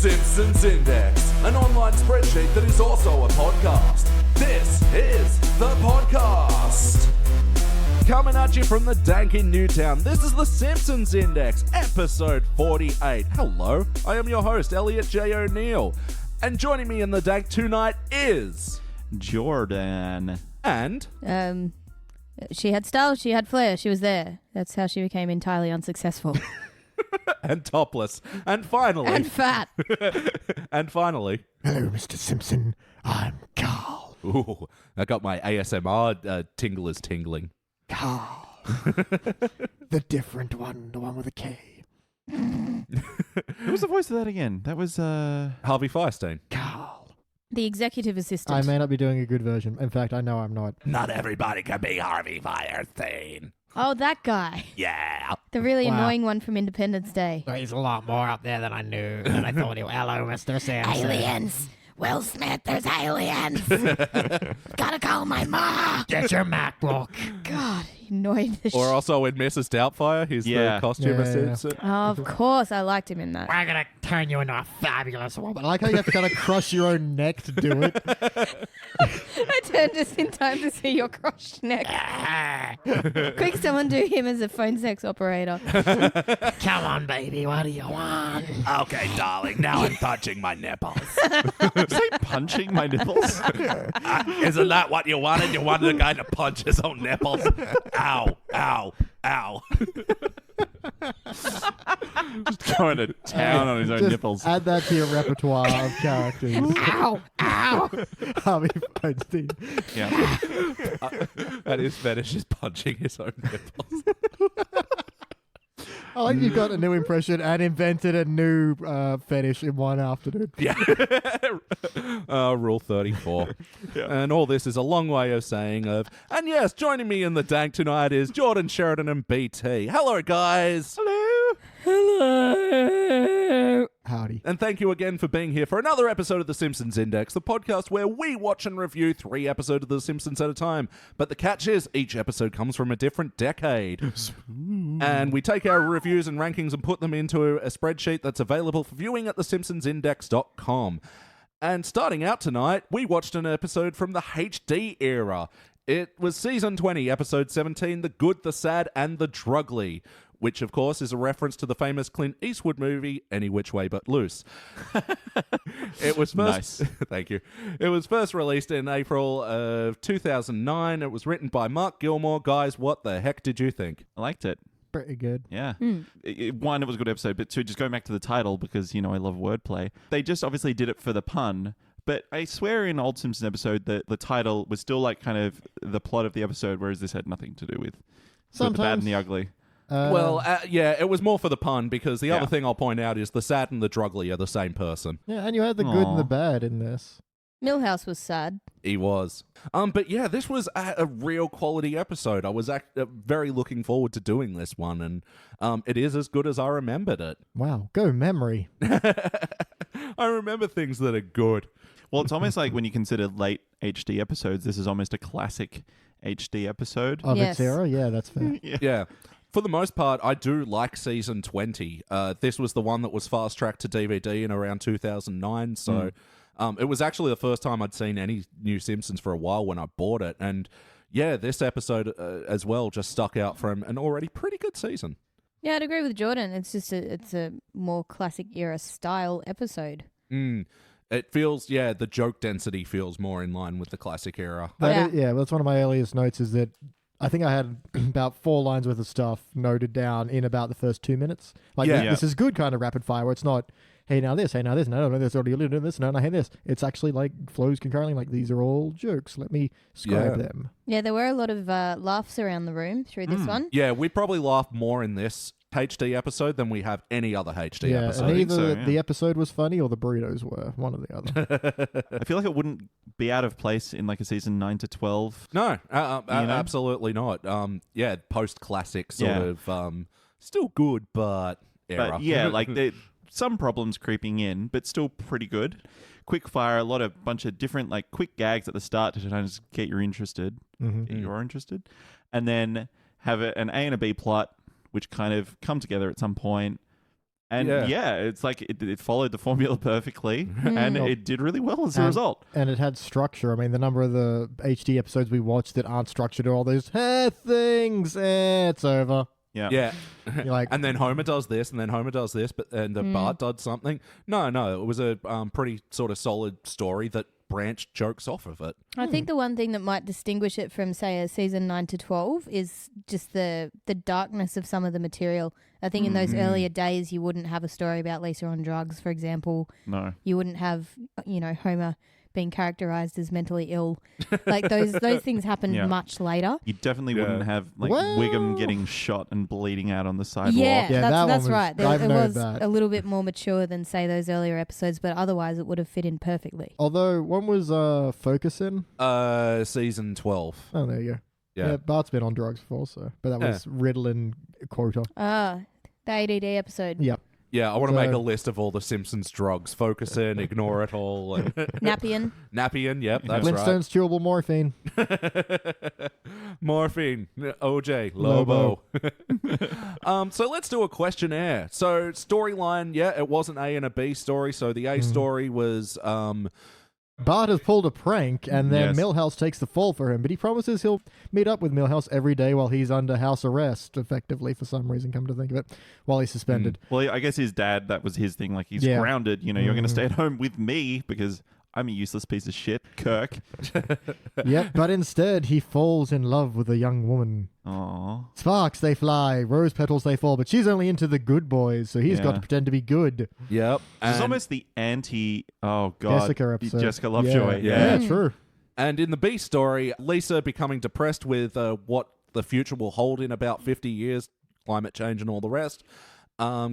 Simpsons Index, an online spreadsheet that is also a podcast. This is the podcast. Coming at you from the dank in Newtown, this is the Simpsons Index, episode 48. Hello, I am your host, Elliot J. O'Neill. And joining me in the dank tonight is... Jordan. And... She had style, she had flair, she was there. That's how she became entirely unsuccessful. and topless. And finally... And fat. and finally... Hello, Mr. Simpson. I'm Carl. Ooh, I got my ASMR tinglers tingling. Carl. The different one, the one with a K. Who was the voice of that again? That was Harvey Fierstein. Carl. The executive assistant. I may not be doing a good version. In fact, I know I'm not. Not everybody can be Harvey Fierstein. Oh, that guy. Yeah. The really Wow. annoying one from Independence Day. He's a lot more up there than I knew. And I thought, hello, Mr. Simpson. Aliens. Will Smith, there's aliens. Gotta call my ma. Get your MacBook. God, he annoyed the Or also in Mrs. Doubtfire, he's the costume Yeah. assistant. Of course, I liked him in that. We're going to turn you into a fabulous woman. I like how you have to kind of crush your own neck to do it. I turned just in time to see your crushed neck. Quick, someone do him as a phone sex operator. Come on, baby. What do you want? Okay, darling, now I'm punching my nipples. Did you say punching my nipples? Isn't that what you wanted? You wanted a guy to punch his own nipples? Ow, ow, ow. Just going to town on his own Just nipples. add that to your repertoire of characters. Ow, ow. Harvey Feinstein. Yeah. And his fetish is punching his own nipples. I like you've got a new impression and invented a new fetish in one afternoon. Yeah. Rule 34. Yeah. And all this is a long way of saying of, and yes, joining me in the dank tonight is Jordan, Sheridan, and BT. Hello, guys. Hello. Hello. Howdy. And thank you again for being here for another episode of The Simpsons Index, the podcast where we watch and review 3 episodes of The Simpsons at a time. But the catch is, each episode comes from a different decade. And we take our reviews and rankings and put them into a spreadsheet that's available for viewing at thesimpsonsindex.com. And starting out tonight, we watched an episode from the HD era. It was season 20, episode 17, The Good, the Sad, and the Drugly, which, of course, is a reference to the famous Clint Eastwood movie, Any Which Way But Loose. It was first... Nice. Thank you. It was first released in April of 2009. It was written by Mark Gilmore. Guys, what the heck did you think? I liked it. Pretty good. Yeah. One, it was a good episode, but two, just going back to the title, because, you know, I love wordplay. They just obviously did it for the pun. But I swear in old Simpsons episode that the title was still like kind of the plot of the episode, whereas this had nothing to do with the bad and the ugly. Yeah, it was more for the pun, because the other thing I'll point out is the sad and the drugly are the same person. Yeah, and you had the good and the Aw. bad in this. Millhouse was sad. He was. But yeah, this was a real quality episode. I was very looking forward to doing this one, and it is as good as I remembered it. Wow, go memory. I remember things that are good. Well, it's almost like when you consider late HD episodes, this is almost a classic HD episode. Of Yes. its era? Yeah, that's fair. Yeah. For the most part, I do like season 20. This was the one that was fast-tracked to DVD in around 2009, so it was actually the first time I'd seen any new Simpsons for a while when I bought it, and yeah, this episode as well just stuck out from an already pretty good season. Yeah, I'd agree with Jordan. It's just it's a more classic era style episode. It feels, the joke density feels more in line with the classic era. Well, that's one of my earliest notes is that I think I had about 4 lines worth of stuff noted down in about the first 2 minutes. Like, this is good kind of rapid fire where it's not, hey, now this, no, this, already doing this, no, hey, this. It's actually like flows concurrently, like these are all jokes. Let me scribe them. Yeah, there were a lot of laughs around the room through this one. Yeah, we probably laughed more in this HD episode than we have any other HD episode. And either so, yeah. the episode was funny or the burritos were, one or the other. I feel like it wouldn't be out of place in like a season 9 to 12. No, absolutely not. Post-classic sort of, still good, but era. But yeah, like some problems creeping in, but still pretty good. Quick fire, bunch of different like quick gags at the start to try to get you interested. Get you interested. And then have an A and a B plot, which kind of come together at some point. And it's like it followed the formula perfectly, and it did really well as a result. And it had structure. I mean, the number of the HD episodes we watched that aren't structured are all these things. It's over. Yeah. You're like, And then Homer does this, and then Homer does this, and the Bart does something. No, it was a pretty sort of solid story that branched jokes off of it. I think the one thing that might distinguish it from, say, a season 9 to 12 is just the darkness of some of the material. I think in those earlier days, you wouldn't have a story about Lisa on drugs, for example. No. You wouldn't have, Homer being characterized as mentally ill. Like those things happened much later. You definitely wouldn't have Wiggum getting shot and bleeding out on the sidewalk. Yeah, that's right. It was that. a little bit more mature than, say, those earlier episodes, but otherwise it would have fit in perfectly. Although, one was Focusing. Season 12. Oh, there you go. Yeah, Bart's been on drugs before, but that was Ritalin quota. The ADD episode. Yep. Yeah, I want to make a list of all the Simpsons drugs. Focus in, ignore it all. And Nappian. Nappian, yep, that's Flintstones chewable morphine. Morphine, OJ, Lobo. So let's do a questionnaire. So storyline, it was an A and a B story. So the A story was... Bart has pulled a prank, and then Milhouse takes the fall for him, but he promises he'll meet up with Milhouse every day while he's under house arrest, effectively, for some reason, come to think of it, while he's suspended. Well, I guess his dad, that was his thing, like he's grounded, you're going to stay at home with me because I'm a useless piece of shit, Kirk. Yep, but instead he falls in love with a young woman. Aww. Sparks, they fly, rose petals, they fall, but she's only into the good boys, so he's got to pretend to be good. Yep. It's almost the Jessica episode. Jessica Lovejoy. Yeah, true. And in the B story, Lisa becoming depressed with what the future will hold in about 50 years, climate change and all the rest,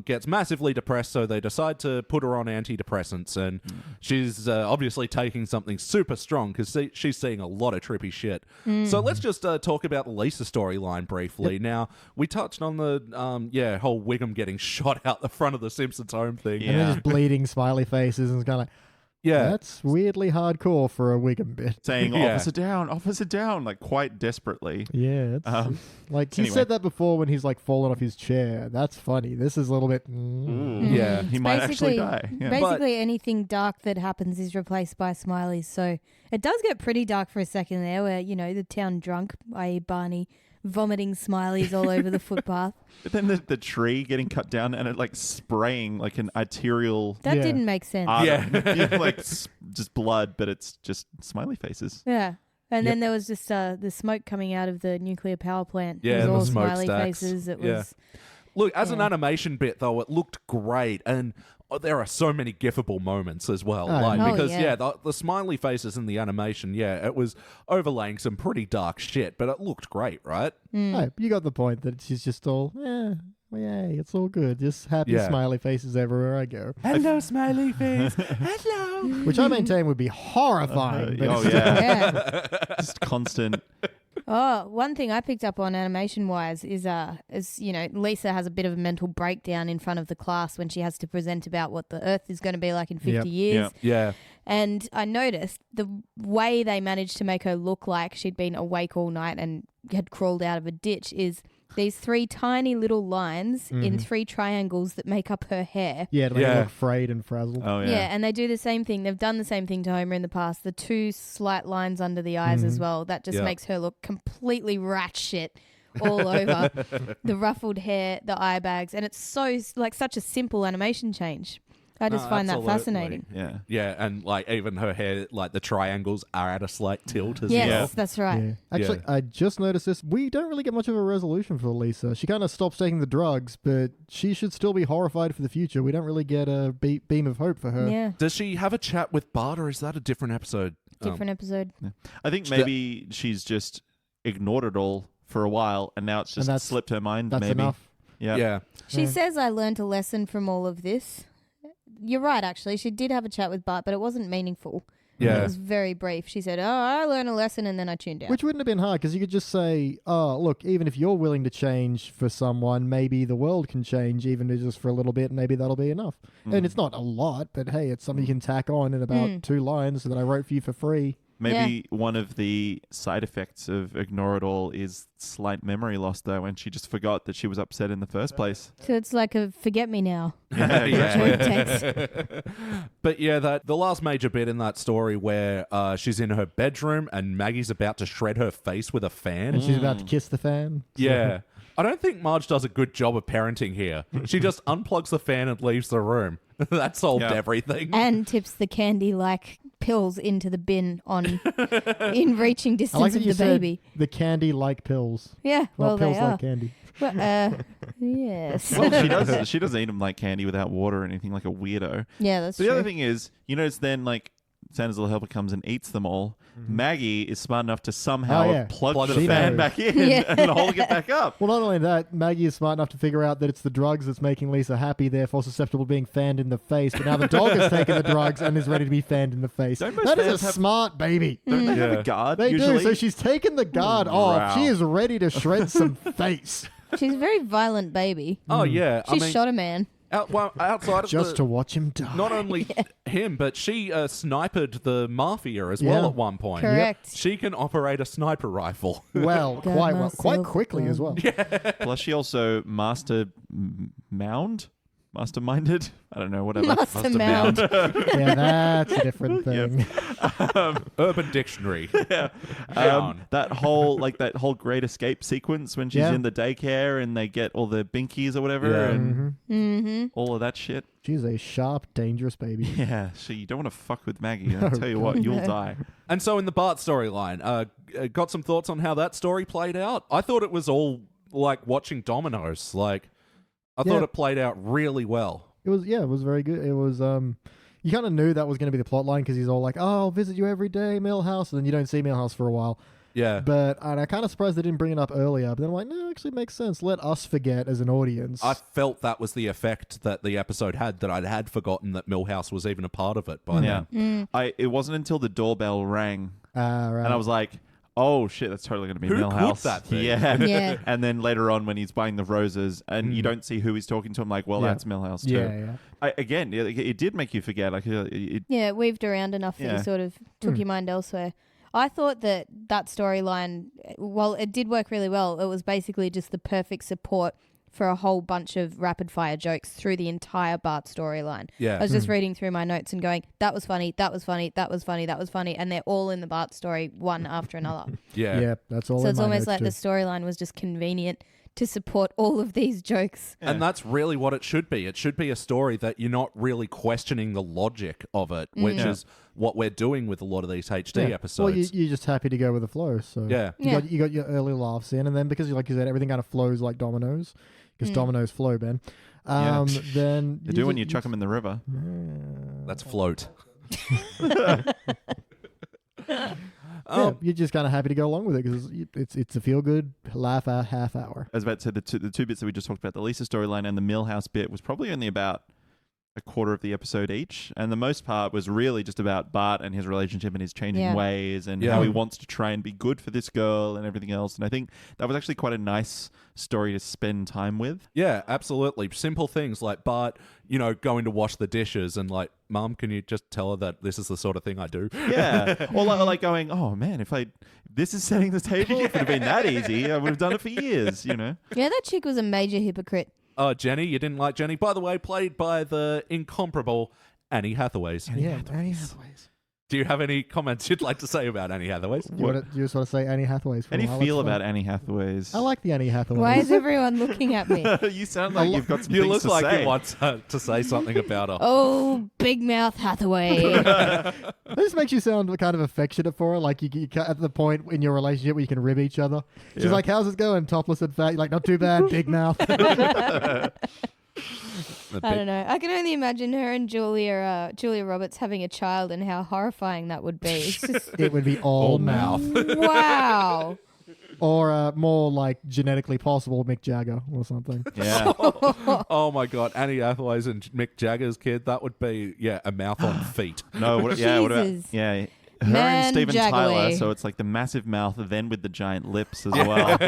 gets massively depressed, so they decide to put her on antidepressants, and she's obviously taking something super strong because she's seeing a lot of trippy shit. So let's just talk about the Lisa storyline briefly. Yep. Now, we touched on the whole Wiggum getting shot out the front of the Simpsons home thing. And then just bleeding smiley faces, and it's kind of like, that's weirdly hardcore for a Wiggum bit. Saying officer down, like quite desperately. Yeah, like he said that before when he's like fallen off his chair. That's funny. This is a little bit. Yeah, he might actually die. Yeah. Basically, anything dark that happens is replaced by smileys. So it does get pretty dark for a second there, where the town drunk, i.e. Barney, vomiting smileys all over the footpath. But then the tree getting cut down and it like spraying like an arterial... That didn't make sense. Like just blood, but it's just smiley faces. Yeah. And then there was just the smoke coming out of the nuclear power plant. Yeah, it was the all smoke smiley stacks. faces. It was... Look, as an animation bit, though, it looked great. And there are so many gifable moments as well. The smiley faces in the animation, it was overlaying some pretty dark shit, but it looked great, right? Hey, you got the point that she's just all, yay, it's all good. Just happy smiley faces everywhere I go. Hello, smiley face. Hello. Which I maintain would be horrifying. Just constant... Oh, one thing I picked up on animation-wise is Lisa has a bit of a mental breakdown in front of the class when she has to present about what the Earth is going to be like in 50 years. Yeah. And I noticed the way they managed to make her look like she'd been awake all night and had crawled out of a ditch is these 3 tiny little lines in 3 triangles that make up her hair. Yeah, to make her look frayed and frazzled. Oh, yeah. Yeah, and they do the same thing. They've done the same thing to Homer in the past. The 2 slight lines under the eyes as well. That just makes her look completely rat shit all over. The ruffled hair, the eye bags. And it's such a simple animation change. I just find that fascinating. Yeah. Yeah, and like even her hair, like the triangles are at a slight tilt as well. Yes, that's right. Yeah. Actually, I just noticed this. We don't really get much of a resolution for Lisa. She kind of stops taking the drugs, but she should still be horrified for the future. We don't really get a beam of hope for her. Yeah. Does she have a chat with Bart, or is that a different episode? Different episode. Yeah. I think maybe she's just ignored it all for a while, and now it's just slipped her mind. That's maybe. enough. Yeah. She says, I learned a lesson from all of this. You're right, actually. She did have a chat with Bart, but it wasn't meaningful. Yeah. It was very brief. She said, I learned a lesson, and then I tuned out. Which wouldn't have been hard, because you could just say, look, even if you're willing to change for someone, maybe the world can change, even if just for a little bit, and maybe that'll be enough. And it's not a lot, but hey, it's something you can tack on in about 2 lines that I wrote for you for free. Maybe one of the side effects of Ignore It All is slight memory loss, though, and she just forgot that she was upset in the first place. So it's like a forget me now. But yeah, the last major bit in that story where she's in her bedroom and Maggie's about to shred her face with a fan. And she's about to kiss the fan. Yeah. I don't think Marge does a good job of parenting here. She just unplugs the fan and leaves the room. That solved everything. And tips the candy-like pills into the bin in reaching distance of the baby. The candy-like pills. Yeah, well, Not pills they are. like candy. Well, yes. Well, she doesn't eat them like candy without water or anything, like a weirdo. Yeah, that's But true. the other thing is, you notice then, like, Santa's little helper comes and eats them all. Maggie is smart enough to somehow plug the fan back in and hold it back up. Well, not only that, Maggie is smart enough to figure out that it's the drugs that's making Lisa happy, therefore susceptible to being fanned in the face. But now the dog has taken the drugs and is ready to be fanned in the face. Don't most That is fans a have- smart baby. Don't they have a guard They usually? do. So she's taken the guard off. Wow. She is ready to shred some face. She's a very violent baby. Oh, yeah. She shot a man. Outside of Just to watch him die. not only him, but she sniped the mafia as well at one point. Correct. She can operate a sniper rifle. Well, Got quite myself quite quickly as well. Plus, she also masterminded. I don't know, whatever. Mastermind. Yeah, that's a different thing. Urban Dictionary. That whole Great Escape sequence when she's Yeah. in the daycare and they get all the binkies or whatever Yeah. and all of that shit. She's a sharp, dangerous baby. Yeah, so you don't want to fuck with Maggie. I'll tell you what, you'll die. And so in the Bart storyline, got some thoughts on how that story played out? I thought it was all like watching dominoes. Like, I thought it played out really well. It was very good. It was you kind of knew that was going to be the plot line because he's all like, "Oh, I'll visit you every day, Millhouse," and then you don't see Millhouse for a while. Yeah. But and I kind of surprised they didn't bring it up earlier. But then I'm like, no, it actually makes sense. Let us forget as an audience. I felt that was the effect that the episode had, that I had forgotten that Millhouse was even a part of it by then. It wasn't until the doorbell rang right. and I was like, oh shit, that's totally going to be Who Millhouse. could that be? Yeah. And then later on when he's buying the roses and you don't see who he's talking to, I'm like, well, that's Millhouse too. Yeah. It did make you forget. Like, Yeah, it weaved around enough that you sort of took your mind elsewhere. I thought that storyline, well, it did work really well. It was basically just the perfect support for a whole bunch of rapid fire jokes through the entire Bart storyline. Yeah. I was just reading through my notes and going, that was funny, that was funny, that was funny, that was funny. And they're all in the Bart story, one after another. Yeah. That's all. So in it's my almost notes like too. the storyline was just convenient to support all of these jokes. Yeah. And that's really what it should be. It should be a story that you're not really questioning the logic of it, which is what we're doing with a lot of these HD episodes. Well, you're just happy to go with the flow. So Yeah. you got your early laughs in, and then because like you said, everything kind of flows like dominoes, because dominoes flow, Ben. Then they do when you chuck them in the river. That's float. You're just kind of happy to go along with it because it's a feel good laugh a half hour. I was about to say the two bits that we just talked about, the Lisa storyline and the Millhouse bit, was probably only about a quarter of the episode each, and the most part was really just about Bart and his relationship and his changing ways and how he wants to try and be good for this girl and everything else. And I think that was actually quite a nice story to spend time with. Yeah, absolutely. Simple things like Bart, going to wash the dishes and like, Mum, can you just tell her that this is the sort of thing I do? Yeah. Or like going, oh man, this is setting the table. If it had been that easy, I would have done it for years, Yeah, that chick was a major hypocrite. Oh, Jenny, you didn't like Jenny? By the way, played by the incomparable Annie Hathaways. Annie Hathaways. Do you have any comments you'd like to say about Annie Hathaways? You just want to say Annie Hathaways? How do you feel about Annie Hathaways? I like the Annie Hathaways. Why is everyone looking at me? You sound like you've got some You things look to like say. you want to say something about her. Oh, big mouth Hathaway. That just makes you sound kind of affectionate for her, like you at the point in your relationship where you can rib each other. She's like, "How's it going? Topless and fat?" You're like, "Not too bad, big mouth." I don't know. I can only imagine her and Julia Roberts having a child and how horrifying that would be. It's just, It would be all mouth. wow. Or more like genetically possible Mick Jagger or something. Yeah. Oh my God, Annie Hathaways and Mick Jagger's kid, that would be, a mouth on feet. No, what about, Jesus. her Man and Steven Jaggaway. Tyler, so it's like the massive mouth, then with the giant lips as well.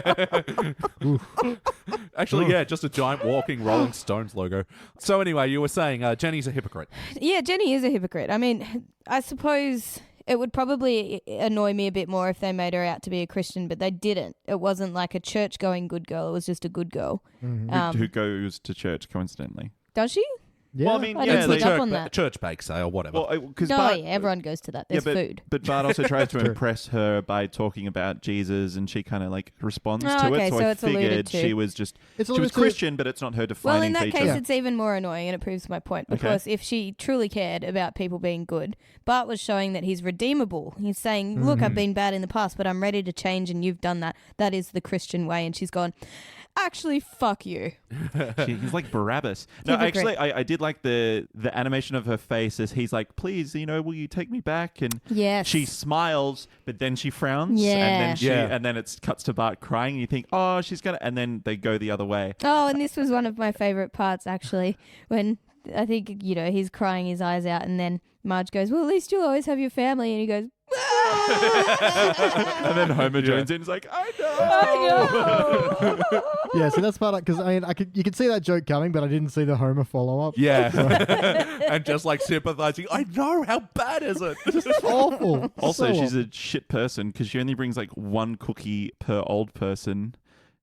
Actually, just a giant walking Rolling Stones logo. So anyway, you were saying Jenny's a hypocrite. Yeah, Jenny is a hypocrite. I mean, I suppose It would probably annoy me a bit more if they made her out to be a Christian, but they didn't. It wasn't like a church-going good girl. It was just a good girl. Who goes to church, coincidentally. Does she? Yeah. Well, I mean, I yeah, didn't pick up on that. Church bake sale, whatever. Well, because No, yeah, everyone goes to that. There's food. But Bart also tries to True. impress her by talking about Jesus, and she kind of like responds Oh, to okay, it. So, so I it's alluded figured to. she was just It's she was alluded to- Christian, but it's not her defining Well, in that feature. case, it's even more annoying, and it proves my point. Because if she truly cared about people being good, Bart was showing that he's redeemable. He's saying, look, I've been bad in the past, but I'm ready to change, and you've done that. That is the Christian way. And she's gone, actually, fuck you. He's like Barabbas. No, Hypocrite. actually, I did like the animation of her face as he's like, please, will you take me back? And Yes. she smiles, but then she frowns. Yeah. And then it cuts to Bart crying. And you think, oh, she's going to... And then they go the other way. Oh, and this was one of my favourite parts, actually, when I think, he's crying his eyes out, and then Marge goes, well, at least you'll always have your family. And he goes, And then Homer joins in and is like, I know. Yeah, so that's part because you could see that joke coming, but I didn't see the Homer follow up. Yeah. And just like sympathizing. I know, how bad is it? It's awful. Also, So she's awful. a shit person because she only brings like one cookie per old person.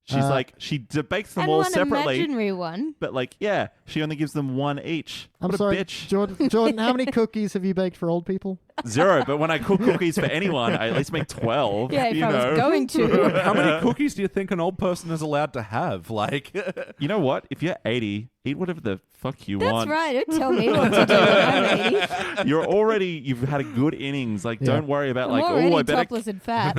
She's like, she bakes them and all one separately. imaginary one. But like, yeah, she only gives them one each. I'm What sorry, a bitch. Jordan. How many cookies have you baked for old people? 0. But when I cook cookies for anyone, I at least make 12. Yeah, if you I know? was going to. How many cookies do you think an old person is allowed to have? Like, You know what? If you're 80, eat whatever the fuck you That's want. right. Don't tell me what to do when I'm 80. You've had a good innings. Like, Yeah. don't worry about I'm like, already oh, I better. topless and fat.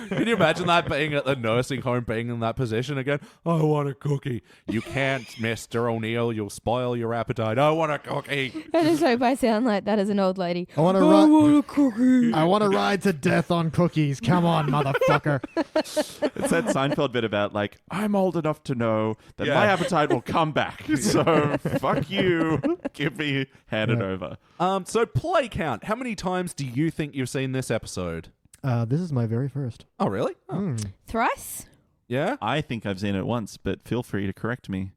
can you imagine that being at the nursing home, being in that position again? I want a cookie. You can't, Mr. O'Neill. You'll spoil your appetite. I want a cookie. I just hope I sound like that as an old lady. I want to ride. I want to ride to death on cookies. Come on, motherfucker. It's that Seinfeld bit about like, I'm old enough to know that Yeah. my appetite will come back. So fuck you. Hand it over. So play count. How many times do you think you've seen this episode? This is my very first. Oh, really? Oh. Thrice? Yeah? I think I've seen it once, but feel free to correct me.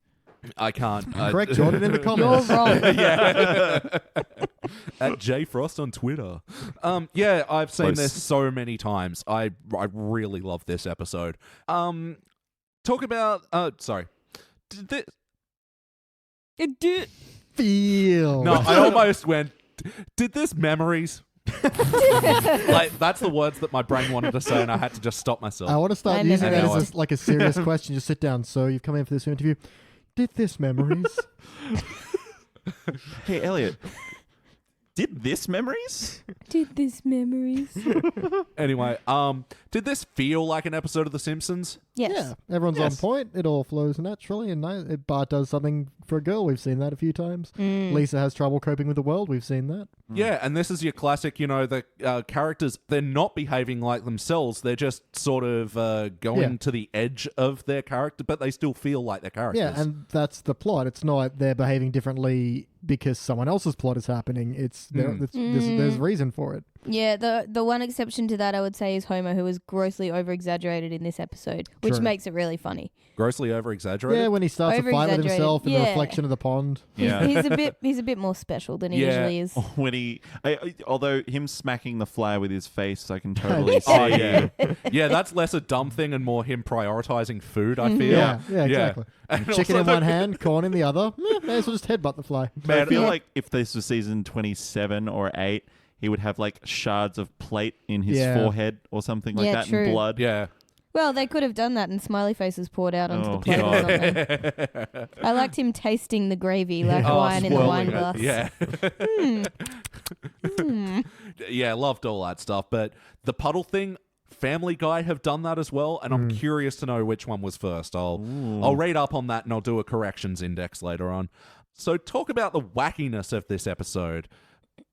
I can't. Correct Jordan in the You're comments. wrong. Yeah. At J Frost on Twitter. Yeah, I've seen Close. this so many times. I really love this episode. Talk about sorry. Did this, It did. Feel. no, I almost went. Did this memories? Like that's the words that my brain wanted to say, and I had to just stop myself. I want to start I using never that know. as like a serious question. Just sit down. So you've come in for this interview. Did this memories? Hey, Elliot. Did this memories? Did this memories? Anyway, did this feel like an episode of The Simpsons? Yes. Yeah, everyone's Yes. on point. It all flows naturally, and Bart does something for a girl. We've seen that a few times. Lisa has trouble coping with the world. We've seen that. Yeah, and this is your classic, the characters, they're not behaving like themselves. They're just sort of going Yeah. to the edge of their character, but they still feel like their characters. Yeah, and that's the plot. It's not they're behaving differently because someone else's plot is happening. It's there's reason for it. Yeah, the one exception to that I would say is Homer, who is grossly over-exaggerated in this episode, which True. makes it really funny. Grossly over-exaggerated? Yeah, when he starts to fight with Over-exaggerated. himself in the Yeah. reflection of the pond. Yeah. He's a bit more special than he Yeah. usually is. When although him smacking the fly with his face, I can totally see. Oh, yeah. Yeah, that's less a dumb thing and more him prioritizing food, I feel. Yeah, exactly. And Chicken also in one hand, corn in the other. May as well just headbutt the fly. I Man, feel like if this was season 27 or 8, he would have like shards of plate in his Yeah. forehead or something like Yeah, that, true. and blood. Yeah. Well, they could have done that and smiley faces poured out onto Oh, the plate or God. something. I liked him tasting the gravy like Oh, wine in the wine swirling glass. it. Yeah. Yeah, loved all that stuff. But the puddle thing, Family Guy have done that as well, and I'm curious to know which one was first. I'll read up on that and I'll do a corrections index later on. So talk about the wackiness of this episode.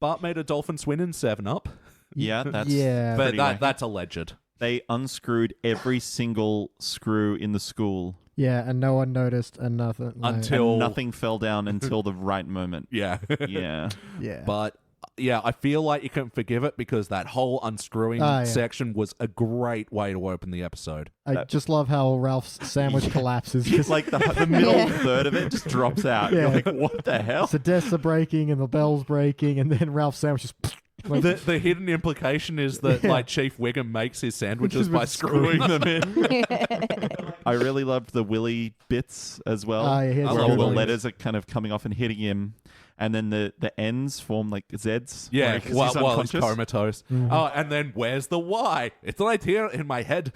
Bart made a dolphin swim in 7-Up, Yeah, that's Yeah. but pretty wacky. that's alleged. They unscrewed every single screw in the school. Yeah, and no one noticed and nothing. Until- And nothing fell down until the right moment. Yeah. Yeah. yeah. But yeah, I feel like you can forgive it because that whole unscrewing Ah, yeah. section was a great way to open the episode. I just love how Ralph's sandwich collapses. It's Just like the middle Yeah. third of it just drops out. Yeah. You're like, what the hell? the desks are breaking and the bell's breaking, and then Ralph's sandwich just The hidden implication is that like Chief Wiggum makes his sandwiches by screwing them in. I really loved the Willy bits as well. Yeah, where love all the Willies. letters are kind of coming off and hitting him, and then the ends form like Zs. Yeah, because while he's he's unconscious. comatose. Oh, and then where's the Y? It's right here in my head.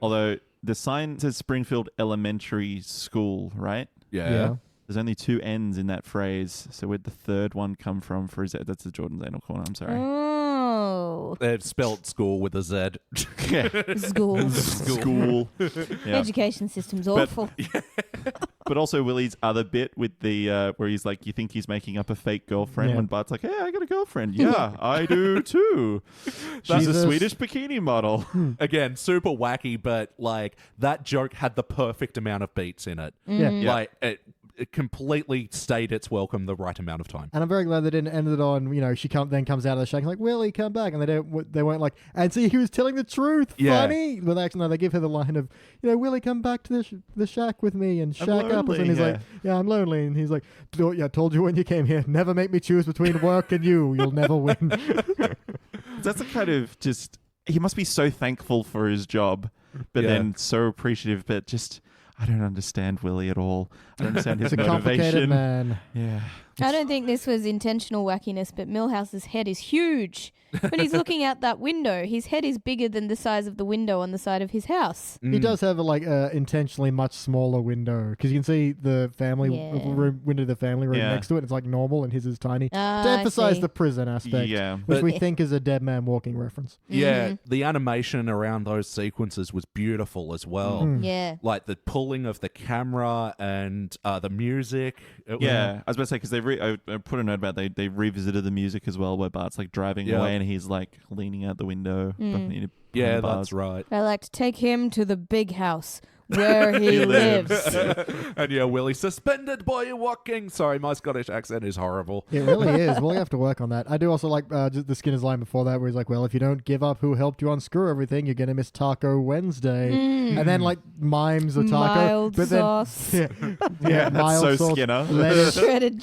Although the sign says Springfield Elementary School, right? Yeah. There's only 2 N's in that phrase. So where'd the third one come from for Z? That's the Jordan's anal corner. I'm sorry. Oh. They've spelt school with a Z. School. School. Yeah. Education system's awful. But also Willie's other bit with the where he's like, you think he's making up a fake girlfriend when Bart's like, hey, I got a girlfriend. Yeah, I do too. She's a Swedish bikini model. Again, super wacky, but like that joke had the perfect amount of beats in it. Yeah. Like it completely stayed its welcome the right amount of time. And I'm very glad they didn't end it on, she then comes out of the shack and like, Willie, come back. And they weren't like, and see, he was telling the truth. Yeah. Funny. But actually, no, they give her the line of, Willie, come back to the shack with me and shack up. lonely, And he's like, yeah, I'm lonely. And he's like, I told you when you came here, never make me choose between work and you. You'll never win. That's a kind of just, he must be so thankful for his job, but then so appreciative, but just, I don't understand Willie at all. I don't understand his It's a complicated motivation. man. Yeah. I don't think this was intentional wackiness, but Milhouse's head is huge. When he's looking out that window, his head is bigger than the size of the window on the side of his house. He does have a intentionally much smaller window because you can see the family room window, of the family room next to it. It's like normal, and his is tiny to emphasize the prison aspect, which we think is a dead man walking reference. Yeah, the animation around those sequences was beautiful as well. Yeah. Like the pulling of the camera and the music. Yeah, I was about to say, because I put a note about they revisited the music as well, where Bart's like driving away and he's like leaning out the window. Yeah, that's right. I like to take him to the big house where he lives. And Willie, suspended boy walking. Sorry, my Scottish accent is horrible. It really is. We'll have to work on that. I do also like just the Skinner's line before that where he's like, well, if you don't give up who helped you unscrew everything, you're going to miss Taco Wednesday. And then like mimes the taco. Mild but sauce. Then, that's so sauce, Skinner. lettuce, Shredded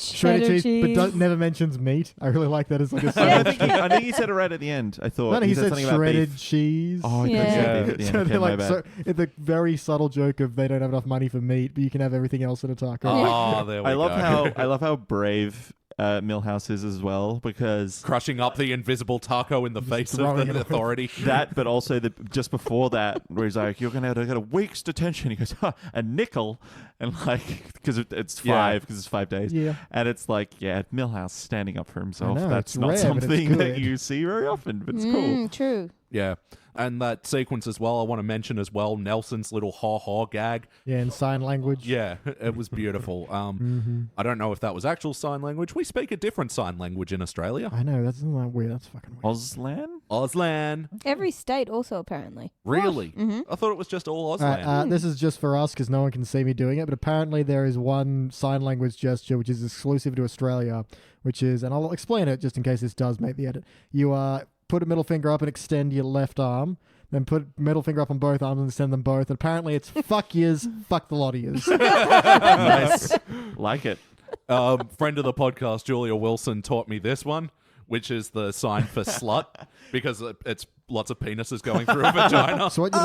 cheese. but never mentions meat. I really like that as like a I side. think he said it right at the end. I thought He said something about shredded beef. cheese. Oh, Yeah. yeah. Beef at the end. So Okay, they're my like, bad. the very subtle joke of they don't have enough money for meat, but you can have everything else in a taco. Oh, there we go. I love how brave Milhouse is as well, because Crushing up the invisible taco in the face of throwing the it authority. that, but also just before that, where he's like, "You're gonna get a week's detention." He goes, "A nickel," and like because it's 5 because it's 5 days. Yeah. And it's like, Milhouse standing up for himself. I know, That's it's not rare, but it's something that good. you see very often, but it's cool. True. Yeah. And that sequence as well, I want to mention as well, Nelson's little ha-ha gag. Yeah, in sign language. Yeah, it was beautiful. I don't know if that was actual sign language. We speak a different sign language in Australia. I know, that's not weird. That's fucking weird. Auslan? Auslan. Every state also, apparently. Really? I thought it was just all All Auslan. right, this is just for us because no one can see me doing it, but apparently there is one sign language gesture which is exclusive to Australia, which is, and I'll explain it just in case this does make the edit. You put a middle finger up and extend your left arm, then put middle finger up on both arms and extend them both, and apparently it's fuck yous, fuck the lot of yous. Nice. Like it. Friend of the podcast, Julia Wilson, taught me this one, which is the sign for slut, because it's lots of penises going through a vagina. So what you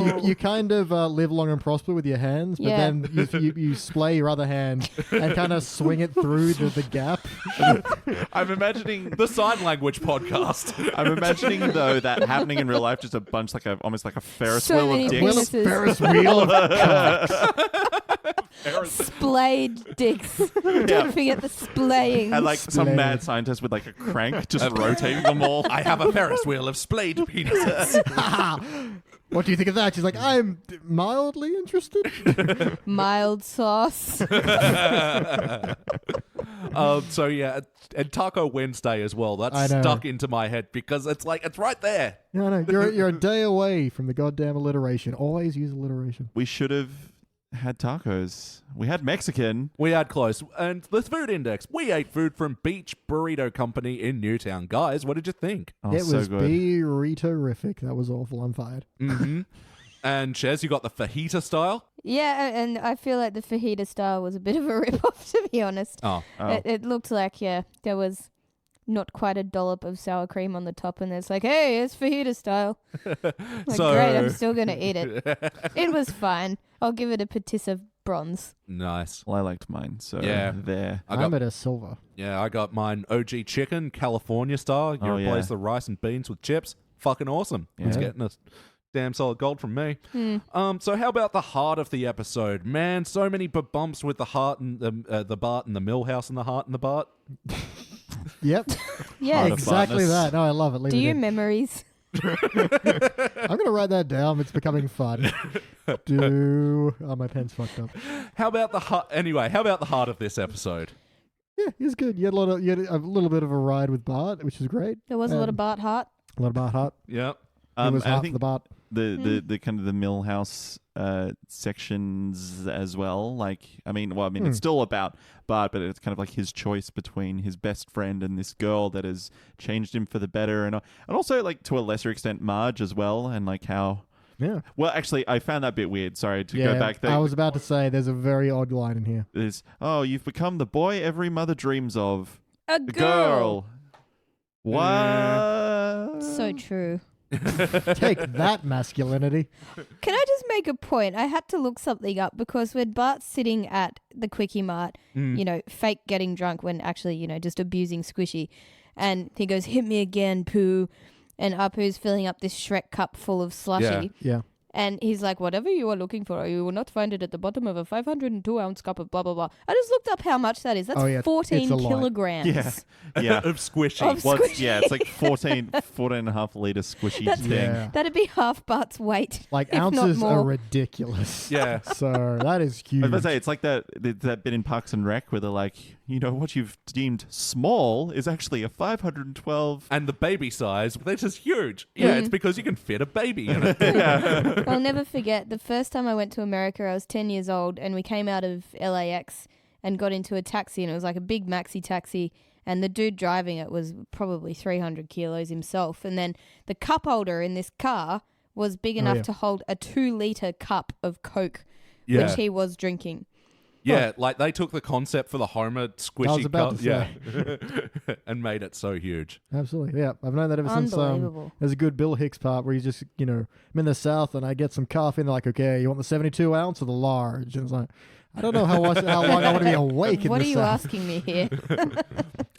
do is you kind of live long and prosper with your hands, but then you splay your other hand and kind of swing it through the gap. I'm imagining The sign language podcast. I'm imagining though that happening in real life, just a bunch almost like a Ferris So wheel many of dicks. penises. Ferris wheel of Splayed dicks. Don't forget the splaying. And like some Splay. mad scientist with like a crank just rotating them all. I have a Ferris wheel of splayed penises. What do you think of that? She's like, I'm mildly interested. Mild sauce. So yeah, and Taco Wednesday as well. I That's know. stuck into my head because it's like it's right there. No, you're a day away from the goddamn alliteration. Always use alliteration. We should have had tacos. We had Mexican. We had close. And the food index. We ate food from Beach Burrito Company in Newtown. Guys, what did you think? Oh, It so was good. be-terrific. That was awful. I'm fired. Mm-hmm. And Shez, you got the fajita style? Yeah, and I feel like the fajita style was a bit of a rip-off, to be honest. Oh. It looked like, there was not quite a dollop of sour cream on the top, and it's like, hey, it's fajita style. Like, So- great, I'm still going to eat it. It was fine. I'll give it a Patissa bronze. Nice. Well, I liked mine, so Yeah. there. I'm at a silver. Yeah, I got mine OG chicken, California style. You Oh, replace yeah. the rice and beans with chips. Fucking awesome. It's Yeah. getting a damn solid gold from me. So how about the heart of the episode? Man, so many bumps with the heart and the Bart and the Millhouse and the heart and the Bart. Yep. Yeah. Heart of Exactly Bartness. that. No, I love it. Leave Do it you in. memories? I'm going to write that down. It's becoming fun. Oh, my pen's fucked up. How about the heart? Anyway, how about the heart of this episode? Yeah, it was good. You had a little bit of a ride with Bart, which was great. There was a lot of Bart heart. A lot of Bart heart. Yep. It was and I heart for think the Bart. the kind of the Millhouse sections as well. Like, it's still about Bart, but it's kind of like his choice between his best friend and this girl that has changed him for the better, and also like to a lesser extent Marge as well, and like how. Yeah. Well, actually, I found that a bit weird. Sorry to Yeah, go back there. I was about to say there's a very odd line in here. Is you've become the boy every mother dreams of. A A girl. What? So true. Take that, masculinity. Can I just make a point? I had to look something up because when Bart's sitting at the Quickie Mart, fake getting drunk when actually, just abusing Squishy, and he goes, hit me again, Pooh, and Apu's filling up this Shrek cup full of slushy. Yeah. And he's like, whatever you are looking for, you will not find it at the bottom of a 502-ounce cup of blah, blah, blah. I just looked up how much that is. That's Oh, yeah, 14 it's a lot. kilograms. Yeah. Yeah. Of squishy. Of Well, squishy. it's like 14 and a half litre squishy That's- thing. Yeah. That'd be half Bart's weight. Like, if not ounces more. are ridiculous. Yeah. So that is I huge. was about to say, it's like that bit in Parks and Rec where they're like, what you've deemed small is actually a 512. And the baby size, this is huge. Yeah, it's because you can fit a baby in it. I'll never forget the first time I went to America. I was 10 years old, and we came out of LAX and got into a taxi, and it was like a big maxi taxi, and the dude driving it was probably 300 kilos himself. And then the cup holder in this car was big enough yeah. to hold a 2-liter cup of Coke, Yeah. which he was drinking. Yeah, like they took the concept for the Homer squishy I was about cup, to say. yeah, and made it so huge. Absolutely. Yeah. I've known that ever since. Unbelievable. There's a good Bill Hicks part where he's just, I'm in the South and I get some coffee and they're like, okay, you want the 72 ounce or the large? And it's like, I don't know how long I want to be awake in What the are you South. asking me here?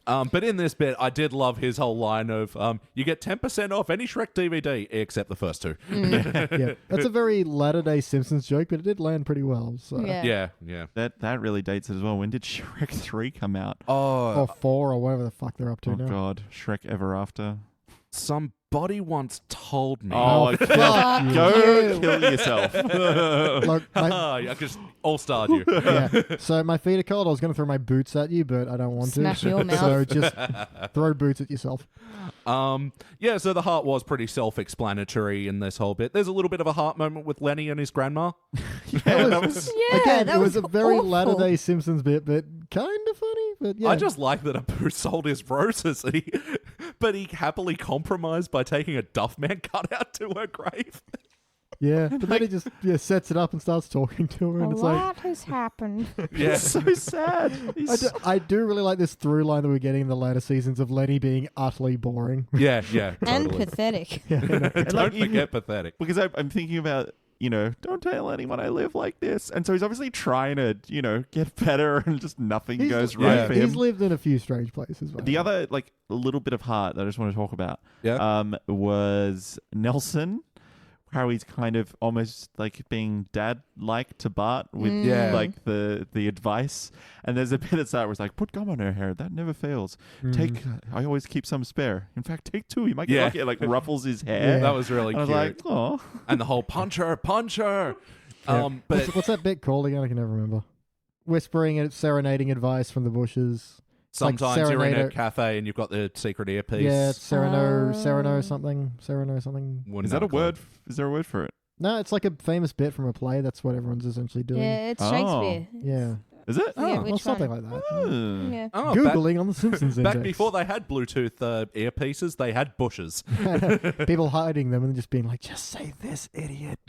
But in this bit, I did love his whole line of, you get 10% off any Shrek DVD, except the first two. Yeah. That's a very latter-day Simpsons joke, but it did land pretty well. So. Yeah. Yeah. That really dates it as well. When did Shrek 3 come out? Or 4 or whatever the fuck they're up to Oh, now. God. Shrek Ever After. Somebody once told me. Oh, fuck you. Go kill yourself. Look, I just all-starred you. yeah. So my feet are cold. I was going to throw my boots at you, but I don't want Smash to. your mouth. So just throw boots at yourself. Yeah, so the heart was pretty self-explanatory in this whole bit. There's a little bit of a heart moment with Lenny and his grandma. Yeah, that was... Yeah, Again, that it was a very awful. latter-day Simpsons bit, but kind of funny. But yeah. I just like that Apu sold his roses, but he happily compromised by taking a Duffman cutout to her grave. Yeah, but then he just sets it up and starts talking to her, and A it's like... lot has happened. Yeah. so sad. I do really like this through line that we're getting in the later seasons of Lenny being utterly boring. Yeah, And totally. pathetic. Don't forget pathetic. Because I'm thinking about, don't tell anyone I live like this. And so he's obviously trying to, get better, and just nothing goes right for him. He's lived in a few strange places. Right? The other, like, little bit of heart that I just want to talk about was Nelson, how he's kind of almost like being dad-like to Bart with Yeah. like the advice. And there's a bit at start where it's like, put gum on her hair. That never fails. I always keep some spare. In fact, take 2. You might get lucky. It like ruffles his hair. Yeah. That was really And I cute. was like, oh. And the whole punch her. Yeah. But What's that bit called again? I can never remember. Whispering and serenading advice from the bushes. Like sometimes you're in a Serenader. cafe and you've got the secret earpiece. Yeah, it's Sereno Oh. something. Wouldn't Is that a know. word? Is there a word for it? No, it's like a famous bit from a play. That's what everyone's essentially doing. Yeah, it's Oh. Shakespeare. Yeah. Is it? Yeah, Oh, which well, something one? like that. Oh. Yeah. Oh, Googling on the Simpsons back index. before they had Bluetooth earpieces, they had bushes. People hiding them and just being like, just say this, idiot.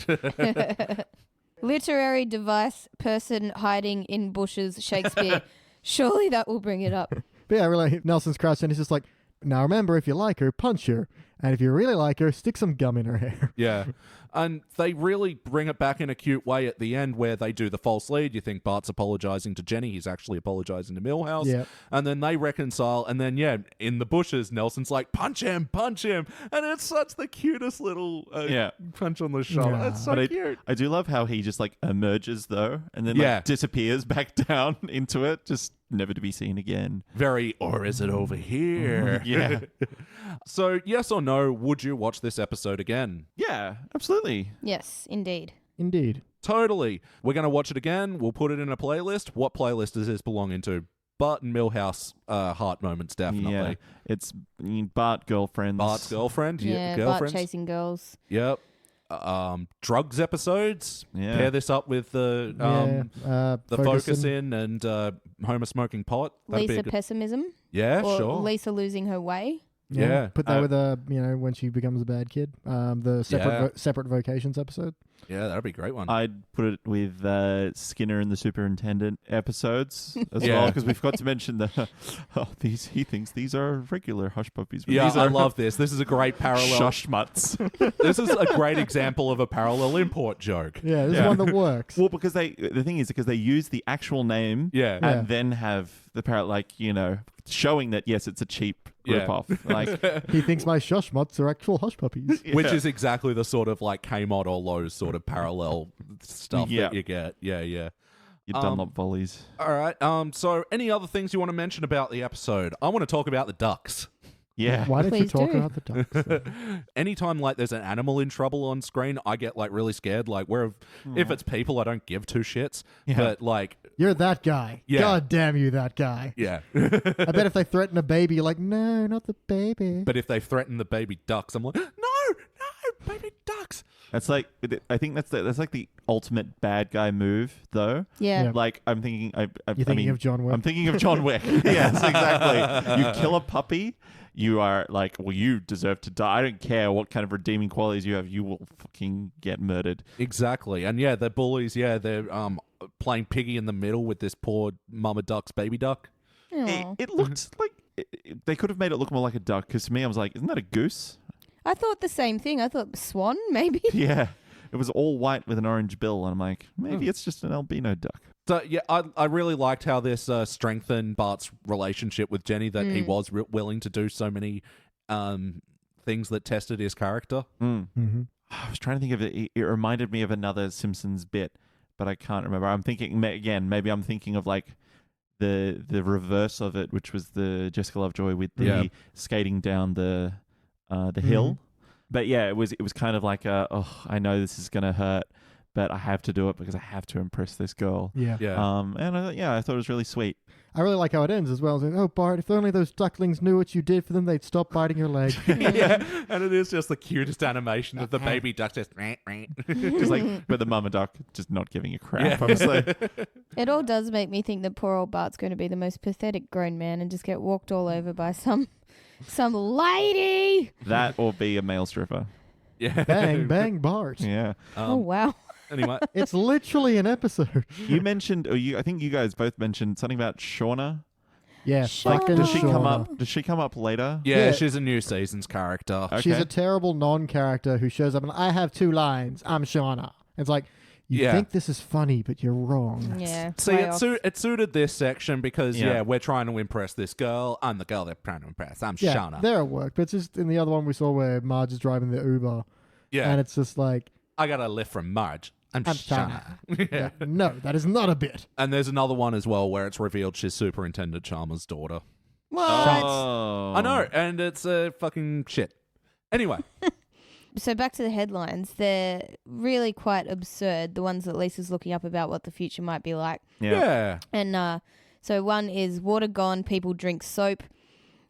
Literary device, person hiding in bushes, Shakespeare. Surely that will bring it up. But yeah, really, Nelson's crouched and he's just like, Now remember, if you like her, punch her. And if you really like her, stick some gum in her hair. Yeah. And they really bring it back in a cute way at the end where they do the false lead. You think Bart's apologizing to Jenny. He's actually apologizing to Milhouse. Yep. And then they reconcile. And then, yeah, in the bushes, Nelson's like, punch him. And it's such the cutest little punch on the shoulder. Yeah. It's so cute. I do love how he just like emerges though, and then like disappears back down into it, just never to be seen again. Very, or is it over here? Yeah. So, yes or no, would you watch this episode again? Yeah, absolutely. Yes, indeed. Indeed. Totally. We're going to watch it again. We'll put it in a playlist. What playlist does this belong into? Bart and Milhouse heart moments, definitely. Yeah. It's Bart girlfriends. Bart's girlfriend. Yeah, Bart girlfriends. chasing girls. Yep. Drugs episodes. Yeah. Pair this up with the focus in and Homer smoking pot. That'd be Lisa a good- pessimism. Yeah, Or sure. Lisa losing her way. Yeah. Put that with when she becomes a bad kid. The separate vocations episode. Yeah, that'd be a great one. I'd put it with Skinner and the Superintendent episodes as Yeah. well, because we forgot to mention that he thinks these are regular hush puppies. But yeah, these I are love this. This is a great parallel. shush mutts. This is a great example of a parallel import joke. Yeah, this Yeah. is one that works. Well, because the thing is because they use the actual name Yeah. Yeah. and then have the showing that yes, it's a cheap Yeah. rip-off. Like He thinks my shush mutts are actual hush puppies. Which is exactly the sort of like Kmart or Lowe's sort of parallel stuff Yeah. that you get. Yeah. your Dunlop volleys. All right. So any other things you want to mention about the episode? I want to talk about the ducks. Yeah. Why don't you Please talk do. about the ducks? Anytime like there's an animal in trouble on screen, I get like really scared. Like if it's people, I don't give two shits. Yeah. But like, You're that guy. Yeah. God damn you, that guy. yeah. I bet if they threaten a baby, you're like, no, not the baby. But if they threaten the baby ducks, I'm like, no, baby ducks. That's like I think that's like the ultimate bad guy move though. Yeah. Yeah. Like I'm thinking You're thinking of John Wick. I'm thinking of John Wick. Yes, exactly. You kill a puppy, you are like, well, you deserve to die. I don't care what kind of redeeming qualities you have. You will fucking get murdered. Exactly. And yeah, the bullies, they're playing piggy in the middle with this poor mama duck's baby duck. Aw. It looked like they could have made it look more like a duck. Because to me, I was like, isn't that a goose? I thought the same thing. I thought swan, maybe. Yeah. It was all white with an orange bill, and I'm like, maybe it's just an albino duck. So yeah, I really liked how this strengthened Bart's relationship with Jenny, that he was willing to do so many things that tested his character. Mm-hmm. I was trying to think of it. It reminded me of another Simpsons bit, but I can't remember. I'm thinking again. Maybe I'm thinking of like the reverse of it, which was the Jessica Lovejoy with the skating down the hill. But yeah, it was kind of like I know this is gonna hurt, but I have to do it because I have to impress this girl. Yeah. Yeah. And I thought it was really sweet. I really like how it ends as well. It's like, oh, Bart, if only those ducklings knew what you did for them, they'd stop biting your leg. Yeah, and it is just the cutest animation of the baby duck just Just like, but the mama duck just not giving a crap. Honestly, It all does make me think that poor old Bart's going to be the most pathetic grown man and just get walked all over by some lady. that or be a male stripper. Yeah. Bang, bang, Bart. Yeah. Oh, wow. Anyway, It's literally an episode. You mentioned, I think you guys both mentioned something about Shauna. Yeah, Like, fucking Does she come Shauna. up? Does she come up later? yeah, Yeah. she's a new season's character. Okay. She's a terrible non-character who shows up and I have 2 lines. I'm Shauna. It's like, you Yeah. think this is funny, but you're wrong. Yeah. See, way it, off. it suited this section because, Yeah. we're trying to impress this girl. I'm the girl they're trying to impress. I'm Yeah, Shauna. they're at work. But it's just in the other one we saw where Marge is driving the Uber. Yeah. And it's just like, I got a lift from Marge. I'm I'm Shauna. Yeah. no, that is not a bit. And there's another one as well where it's revealed she's Superintendent Chalmers' daughter. What? Oh. I know, and it's fucking shit. Anyway, So back to the headlines. They're really quite absurd, the ones that Lisa's looking up about what the future might be like. Yeah. And so one is water gone, people drink soap.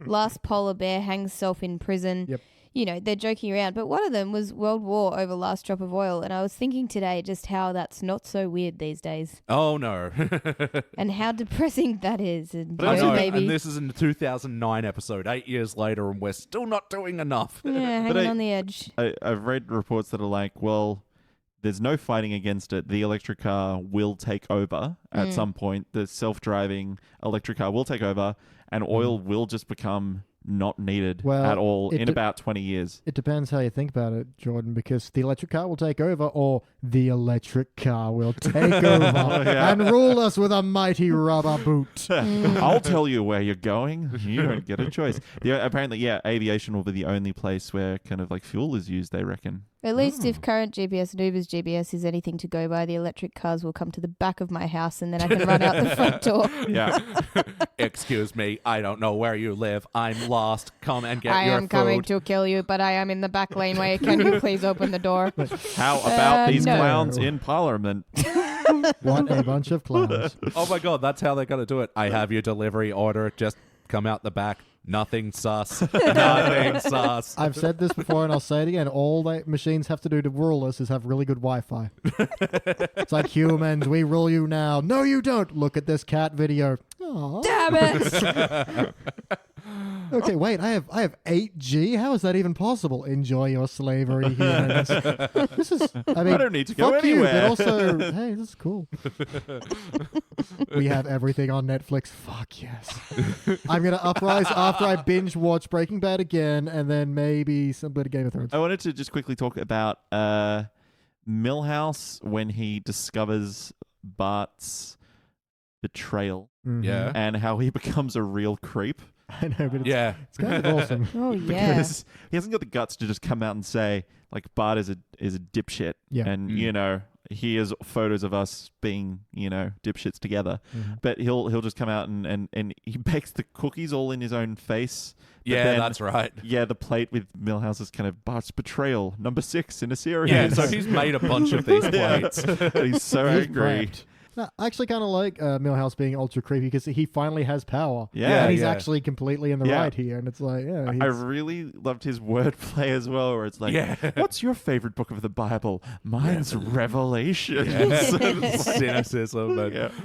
Last polar bear hangs self in prison. Yep. You know, they're joking around. But one of them was World War over last drop of oil. And I was thinking today just how that's not so weird these days. oh no. And how depressing that is. And I know, baby. and this is in the 2009 episode, 8 years later, and we're still not doing enough. Yeah, hanging I- on the edge. I've read reports that are like, well, there's no fighting against it. The electric car will take over at some point. The self-driving electric car will take over, and oil will just become not needed Well, at all it in about 20 years. It depends how you think about it, Jordan, because the electric car will take over, or the electric car will take over and rule us with a mighty rubber boot. I'll tell you where you're going. You don't get a choice. Apparently, aviation will be the only place where kind of like fuel is used, they reckon. At least if current GPS and Uber's GPS is anything to go by, the electric cars will come to the back of my house and then I can run out the front door. Yeah. Excuse me, I don't know where you live. I'm lost. Come and get I your am coming food. to kill you, but I am in the back laneway. Can you please open the door? How about these no. clowns in Parliament? What a bunch of clowns. Oh my god, that's how they're going to do it. I have your delivery order. Just come out the back. Nothing sus. Nothing sus. I've said this before and I'll say it again. All that machines have to do to rule us is have really good Wi-Fi. It's like humans, we rule you now. No, you don't. Look at this cat video. Aww. Damn it! Okay, wait. I have 8G. How is that even possible? Enjoy your slavery, humans. This is. I mean, I don't need to go fuck you, anywhere. but also, hey, this is cool. We have everything on Netflix. Fuck yes. I'm gonna uprise after I binge watch Breaking Bad again, and then maybe some bit of Game of Thrones. I wanted to just quickly talk about Milhouse when he discovers Bart's betrayal Mhm. Yeah. and how he becomes a real creep. I know, but Yeah. it's kind of awesome. Oh, yeah. Because he hasn't got the guts to just come out and say, like, Bart is a dipshit. Yeah. And, Mm. you know, here's photos of us being, you know, dipshits together. Mhm. But he'll just come out and he bakes the cookies all in his own face. But Yeah, then, that's right. yeah, the plate with Milhouse is kind of Bart's betrayal, number 6 in a series. Yeah, so he's made a bunch of these plates. And he's so He's angry. prepped. No, I actually kind of like Milhouse being ultra creepy because he finally has power. Yeah, and he's yeah. actually completely in the Yeah. right here. And it's like, yeah. I he's- really loved his wordplay as well, where it's like, Yeah. what's your favorite book of the Bible? Mine's Revelation. Cynicism.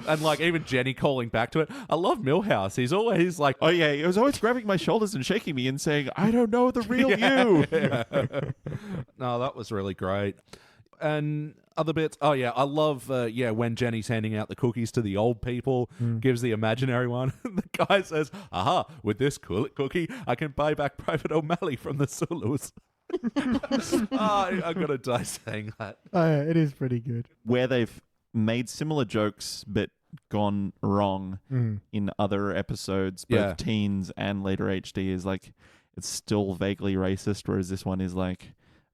And like even Jenny calling back to it. I love Milhouse. He's always like, Oh yeah, he was always grabbing my shoulders and shaking me and saying, I don't know the real you. No, that was really great. And other bits. Oh yeah, I love when Jenny's handing out the cookies to the old people, gives the imaginary one. The guy says, "Aha! With this cookie, I can buy back Private O'Malley from the Zulus." I gotta die saying that. Oh, yeah, it is pretty good. Where they've made similar jokes but gone wrong in other episodes, both Yeah. teens and later HD, is like it's still vaguely racist, whereas this one is like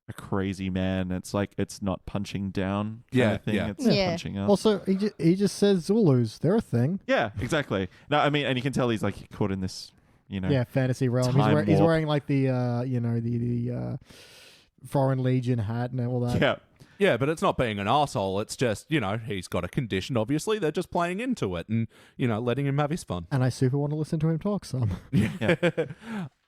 a crazy man. It's like it's not punching down kind of thing. Yeah. It's Yeah. punching up. Also, he just says Zulus. They're a thing. Yeah, exactly. No, I mean, and you can tell he's like caught in this, you know. Yeah, fantasy realm. Time He's warp. wearing like the the Foreign Legion hat and all that. Yeah. Yeah, but it's not being an arsehole. It's just, he's got a condition, obviously. They're just playing into it and, letting him have his fun. And I super want to listen to him talk some.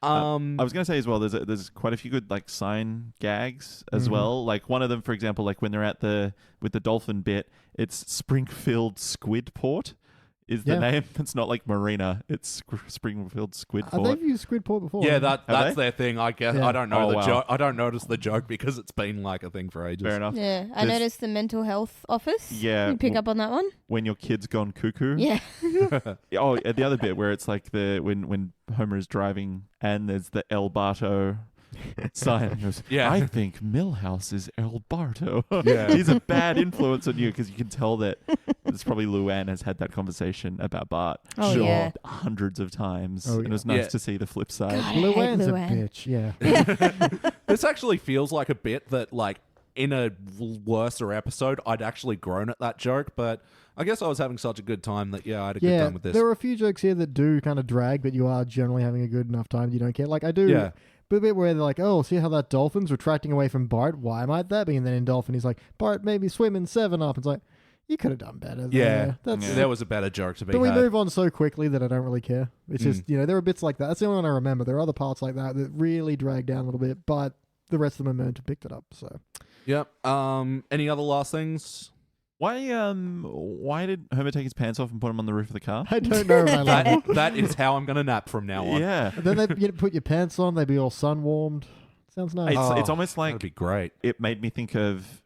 I was going to say as well, there's quite a few good like sign gags as well. Like one of them, for example, like when they're at with the dolphin bit, it's Springfield Squidport is the name. It's not like Marina. It's Springfield Squidport. They've used Squidport before. Yeah, Have that's they? their thing, I guess. Yeah. I don't know Oh, wow. joke. I don't notice the joke because it's been like a thing for ages. Fair enough. Yeah, I There's- noticed the mental health office. Yeah, You pick up on that one? When your kid's gone cuckoo. Yeah. Oh, the other bit where it's like when Homer is driving and there's the El Barto sign. And goes, Yeah. I think Milhouse is El Barto. Yeah. He's a bad influence on you because you can tell that it's probably Luann has had that conversation about Bart Oh, yeah. hundreds of times. Oh, And it was yeah. nice to see the flip side. God, I hate Luann's a Luann. bitch. Yeah. This actually feels like a bit that, like, in a worser episode, I'd actually groan at that joke, but I guess I was having such a good time that, I had a good Yeah, time with this. there are a few jokes here that do kind of drag, but you are generally having a good enough time. You don't care. Like I do. Yeah. But a bit where they're like, oh, see how that dolphin's retracting away from Bart? Why might that be? And then in Dolphin, he's like, Bart, maybe swim in 7-Up. It's like, you could have done better. Yeah. That's, There was a better joke to be But we had. move on so quickly that I don't really care. It's just, there are bits like that. That's the only one I remember. There are other parts like that that really drag down a little bit, but the rest of them are meant to picked it up. So Yep. Any other last things? Why did Homer take his pants off and put him on the roof of the car? I don't know. My love. That is how I'm going to nap from now on. Yeah. Then you put your pants on. They'd be all sun warmed. Sounds nice. It's almost like That'd be great. it made me think of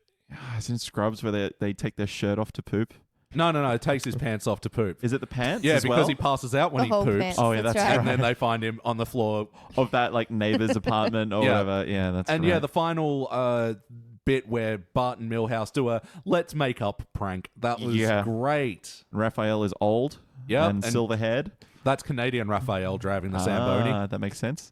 it's in Scrubs where they take their shirt off to poop. No. It takes his pants off to poop. Is it the pants? Yeah, as because well? he passes out when The he whole poops. pants, Oh, yeah, that's right. And then they find him on the floor. Of that like neighbor's apartment or Yeah. whatever. Yeah, that's And right. yeah, the final bit where Bart and Milhouse do a let's make up prank. That was great. Raphael is old. Yeah, and silver-haired. That's Canadian Raphael driving the Zamboni. That makes sense.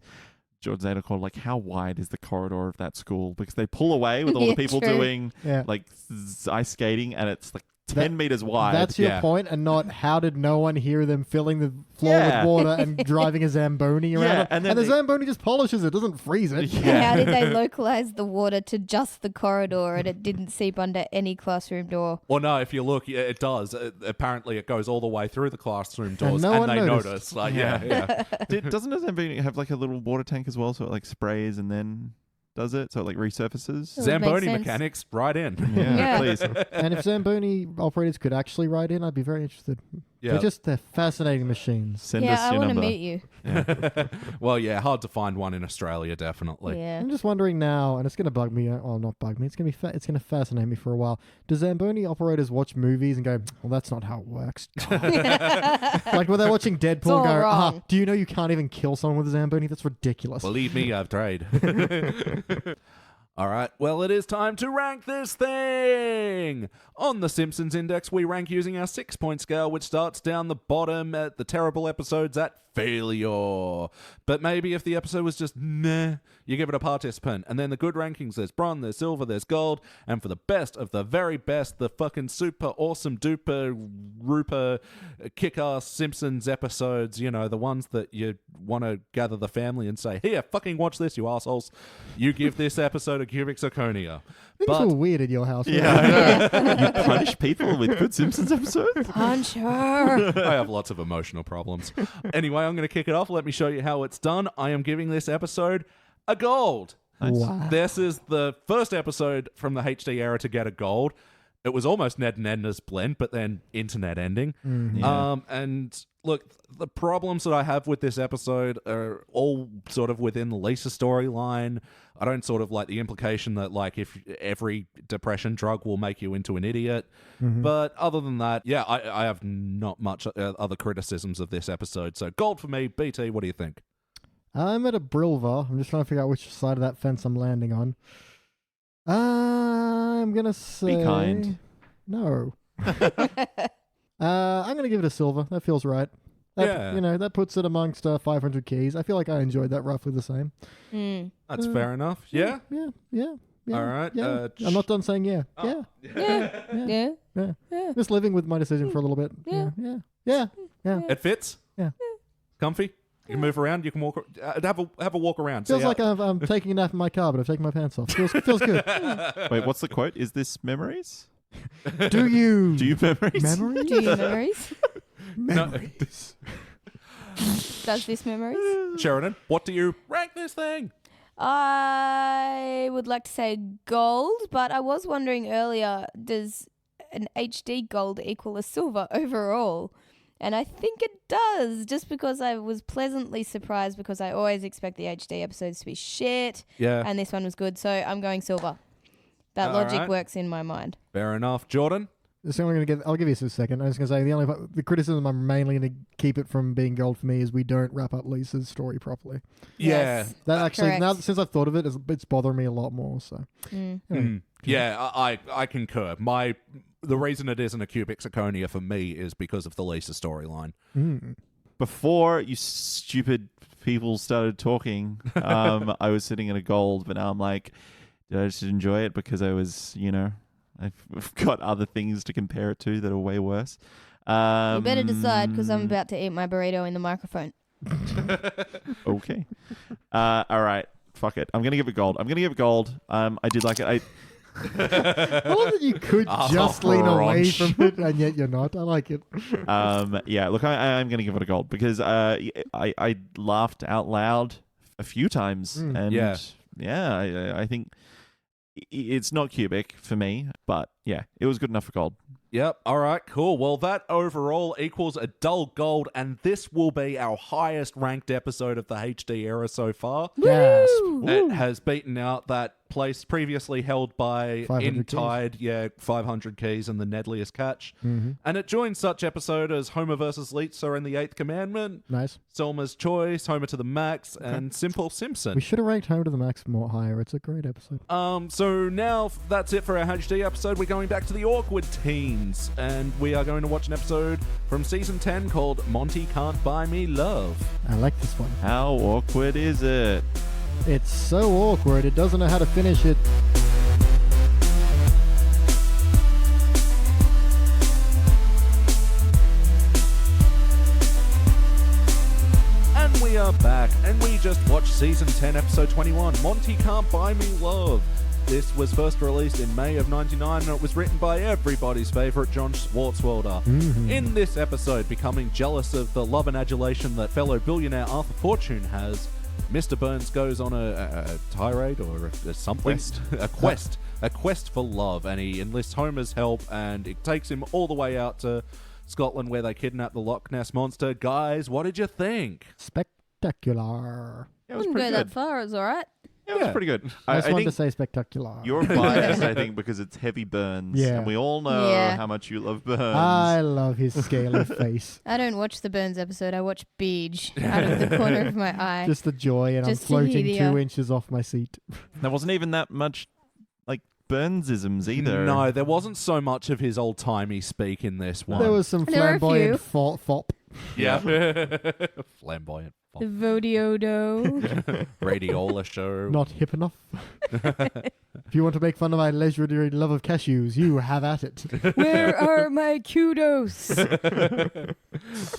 George Zeta called how wide is the corridor of that school? Because they pull away with all the people doing ice skating, and it's like 10 meters wide. That's your point, and not how did no one hear them filling the floor with water and driving a Zamboni around it? And the Zamboni just polishes it, doesn't freeze it. And how did they localize the water to just the corridor and it didn't seep under any classroom door? Well, no, if you look, it does. Apparently, it goes all the way through the classroom doors, no and one they noticed. notice. Doesn't a Zamboni have like a little water tank as well, so it like sprays and then does it? So it like resurfaces? Would make Zamboni sense. mechanics, right in. Yeah. Please. And if Zamboni operators could actually ride in, I'd be very interested. Yeah. They're fascinating machines. Send Yeah, us I your want to number. meet you. Well, yeah, hard to find one in Australia, definitely. Yeah. I'm just wondering now, and it's going to bug me. Well, not bug me. It's going to fascinate me for a while. Do Zamboni operators watch movies and go, "Well, that's not how it works"? Like when they're watching Deadpool, all and go, wrong. "Do you know you can't even kill someone with a Zamboni? That's ridiculous." Believe me, I've tried. All right, well, it is time to rank this thing. On the Simpsons Index, we rank using our 6-point scale, which starts down the bottom at the terrible episodes at failure. But maybe if the episode was just meh, you give it a participant. And then the good rankings, there's bronze, there's silver, there's gold. And for the best of the very best, the fucking super awesome duper rooper kick-ass Simpsons episodes, you know, the ones that you want to gather the family and say, here, fucking watch this, you assholes. You give this episode a cubic zirconia. Things are weird at your house. Yeah, I know. You punish people with good Simpsons episodes? Punch her. I have lots of emotional problems. Anyway, I'm going to kick it off. Let me show you how it's done. I am giving this episode a gold. Nice. Wow. This is the first episode from the HD era to get a gold. It was almost Ned and Edna's blend, but then internet ending. Yeah. And look, the problems that I have with this episode are all sort of within the Lisa storyline. I don't sort of like the implication that like if every depression drug will make you into an idiot. But other than that, yeah, I have not much other criticisms of this episode. So gold for me. BT, what do you think? I'm at a Brilva. I'm just trying to figure out which side of that fence I'm landing on. I'm gonna say Be kind. No. I'm gonna give it a silver. That feels right. Yeah. You know, that puts it amongst 500 keys. I feel like I enjoyed that roughly the same. That's fair enough. Yeah? Yeah. All right. Yeah. I'm not done saying yeah. Oh. Yeah. Just living with my decision for a little bit. Yeah. It fits? Yeah. Comfy? You can move around. You can walk. Have a walk around. Feels See like I'm taking a nap in my car, but I've taken my pants off. Feels good. Wait, what's the quote? Is this memories? Do you? Do you memories? Memories? Do you memories? Memories. Does this memories? Sheridan, what do you rank this thing? I would like to say gold, but I was wondering earlier, does an HD gold equal a silver overall? And I think it does, just because I was pleasantly surprised, because I always expect the HD episodes to be shit. Yeah. And this one was good, so I'm going silver. That All logic right. works in my mind. Fair enough. Jordan? So I'll give you a second. I was going to say the criticism I'm mainly going to keep it from being gold for me is we don't wrap up Lisa's story properly. Yes. That actually, Correct. now since I've thought of it, it's bothering me a lot more. So Yeah, I concur. The reason it isn't a cubic zirconia for me is because of the Lisa storyline. Before you stupid people started talking, I was sitting at a gold, but now I'm like, did I just enjoy it because I was, I've got other things to compare it to that are way worse. You better decide, because I'm about to eat my burrito in the microphone. Okay. All right. Fuck it. I'm going to give it gold. I did like it. I love that you could just lean away from it, and yet you're not. I like it. Yeah, look, I'm going to give it a gold because I laughed out loud a few times. And I think it's not cubic for me, but yeah, it was good enough for gold. Yep. All right, cool. Well, that overall equals a dull gold, and this will be our highest ranked episode of the HD era so far. Yes. It has beaten out that place previously held by 500 Tide, 500 keys and the Nedliest Catch. Mm-hmm. And it joins such episode as Homer versus Lisa and the Eighth Commandment, Nice. Selma's Choice, Homer to the Max, and Simple Simpson. We should have ranked Home to the Max more higher. It's a great episode. So now that's it for our HD episode. We're going back to the Awkward Teens, and we are going to watch an episode from season 10 called Monty Can't Buy Me Love. I like this one. How awkward is it? It's so awkward, it doesn't know how to finish it. And we are back, and we just watched season 10, episode 21, Monty Can't Buy Me Love. This was first released in May of 99, and it was written by everybody's favourite John Swartzwelder. Mm-hmm. In this episode, becoming jealous of the love and adulation that fellow billionaire Arthur Fortune has, Mr. Burns goes on a tirade or a something, a quest for love, and he enlists Homer's help, and it takes him all the way out to Scotland where they kidnap the Loch Ness Monster. Guys, what did you think? Spectacular. Yeah, it was Wouldn't pretty go good. that far, it's alright. Yeah, it was pretty good. I just wanted to think say spectacular. you're biased, I think, because it's heavy Burns. Yeah. And we all know Yeah. how much you love Burns. I love his scaly face. I don't watch the Burns episode, I watch Beej out of the corner of my eye. Just the joy, and Just I'm to hear floating the, 2 inches off my seat. There wasn't even that much, like, Burnsisms either. No, there wasn't so much of his old-timey speak in this one. There was some There were a flamboyant few. fop. Yeah. Flamboyant. The Vodiodo. Radiola show. Not hip enough. If you want to make fun of my leisurely love of cashews, you have at it. Where are my kudos?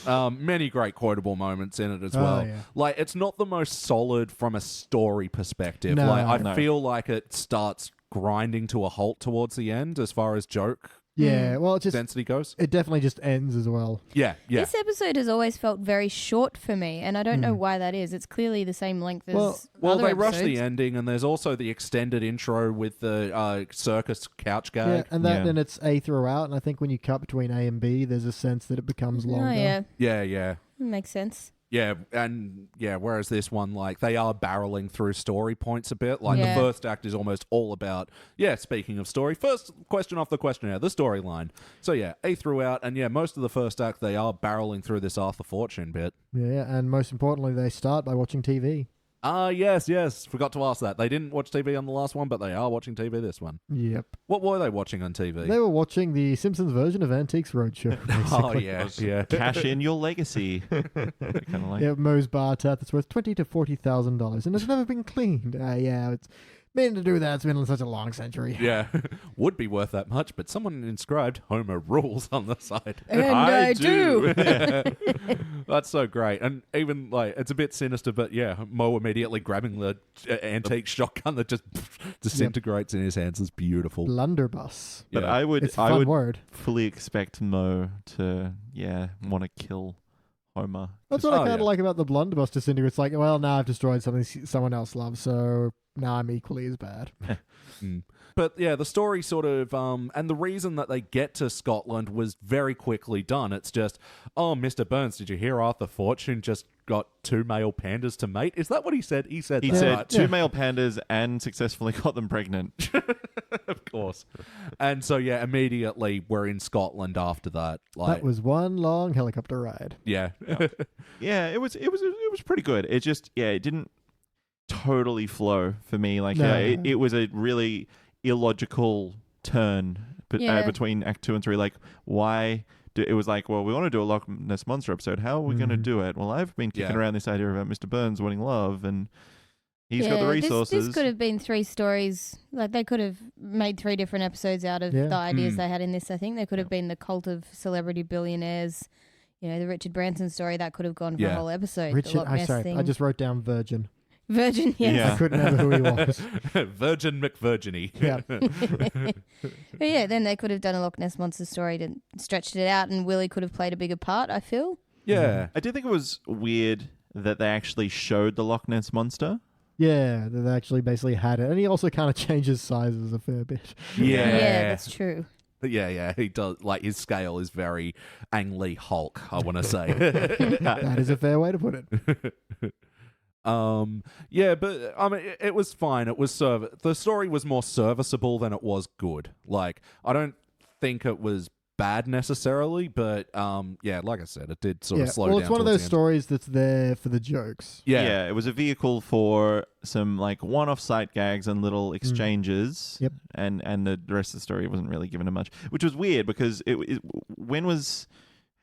Many great quotable moments in it as Oh, well. yeah. Like, it's not the most solid from a story perspective. No. Like, I No. feel like it starts grinding to a halt towards the end as far as joke Yeah, well, it density goes. it definitely just ends as well. Yeah. This episode has always felt very short for me, and I don't know Hmm. why that is. It's clearly the same length as Well, other they rush the episodes. ending, and there's also the extended intro with the circus couch Yeah, gag. and that Yeah. and it's A throughout, and I think when you cut between A and B, there's a sense that it becomes longer. Oh, yeah. Yeah. Makes sense. Yeah, and whereas this one, like, they are barreling through story points a bit. Like, Yeah. the first act is almost all about, speaking of story, first question off the questionnaire, the storyline. So, A throughout, and most of the first act, they are barreling through this Arthur Fortune bit. Yeah, and most importantly, they start by watching TV. Yes. Forgot to ask that. They didn't watch TV on the last one, but they are watching TV this one. Yep. What were they watching on TV? They were watching the Simpsons version of Antiques Roadshow. Oh, Basically. yeah. Cash in your legacy. kind of like. Yeah, Moe's bar tat that's worth $20,000 to $40,000 and it's never been cleaned. It's meant to do that. It's been in such a long century. Yeah, would be worth that much, but someone inscribed Homer rules on the side. And I do. That's so great. And even, like, it's a bit sinister, but Mo immediately grabbing the antique shotgun that just disintegrates in his hands is beautiful. Blunderbuss. But Yeah. I would, It's a I fun would word. fully expect Mo to, want to kill Homer. That's what I Oh, kind of yeah. like about the blunderbuss disintegrate. It's like, well, now I've destroyed something someone else loves, so now I'm equally as bad. But the story sort of, and the reason that they get to Scotland was very quickly done. It's just, oh, Mr. Burns, did you hear Arthur Fortune just got 2 male pandas to mate? Is that what he said? He said He that, said right? two male pandas and successfully got them pregnant. Of course. And so, immediately we're in Scotland after that. Like, That was one long helicopter ride. yeah. Yeah, it was pretty good. It just it didn't totally flow for me. Like No. it was a really illogical turn Yeah. between Act 2 and 3. Like why? It was like, well, we want to do a Loch Ness Monster episode. How are we going to do it? Well, I've been kicking around this idea about Mr. Burns wanting love, and he's got the resources. This could have been 3 stories. Like, they could have made 3 different episodes out of Yeah. the ideas they had in this, I think. They could have been the cult of celebrity billionaires, the Richard Branson story. That could have gone for a Yeah. whole episode. The Richard, Loch Ness thing. I just wrote down Virgin. Virgin, yes. Yeah. I couldn't remember who he was. Virgin McVirginy. Yeah. But then they could have done a Loch Ness Monster story to stretched it out, and Willie could have played a bigger part, I feel. Yeah. I did think it was weird that they actually showed the Loch Ness Monster. Yeah, they actually basically had it. And he also kind of changes sizes a fair bit. Yeah, that's true. Yeah, he does. Like, his scale is very Ang Lee Hulk, I want to say. That is a fair way to put it. Yeah, but I mean, it was fine. It was the story was more serviceable than it was good. Like, I don't think it was bad necessarily, but yeah, like I said, it did sort of slow down. Well, it's one of towards those the end. stories that's there for the jokes. Yeah. It was a vehicle for some like one-off sight gags and little exchanges. Yep. And the rest of the story wasn't really given to much, which was weird because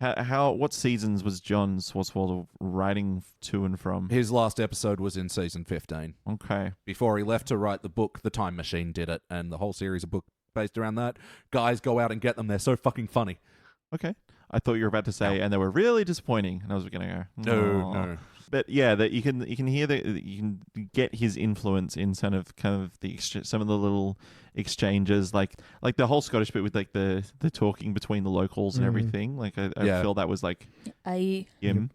what seasons was John Swartzwelder writing to and from? His last episode was in season 15. Okay. Before he left to write the book, The Time Machine did it, and the whole series of book based around that. Guys, go out and get them. They're so fucking funny. Okay. I thought you were about to say, and they were really disappointing, and I was going to go, No. But yeah, that you can hear you can get his influence in some of the little exchanges, like the whole Scottish bit with like the talking between the locals and everything. Like I feel that was like him.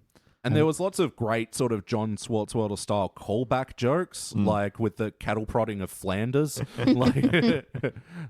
And there was lots of great sort of John Swartzwelder style callback jokes, like with the cattle prodding of Flanders. Like,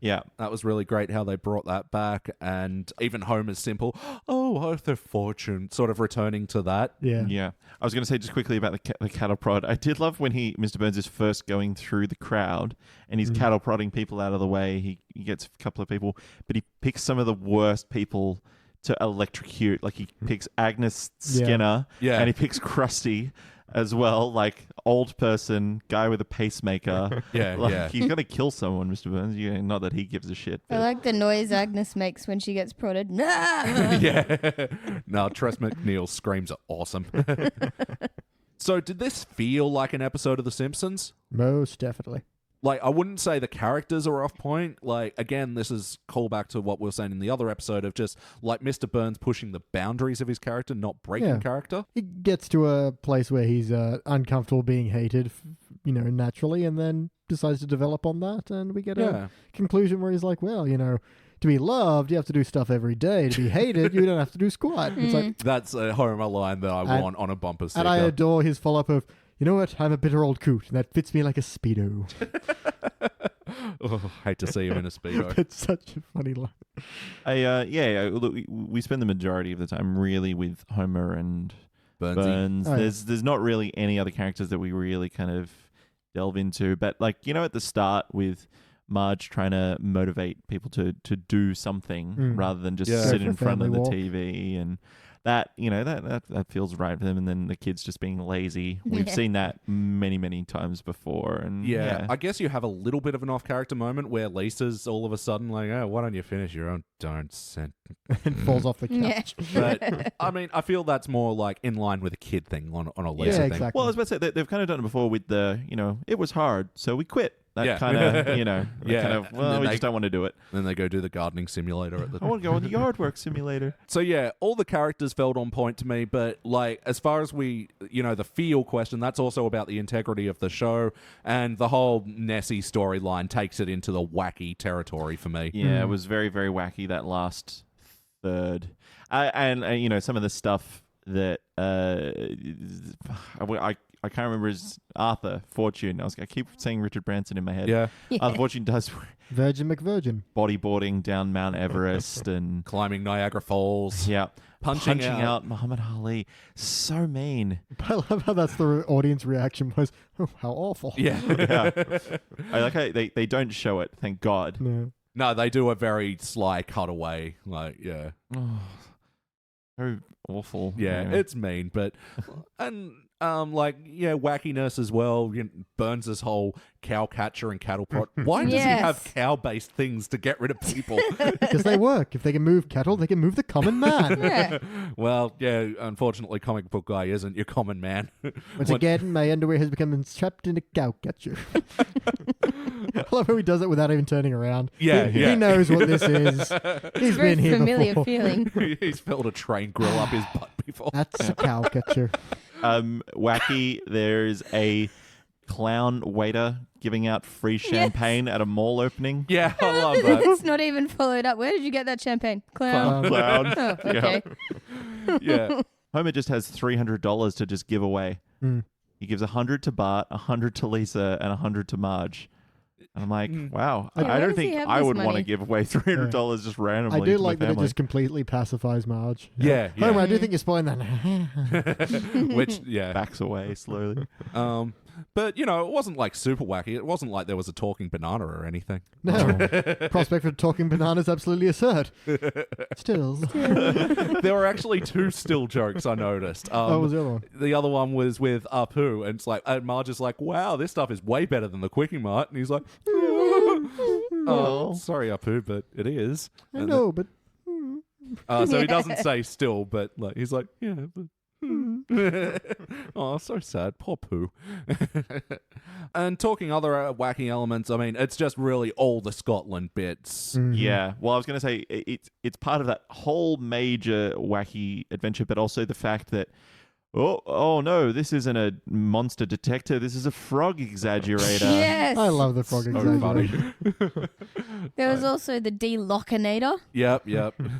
yeah, that was really great how they brought that back. And even Homer's simple, "Oh, Earth of Fortune," sort of returning to that. Yeah. I was going to say just quickly about the cattle prod. I did love when Mr. Burns is first going through the crowd and he's cattle prodding people out of the way. He gets a couple of people, but he picks some of the worst people to electrocute. Like he picks Agnes Skinner, and he picks Krusty as well, like old person, guy with a pacemaker. He's got to kill someone, Mr. Burns. Not that he gives a shit. I like the noise Agnes makes when she gets prodded. No, Tress MacNeille's screams are awesome. So did this feel like an episode of The Simpsons? Most definitely. Like, I wouldn't say the characters are off point. Like, again, this is callback to what we were saying in the other episode of just, like, Mr. Burns pushing the boundaries of his character, not breaking character. He gets to a place where he's uncomfortable being hated, naturally, and then decides to develop on that, and we get a conclusion where he's like, well, to be loved, you have to do stuff every day. To be hated, you don't have to do squat. It's like, that's a Homer line that I want on a bumper sticker. And I adore his follow-up of, you know what? I'm a bitter old coot, and that fits me like a Speedo. Hate to see him in a Speedo. It's such a funny line. Look, we spend the majority of the time really with Homer and Burns. Oh, There's not really any other characters that we really kind of delve into. But like, at the start with Marge trying to motivate people to do something rather than just sit in front of the TV, and that that feels right for them. And then the kids just being lazy. We've seen that many, many times before. And I guess you have a little bit of an off-character moment where Lisa's all of a sudden like, "Oh, why don't you finish your own darn sentence?" and falls off the couch. But I mean, I feel that's more like in line with a kid thing on a Lisa thing. Exactly. Well, I was about to say they've kind of done it before with the it was hard, so we quit. That kind of, we just don't want to do it. Then they go do the gardening simulator at the I want to go on the yard work simulator. So yeah, all the characters felt on point to me, but like as far as the feel question, that's also about the integrity of the show, and the whole Nessie storyline takes it into the wacky territory for me. Yeah, it was very, very wacky, that last third. And some of the stuff that I can't remember his Arthur Fortune. I keep saying Richard Branson in my head. Yeah. Arthur Fortune does Virgin McVirgin. bodyboarding down Mount Everest and Climbing Niagara Falls. yeah, Punching out Muhammad Ali. So mean. But I love how that's the audience reaction was, oh, how awful. Yeah. I like how they don't show it. Thank God. No. No, they do a very sly cutaway. Like, yeah. Oh, very awful. Yeah, Anyway. it's mean, but wackiness as well. Burns' whole cow catcher and cattle prod. Why does he have cow-based things to get rid of people? Because they work. If they can move cattle, they can move the common man. Well, yeah, unfortunately, comic book guy isn't your common man. Once again, my underwear has become entrapped in a cow catcher. I love how he does it without even turning around. He knows what this is. He's been here familiar before. feeling. He's felt a train grill up his butt before. That's a cow catcher. Wacky, there's a clown waiter giving out free champagne at a mall opening. Yeah, I love that. It's not even followed up. Where did you get that champagne? Clown. Clown. Oh, okay. Yeah. Homer just has $300 to just give away. He gives $100 to Bart, $100 to Lisa, and $100 to Marge. I'm like, wow. Yeah, I where don't does he think have I this would want to money? give away $300 just randomly. I do to like my that it family. just completely pacifies Marge. Yeah, yeah. Homer, I do think you're spoiling that. Which, yeah. Backs away slowly. But, you know, it wasn't like super wacky. It wasn't like there was a talking banana or anything. No. Prospect for talking banana is absolutely absurd. Still. There were actually 2 still jokes I noticed. What was the other one? The other one was with Apu, and it's like, and Marge is like, wow, this stuff is way better than the Quickie Mart. And he's like, oh, sorry, Apu, but it is. I And know, but... so he doesn't say still, but like he's like, yeah, but. Oh, so sad. Poor Pooh. And talking other wacky elements, I mean, it's just really all the Scotland bits. Yeah. Well, I was going to say it's part of that whole major wacky adventure, but also the fact that oh no, this isn't a monster detector. This is a frog exaggerator. Yes. I love the frog funny. exaggeration. There was also the delockinator. Yep.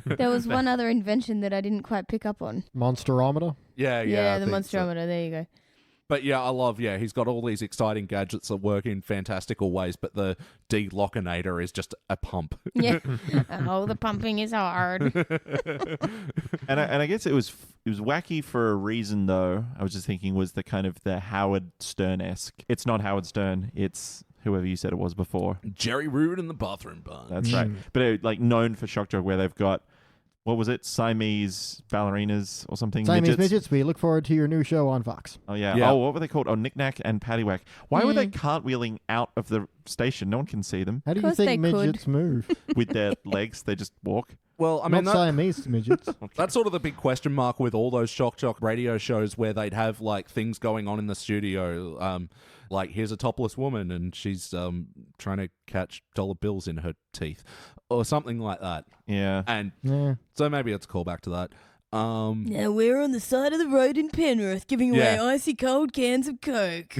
There was one other invention that I didn't quite pick up on. Monsterometer. Yeah, Yeah, I the think so. monstrometer. There you go. But yeah, I love, he's got all these exciting gadgets that work in fantastical ways, but the delockinator is just a pump. Yeah. Oh, the pumping is hard. And I guess it was wacky for a reason, though. I was just thinking was the kind of the Howard Stern-esque. It's not Howard Stern. It's whoever you said it was before. Jerry Rude in the bathroom bar. That's right. But like known for shock jock, where they've got, what was it? Siamese ballerinas or something? Siamese midgets. We look forward to your new show on Fox. Oh, yeah. Yeah. Oh, what were they called? Oh, Knick-Knack and Paddywhack. Why were they cartwheeling out of the station? No one can see them. How do you 'Cause they think midgets move? With their legs, they just walk. Well, I mean, Not Siamese midgets. that's sort of the big question mark with all those shock jock radio shows where they'd have like things going on in the studio. Like, here's a topless woman and she's trying to catch dollar bills in her teeth or something like that. Yeah. And Yeah. so maybe it's a callback to that. Now we're on the side of the road in Penrith giving away Yeah. icy cold cans of Coke.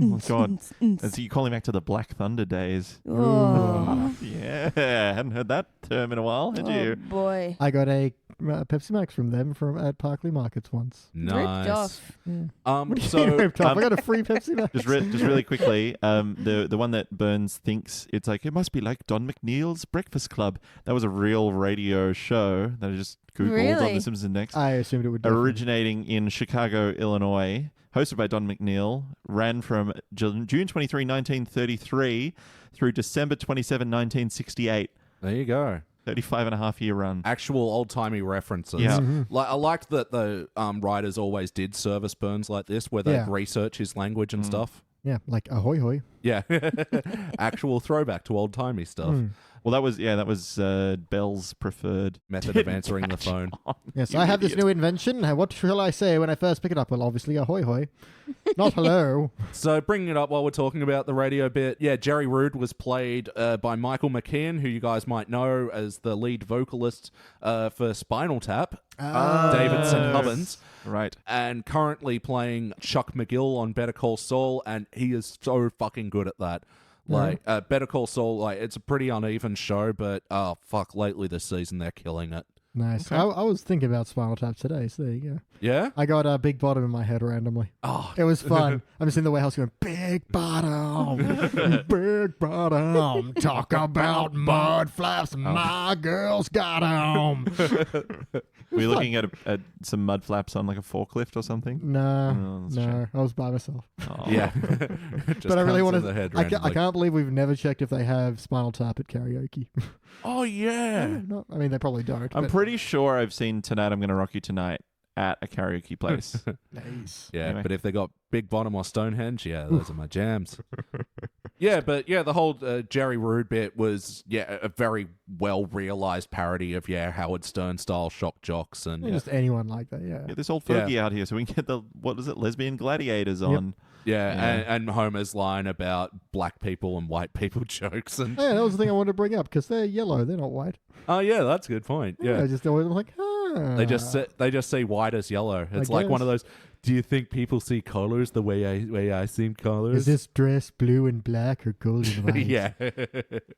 Oh, God. So you calling back to the Black Thunder days. Oh, Yeah. Hadn't heard that term in a while, had oh you? boy. I got a Pepsi Max from them at Parkley Markets once. Nice. Ripped off. So Ripped off. I got a free Pepsi Max. Just really quickly, the one that Burns thinks it's like, it must be like Don McNeil's Breakfast Club. That was a real radio show that I just Googled on Really? the Simpsons Index. I assumed it would be. Originating in Chicago, Illinois, hosted by Don McNeil, ran from June 23, 1933 through December 27, 1968. there you go. 35-and-a-half-year run. Actual old-timey references. Yeah. Like, I liked that the writers always did service Burns like this, where they'd Yeah. research his language and stuff. Yeah, like ahoy hoy. Yeah. Actual throwback to old-timey stuff. Well, that was Bell's preferred Method of answering the phone. Yes, You I have this idiot. new invention. What shall I say when I first pick it up? Well, obviously ahoy hoy. Not hello. So bringing it up while we're talking about the radio bit, yeah, Jerry Rude was played by Michael McKean, who you guys might know as the lead vocalist for Spinal Tap, David St. Hubbins, Right. and currently playing Chuck McGill on Better Call Saul, and he is so fucking good at that. Like, Better Call Saul, like, it's a pretty uneven show, but fuck, lately this season they're killing it. Nice. I was thinking about Spinal Tap today, so there you go. Yeah? I got a Big Bottom in my head randomly. Oh, It was fun. I'm just in the warehouse going, Big Bottom, Big Bottom, talk about mud flaps, my girl's got 'em. Were you looking at some mud flaps on like a forklift or something? No, that's a shame. I was by myself. Oh. yeah. But I really want The head I randomly. can't believe we've never checked if they have Spinal Tap at karaoke. Oh, yeah. Not, I mean, they probably don't. I'm but- pretty sure I've seen Tonight I'm Gonna Rock You Tonight at a karaoke place. Nice. Yeah, Anyway. but if they got Big Bottom or Stonehenge, yeah, those are my jams. Yeah, but yeah, the whole Jerry Rude bit was a very well realized parody of Howard Stern style shock jocks and Just anyone like that, yeah. Get this old fogey out here so we can get the, what is it, lesbian gladiators on. and Homer's line about black people and white people jokes and Yeah, that was the thing I wanted to bring up because they're yellow, they're not white. oh yeah, that's a good point. Yeah, I just always like, they just see white as yellow. It's like one of guess. those. Do you think people see colors the way I see colors? Is this dress blue and black or gold and white? yeah.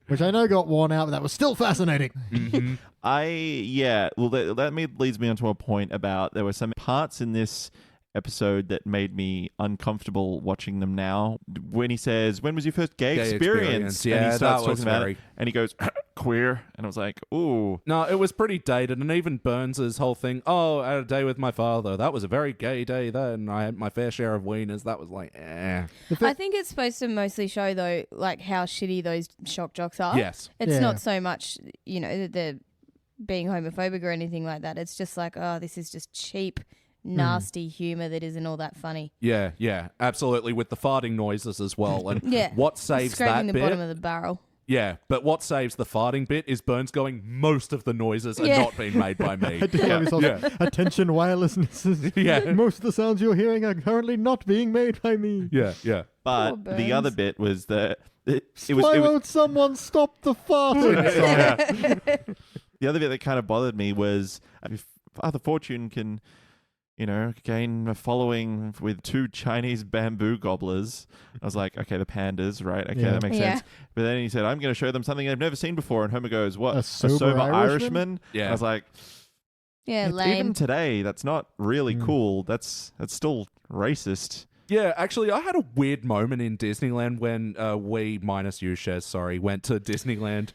Which I know got worn out, but that was still fascinating. Well, that leads me onto a point about there were some parts in this episode that made me uncomfortable watching them now. When he says, "When was your first gay experience?" Yeah, and he starts that was talking about very... it, and he goes, "Queer," and I was like, "Ooh." No, it was pretty dated, and even Burns' whole thing, "Oh, I had a day with my father. That was a very gay day then. I had my fair share of wieners." That was like, eh. I think it's supposed to mostly show, though, like how shitty those shock jocks are. Yes. It's not so much, that they're being homophobic or anything like that. It's just like, oh, this is just cheap, nasty humor that isn't all that funny. Yeah, absolutely, with the farting noises as well. And Yeah. what saves Scraping that the bit? bottom of the barrel. Yeah, but what saves the farting bit is Burns going, "Most of the noises are not being made by me." Attention, wireless listeners. Yeah. Most of the sounds you're hearing are currently not being made by me. Yeah. But Poor the other Burns. bit was that Why won't someone stop the farting? the other bit that kind of bothered me was if Father Fortune can, gain a following with 2 Chinese bamboo gobblers. I was like, okay, the pandas, right? Okay, Yeah. that makes Yeah. sense. But then he said, "I'm going to show them something they've never seen before." And Homer goes, "What? A sober sober Irishman?" Irishman?" Yeah. I was like, Yeah, even lame. today, that's not really cool. That's still racist. Yeah, actually, I had a weird moment in Disneyland when we, minus you, Shez, sorry, went to Disneyland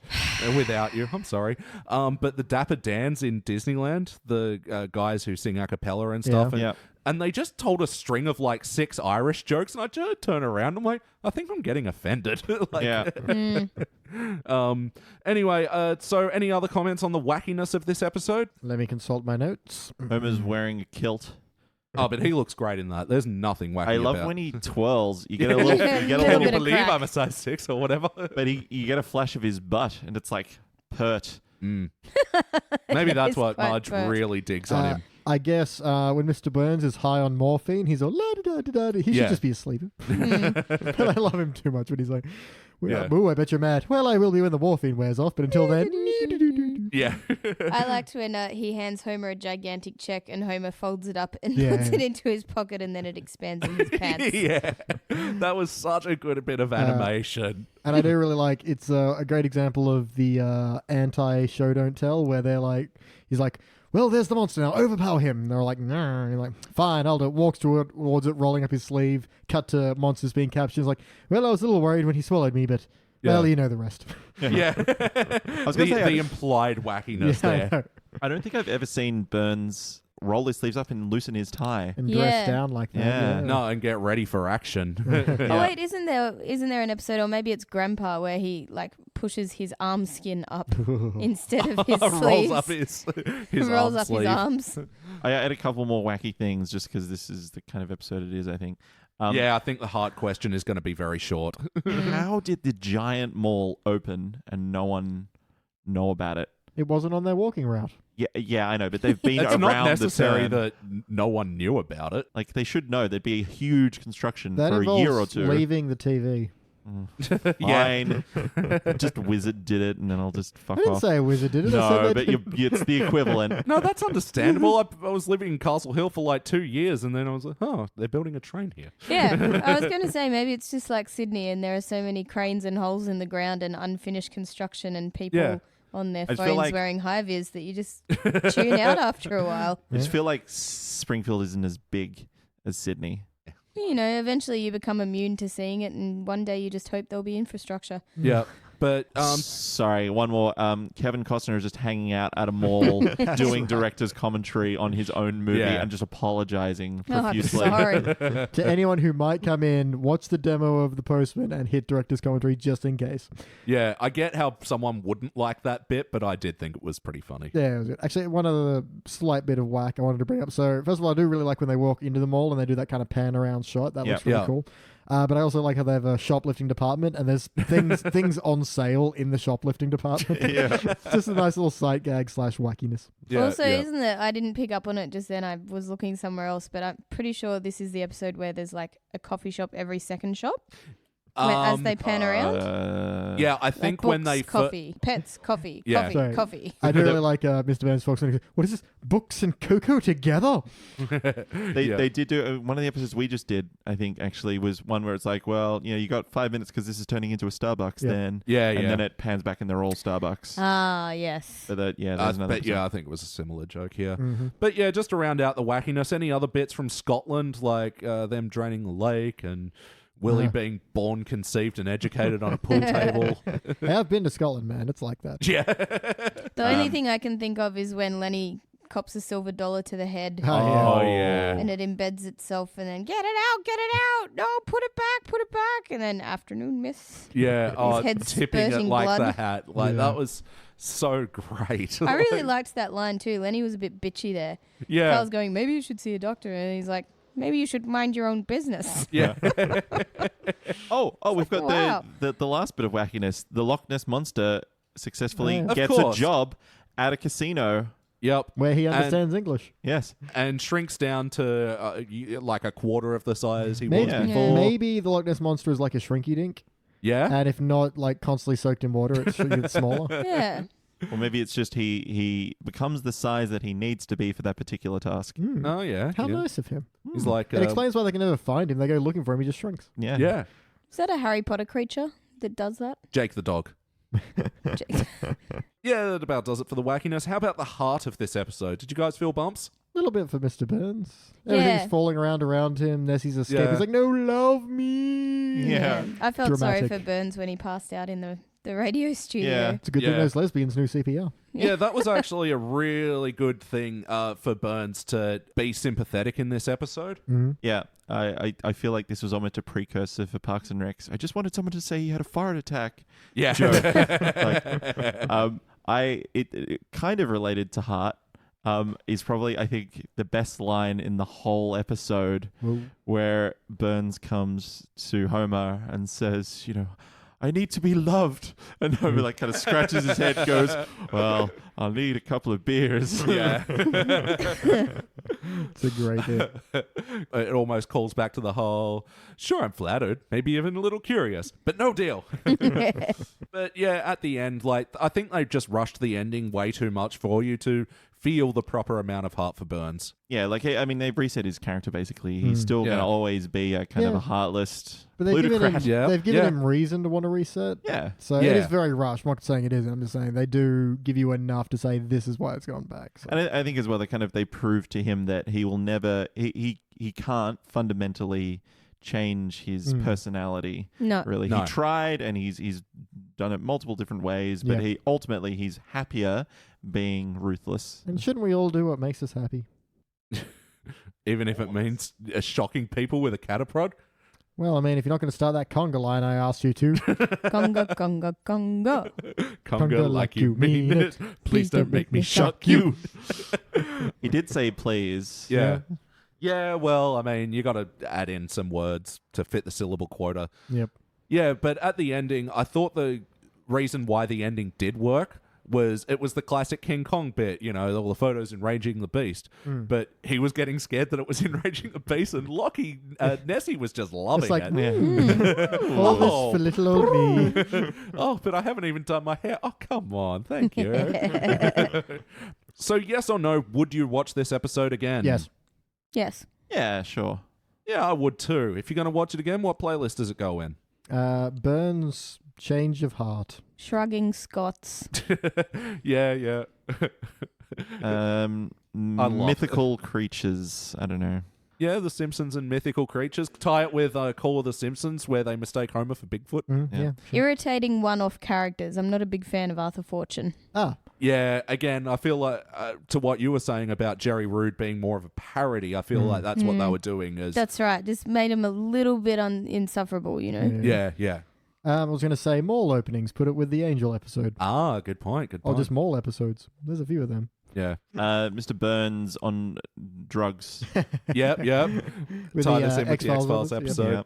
without you. I'm sorry. But the Dapper Dans in Disneyland, the guys who sing a cappella and stuff, Yeah. and they just told a string of like 6 Irish jokes, and I just turn around, I'm like, I think I'm getting offended. Yeah. Anyway, so any other comments on the wackiness of this episode? Let me consult my notes. Homer's wearing a kilt. Oh, but he looks great in that. There's nothing wacky I love about. when he twirls. You get a little, you get a Little little bit of believe crack. I'm a size 6 or whatever. but you get a flash of his butt, and it's like pert. Maybe It that's is what quite Marge burnt. really digs on him. I guess when Mr. Burns is high on morphine, he's all la-da-da-da-da. He Yeah. should just be asleep. But I love him too much when he's like, Yeah. "Ooh, I bet you're mad." "Well, I will be when the morphine wears off, but until then..." Yeah. I liked when he hands Homer a gigantic check and Homer folds it up and Yeah. puts it into his pocket and then it expands in his pants. Yeah. That was such a good bit of animation. And I do really like, it's a great example of the anti-show don't tell, where they're like, he's like, "Well, there's the monster now, overpower him." And they're like, "No." And you're like, "Fine, I'll do it." Walks towards it, rolling up his sleeve, cut to monsters being captured. He's like, "Well, I was a little worried when he swallowed me, but, well, you know the rest." Yeah. I was going to say, the implied wackiness I there. know. I don't think I've ever seen Burns roll his sleeves up and loosen his tie. And Yeah. dress down like that. Yeah. No, and get ready for action. Oh wait, isn't there an episode, or maybe it's Grandpa, where he like pushes his arm skin up instead of his sleeves? Rolls up his rolls arm up sleeve. his arms. I had a couple more wacky things just because this is the kind of episode it is, I think. Yeah, I think the heart question is going to be very short. How did the giant mall open and no one know about it? It wasn't on their walking route. Yeah, I know, but they've been It's around not the necessary turn. that no one knew about it. Like, they should know. There'd be a huge construction That for a involves year or two. leaving the TV. Fine. Just Wizard did it, and then I'll just fuck I didn't off. say a wizard did it. I No, said but that it's the equivalent. No, that's understandable. I was living in Castle Hill for like 2 years, and then I was like, oh, they're building a train here. Yeah, I was going to say maybe it's just like Sydney and there are so many cranes and holes in the ground and unfinished construction and people Yeah. on their I feel phones like- wearing high-vis that you just tune out after a while. I just feel like Springfield isn't as big as Sydney. You know, eventually you become immune to seeing it and one day you just hope there'll be infrastructure. Yeah. But Sorry, one more. Kevin Costner is just hanging out at a mall doing director's commentary on his own movie Yeah. and just apologizing Oh, I'm profusely. sorry. to anyone who might come in, watch the demo of The Postman and hit director's commentary just in case. yeah, I get how someone wouldn't like that bit, but I did think it was pretty funny. Yeah, it was good. Actually, one other slight bit of whack I wanted to bring up. So, first of all, I do really like when they walk into the mall and they do that kind of pan around shot. That looks really Yeah. cool. But I also like how they have a shoplifting department and there's things on sale in the shoplifting department. Yeah. It's just a nice little sight gag / wackiness. Yeah, also, yeah. isn't it? I didn't pick up on it just then. I was looking somewhere else, but I'm pretty sure this is the episode where there's like a coffee shop every second shop. As they pan around? Yeah, I Like think books, when they coffee, pets, coffee, Yeah. coffee, Sorry. coffee. I do really like Mr. Burns Fox. What is this? Books and cocoa together? They did do one of the episodes we just did. I think actually was one where it's like, well, you got 5 minutes because this is turning into a Starbucks. Yeah. Then and then it pans back and they're all Starbucks. Ah, yes. So that there's another. But episode. yeah, I think it was a similar joke here. Mm-hmm. But yeah, just to round out the wackiness, any other bits from Scotland, like them draining the lake and Willie being born, conceived, and educated on a pool table. Hey, I've been to Scotland, man. It's like that. Yeah. The only thing I can think of is when Lenny cops a silver dollar to the head. Oh, yeah. And it embeds itself, and then get it out, no, put it back, and then afternoon, miss. Yeah. Oh, head tipping it spurting like blood. the hat. Like, that was so great. I really liked that line too. Lenny was a bit bitchy there. Yeah. Carl's going, maybe you should see a doctor, and he's like, maybe you should mind your own business. Yeah. We've got wow. the last bit of wackiness. The Loch Ness Monster successfully Of gets course. a job at a casino. Yep. Where he understands English. Yes. And shrinks down to like a quarter of the size he Maybe, was before. maybe the Loch Ness Monster is like a shrinky dink. Yeah. And if not, like constantly soaked in water, it's smaller. Yeah. Or maybe it's just he becomes the size that he needs to be for that particular task. Mm. Oh, yeah. How yeah. nice of him. He's like... It explains why they can never find him. They go looking for him, he just shrinks. Yeah. Yeah. Is that a Harry Potter creature that does that? Jake the dog. Yeah, that about does it for the wackiness. How about the heart of this episode? Did you guys feel bumps? A little bit for Mr. Burns. Yeah. Everything's falling around him. Nessie's escape. Yeah. He's like, no, love me. Yeah. I felt sorry Dramatic. for Burns when he passed out in the radio studio. Yeah. It's a good thing Yeah. those lesbians knew CPR. Yeah, that was actually a really good thing for Burns to be sympathetic in this episode. Mm-hmm. Yeah. I feel like this was almost a precursor for Parks and Recs. I just wanted someone to say he had a fart attack. Yeah. Joke. It kind of related to Heart. Is probably, I think, the best line in the whole episode, where Burns comes to Homer and says, I need to be loved. And Homer like kind of scratches his head and goes, well, I'll need a couple of beers. Yeah. It's a great bit. It almost calls back to the whole, sure, I'm flattered, maybe even a little curious, but no deal. But yeah, at the end, like, I think they just rushed the ending way too much for you to feel the proper amount of heart for Burns. Yeah, like, I mean, they've reset his character, basically. He's still going Yeah. to always be a kind of a heartless But they've given, him, plutocrat. Yeah. they've given Yeah. him reason to want to reset. Yeah. So Yeah. it is very rushed. I'm not saying it isn't. I'm just saying they do give you enough to say this is why it's gone back. So. And I think as well, they prove to him that he will never, he can't fundamentally change his personality. No. Really, No. he tried, and he's done it multiple different ways, but Yeah. he's happier being ruthless. And shouldn't we all do what makes us happy? Even if it means shocking people with a cataprod. Well, I mean, if you're not going to start that conga line I asked you to. Conga, conga, conga. Conga like you mean it. Please don't make me shock you. He did say please. Yeah. Yeah, well, I mean, you got to add in some words to fit the syllable quota. Yep. Yeah, but at the ending, I thought the reason why the ending did work was it was the classic King Kong bit, all the photos enraging the beast. But he was getting scared that it was enraging the beast, and Lockie, Nessie was just loving It's like, it. all this for little old me. Oh, but I haven't even done my hair. Oh, come on. Thank you. So, yes or no, would you watch this episode again? Yes. Yes. Yeah, sure. Yeah, I would too. If you're going to watch it again, what playlist does it go in? Burns change of heart. Shrugging Scots. Yeah. Mythical creatures. I don't know. Yeah, The Simpsons and mythical creatures. Tie it with Call of the Simpsons, where they mistake Homer for Bigfoot. Yeah. Yeah. Sure. Irritating one-off characters. I'm not a big fan of Arthur Fortune. Yeah, again, I feel like, to what you were saying about Jerry Rude being more of a parody, I feel like that's what they were doing. That's right. Just made him a little bit insufferable, Yeah. I was going to say mall openings. Put it with the Angel episode. Ah, good point. Or just mall episodes. There's a few of them. Yeah. Mr. Burns on drugs. Yep. With Tie the, this in with the X-Files ones, episode. Yeah.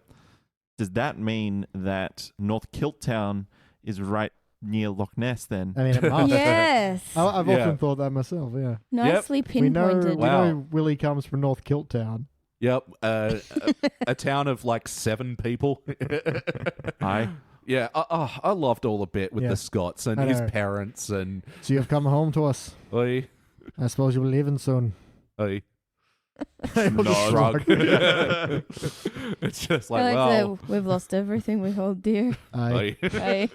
Does that mean that North Kiltown is right near Loch Ness then? I mean, it must. Yes. I've Yeah. often thought that myself, yeah. Nicely We know, pinpointed. Wow. Willie comes from North Kiltown. Yep. A town of like 7 people. Aye. Yeah. I loved all the bit with the Scots and I his know. parents and. So you've come home to us. Oi. I suppose you'll be leaving soon. Oi. Nod. Shrug. It's just like, I well. that we've lost everything we hold dear. Aye. Oi. Hey,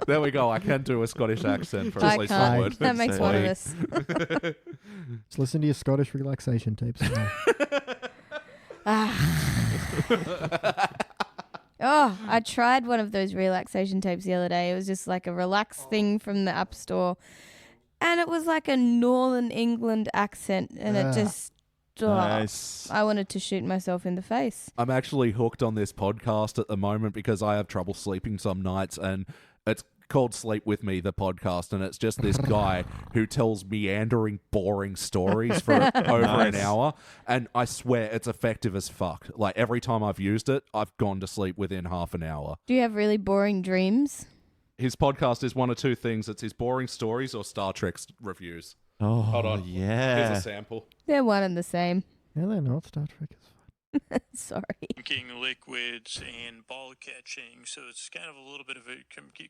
There we go. I can do a Scottish accent for at I least can't. one word. That makes one of Oi. us. Just listen to your Scottish relaxation tapes. Oh, I tried one of those relaxation tapes the other day. It was just like a relaxed thing from the App Store. And it was like a Northern England accent. And it just... Oh, Nice. I wanted to shoot myself in the face. I'm actually hooked on this podcast at the moment because I have trouble sleeping some nights, and it's called Sleep With Me, the podcast, and it's just this guy who tells meandering, boring stories for over an hour, and I swear it's effective as fuck. Like, every time I've used it, I've gone to sleep within half an hour. Do you have really boring dreams? His podcast is one of 2 things. It's his boring stories or Star Trek reviews. Oh, Hold on. yeah. Here's a sample. They're one and the same. Yeah, they know Star Trek is fun. Sorry. Drinking liquids and ball catching, so it's kind of a little bit of a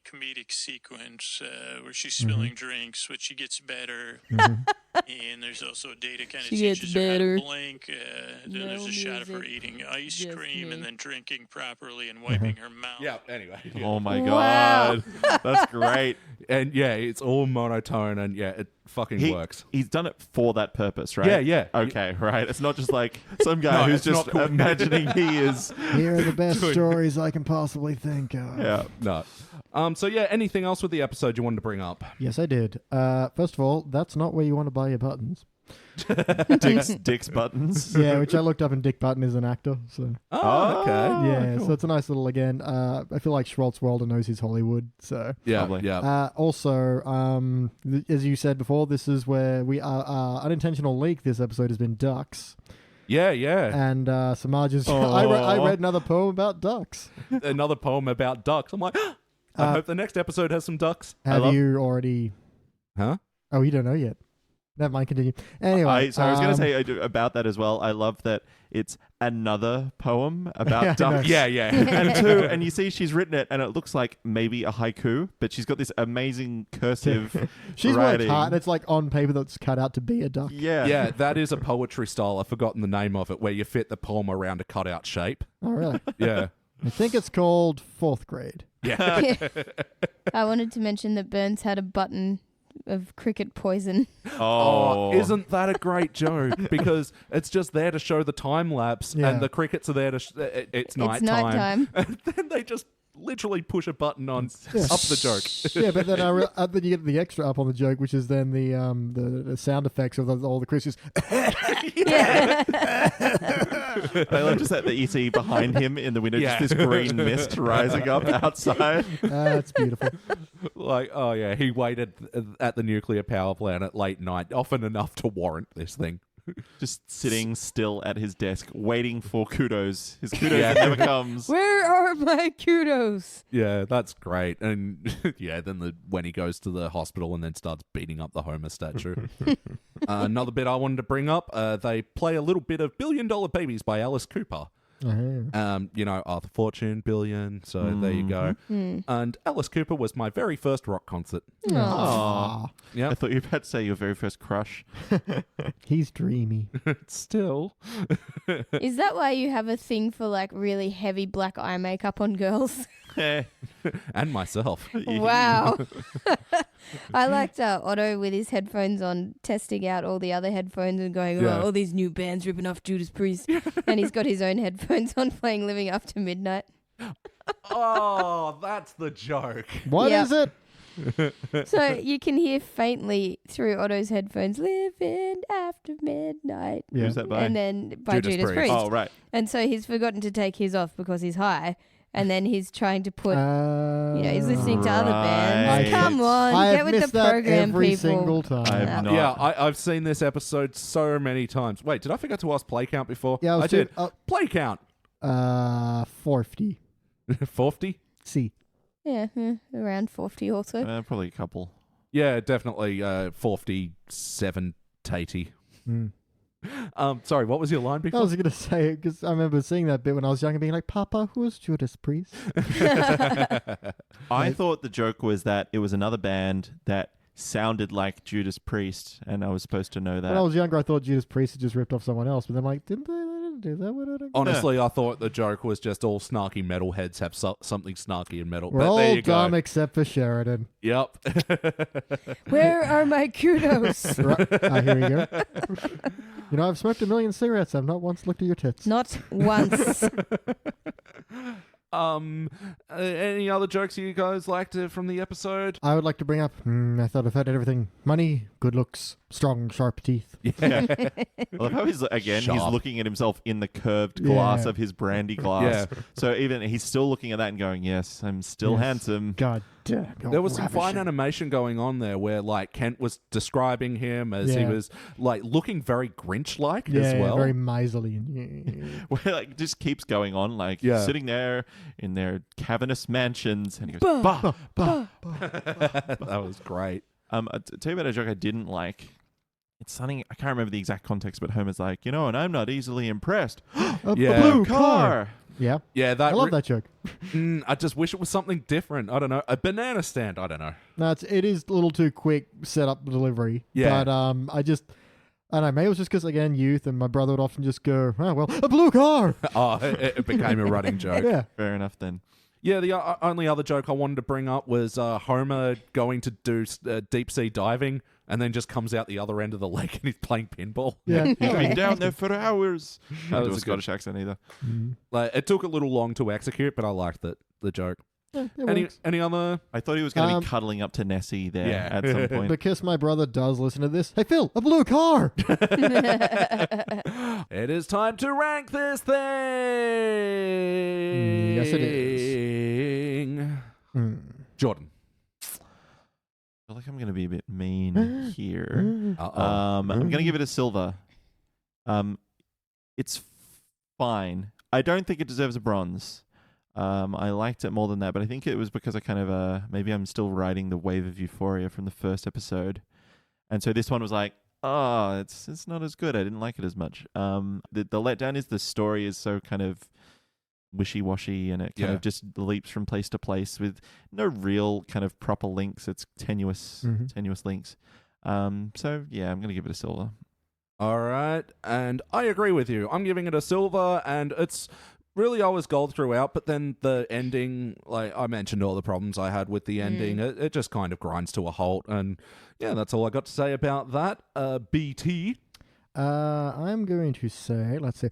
comedic sequence where she's spilling drinks, but she gets better. And there's also a day to kind of She teaches gets her better. how to blink. Then No there's a shot of her music, eating ice just cream me. and then drinking properly and wiping her mouth. Yeah, anyway. Yeah. Oh my Wow. God. That's great. And yeah, it's all monotone, and yeah, it fucking works. He's done it for that purpose, right? Yeah, yeah. Okay, right. It's not just like some guy No, who's it's just not cool. imagining he is. Here are the best stories I can possibly think of. Yeah. No. So yeah, anything else with the episode you wanted to bring up? Yes, I did. First of all, that's not where you want to buy your buttons. Dick's buttons. Yeah, which I looked up, and Dick Button is an actor. So Oh, okay. yeah, cool. so it's a nice little again. I feel like Schwartzwalder knows his Hollywood. So Yeah, Lovely. yeah. also, as you said before, this is where we are unintentional leak. This episode has been ducks, Yeah, yeah. and Samaj is. Aw. I read another poem about ducks. Another poem about ducks. I'm like, I hope the next episode has some ducks. Have you already? Huh? Oh, you don't know yet. Never mind. Continue. Anyway, I was going to say about that as well. I love that it's another poem about Yeah, I know. ducks. Yeah, yeah. And you see she's written it, and it looks like maybe a haiku, but she's got this amazing cursive she's worked writing. hard. It's like on paper that's cut out to be a duck. Yeah. Yeah, that is a poetry style. I've forgotten the name of it, where you fit the poem around a cutout shape. Oh, really? Yeah. I think it's called 4th grade. Yeah. I wanted to mention that Burns had a button of cricket poison. Oh, isn't that a great joke? Because it's just there to show the time lapse, Yeah. and the crickets are there to. It's It's nighttime. nighttime. And then they just literally push a button on Yeah. up the joke. Yeah, but then then you get the extra up on the joke, which is then the sound effects of all the Chris's. Yeah. I love just that you see behind him in the window, Yeah. just this green mist rising up outside. It's beautiful. Like, oh yeah, he waited at the nuclear power plant at late night, often enough to warrant this thing. Just sitting still at his desk, waiting for kudos. His kudos Yeah. never comes. Where are my kudos? Yeah, that's great. And yeah, then when he goes to the hospital and then starts beating up the Homer statue. Another bit I wanted to bring up, they play a little bit of $1 Billion Babies by Alice Cooper. Arthur Fortune, Billion, so there you go. And Alice Cooper was my very first rock concert. Aww. Yeah, I thought you were about to say your very first crush. He's dreamy. still. Is that why you have a thing for like really heavy black eye makeup on girls? And myself. Wow. I liked Otto with his headphones on, testing out all the other headphones and going, Yeah. all these new bands ripping off Judas Priest. And he's got his own headphones on playing Living After Midnight. Oh, that's the joke. What Yep. is it? So you can hear faintly through Otto's headphones, Living After Midnight. Yeah. Who's that by? And then by Judas Judas Priest. Priest. Oh, right. And so he's forgotten to take his off because he's high. And then he's trying to put, he's listening to other bands. Right. Come on, I get have with missed the that program, every people. single time. I've not. Yeah, I've seen this episode so many times. Wait, did I forget to ask play count before? Yeah, I did. doing- Play count. 40. 40? See. Yeah, around 40 or so. Probably a couple. Yeah, definitely 47 tatey. Mm. Sorry, what was your line I before? was going to say it because I remember seeing that bit when I was younger, being like, "Papa, who is Judas Priest?" I thought the joke was that it was another band that sounded like Judas Priest, and I was supposed to know that. When I was younger, I thought Judas Priest had just ripped off someone else, but then like, didn't they? They didn't do that. What did I Honestly, I thought the joke was just all snarky metalheads have something snarky in metal. We're But there all you dumb go. except for Sheridan. Yep. Where are my kudos? Right. Here we go. You know, I've smoked 1 million cigarettes. I've not once looked at your tits. Not once. Any other jokes you guys liked from the episode? I would like to bring up, I thought I've had everything. Money, good looks, strong, sharp teeth. Yeah. I love how he's Sharp. looking at himself in the curved glass Yeah. of his brandy glass. Yeah. So even he's still looking at that and going, "Yes, I'm still Yes. handsome." God damn. There was some fine animation going on there where like Kent was describing him as he Yeah. was like looking very Grinch-like Yeah, as well. very miserly. Where like just keeps going on, like Yeah. sitting there in their cavernous mansions, and he goes, "Bah, bah." That was great. I'll tell you about a joke I didn't like. It's something I can't remember the exact context, but Homer's like, and I'm not easily impressed. A Yeah. blue car. Yeah. Yeah, I love that joke. I just wish it was something different. I don't know. A banana stand. I don't know. No, it is a little too quick setup delivery. Yeah. But I don't know, maybe it was just because, again, youth, and my brother would often just go, "Oh, well, a blue car." Oh, it became a running joke. Yeah. Fair enough then. Yeah, the only other joke I wanted to bring up was Homer going to do deep sea diving and then just comes out the other end of the lake and he's playing pinball. Yeah. He's been down there for hours. That Don't do was a a good- Scottish accent either. Like it took a little long to execute, but I liked the joke. Yeah, it works. Any other? I thought he was going to Um, be cuddling up to Nessie there Yeah. at some point. Because my brother does listen to this. Hey, Phil, a blue car. It is time to rank this thing. Yes, it is. Jordan. I feel like I'm going to be a bit mean here. Uh-oh. I'm going to give it a silver. It's fine. I don't think it deserves a bronze. I liked it more than that, but I think it was because I kind of maybe I'm still riding the wave of euphoria from the first episode, and so this one was like, oh, it's not as good. I didn't like it as much. The letdown is the story is so kind of wishy-washy, and it kind of just leaps from place to place with no real kind of proper links. It's tenuous links. So yeah, I'm gonna give it a silver. All right, and I agree with you. I'm giving it a silver, and it's really always gold throughout, but then the ending, like I mentioned all the problems I had with the ending, it just kind of grinds to a halt, and yeah, that's all I got to say about that. BT? I'm going to say, let's see.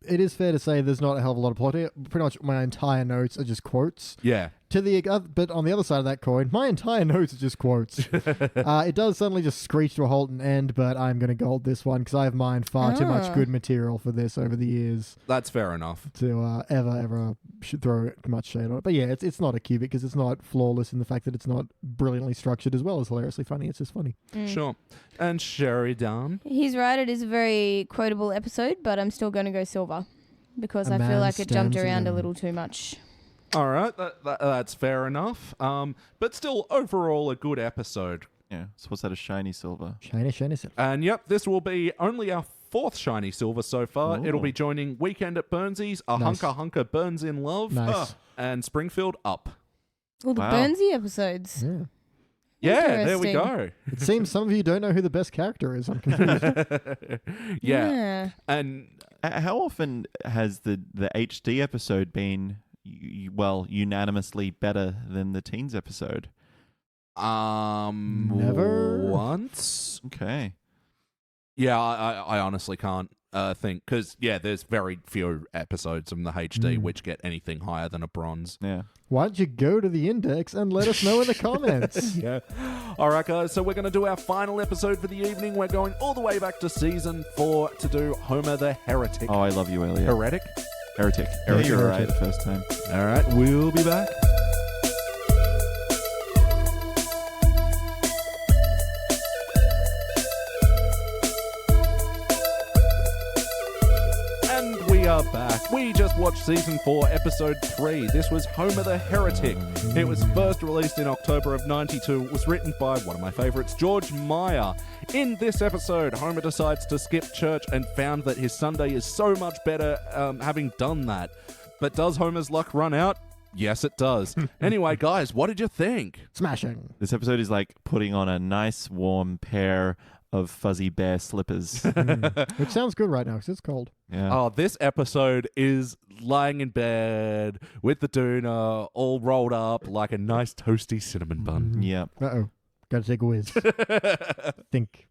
It is fair to say there's not a hell of a lot of plot here. Pretty much my entire notes are just quotes. Yeah. But on the other side of that coin, my entire notes are just quotes. It does suddenly just screech to a halt and end, but I'm going to gold this one because I've mined far too much good material for this over the years That's fair enough. to ever should throw much shade on it. But yeah, it's not a cubic because it's not flawless in the fact that it's not brilliantly structured as well as hilariously funny. It's just funny. Sure. And Sheridan? He's right. It is a very quotable episode, but I'm still going to go silver because A I feel man like it jumped stands around a alone. little too much. All right, that's fair enough. But still, overall, a good episode. Yeah. So what's that? A shiny silver? Shiny, shiny silver. And yep, this will be only our fourth shiny silver so far. Ooh. It'll be joining Weekend at Burnsy's, A Nice. Hunker Burns in Love, Nice. and Springfield Up. All the Wow. Burnsy episodes. Yeah. Yeah, there we Interesting. go. It seems some of you don't know who the best character is. I'm confused. Yeah. And How often has the HD episode been unanimously better than the teens episode? Never. Once. Okay. Yeah, I honestly can't think because there's very few episodes from the HD which get anything higher than a bronze. Yeah. Why don't you go to the index and let us know in the comments? Yeah. All right, guys. So we're going to do our final episode for the evening. We're going all the way back to season 4 to do Homer the Heretic. Oh, I love you, Elliot. Heretic. Heretic. Yeah, Heretic. you're You're right. right the first time. All right. We'll be back. And we are back. We just watched Season 4, Episode 3. This was Homer the Heretic. It was first released in October of 92. It was written by one of my favourites, George Meyer. In this episode, Homer decides to skip church and found that his Sunday is so much better having done that. But does Homer's luck run out? Yes, it does. Anyway, guys, what did you think? Smashing. This episode is like putting on a nice warm pair of fuzzy bear slippers. Which sounds good right now because it's cold. Yeah. Oh, this episode is lying in bed with the doona all rolled up like a nice toasty cinnamon bun. Yeah. Uh-oh. Gotta take a whiz. Think.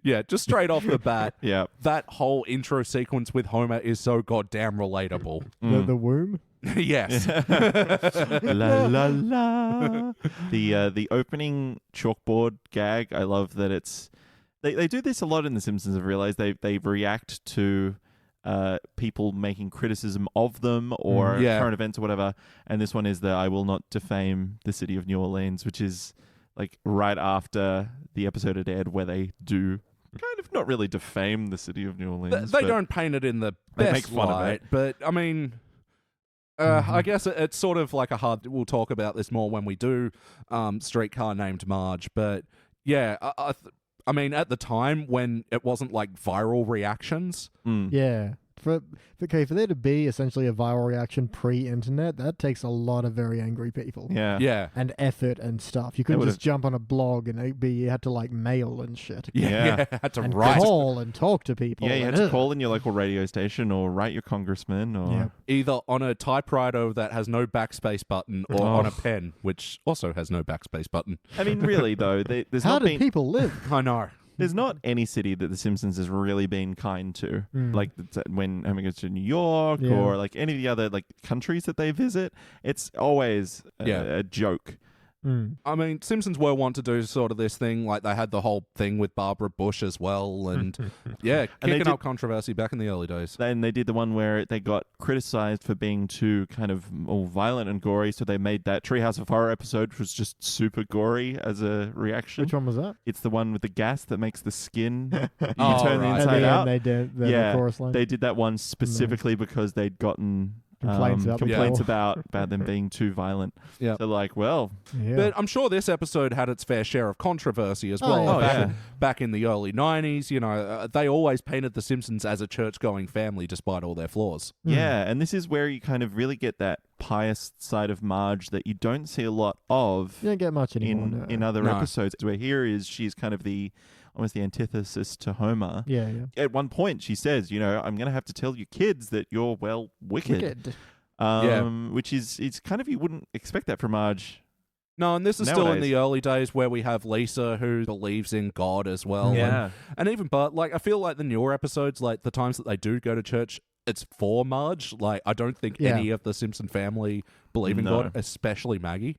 Yeah, just straight off the bat, Yeah. that whole intro sequence with Homer is so goddamn relatable. The womb? Yes. La la la. The opening chalkboard gag, I love that it's they do this a lot in The Simpsons. I've realized they react to people making criticism of them or current events or whatever. And this one is the I will not defame the city of New Orleans, which is like right after the episode had aired where they do kind of not really defame the city of New Orleans. They don't paint it in the They best make fun of light, it. but I mean, I guess it's sort of like we'll talk about this more when we do Streetcar Named Marge, but yeah, I mean, at the time when it wasn't like viral reactions. Yeah. For there to be essentially a viral reaction pre-internet, that takes a lot of very angry people. Yeah. Yeah. And effort and stuff. You couldn't would've- just jump on a blog and you had to like mail and shit. Yeah. Had to And write. call and talk to people. Yeah, you had and, to call in your local radio station or write your congressman or Yeah. Either on a typewriter that has no backspace button or Oh. on a pen, which also has no backspace button. I mean, really though, there's How not did been people live? I know. there's not any city that The Simpsons has really been kind to. Like when Homer goes to New York Yeah. or like any of the other like countries that they visit, it's always a joke. I mean, Simpsons were want to do sort of this thing, like they had the whole thing with Barbara Bush as well, and yeah, they kicking did- up controversy back in the early days. Then they did the one where they got criticized for being too kind of all violent and gory, so they made that Treehouse of Horror episode, which was just super gory as a reaction. Which one was that? It's the one with the gas that makes the skin you Oh, turn right. the At the inside out. end, they did the Yeah, chorus line. They did that one specifically because they'd gotten Complaints about complaints before. about them being too violent. Yeah. So like, well, Yeah. But I'm sure this episode had its fair share of controversy as Oh, well. yeah. Oh, yeah. Back in the early 90s, you know, they always painted The Simpsons as a church-going family despite all their flaws. yeah, and this is where you kind of really get that pious side of Marge that you don't see a lot of you don't get much anymore. in other No. episodes. Where here is she's kind of almost the antithesis to Homer. Yeah. At one point, she says, you know, I'm going to have to tell your kids that you're, well, wicked. Which is it's kind of, you wouldn't expect that from Marge. No, and this is still in Nowadays. the early days where we have Lisa who believes in God as well. And even, but like, I feel like the newer episodes, like the times that they do go to church, it's for Marge. Like, I don't think Yeah. any of the Simpson family believe in No. God, especially Maggie.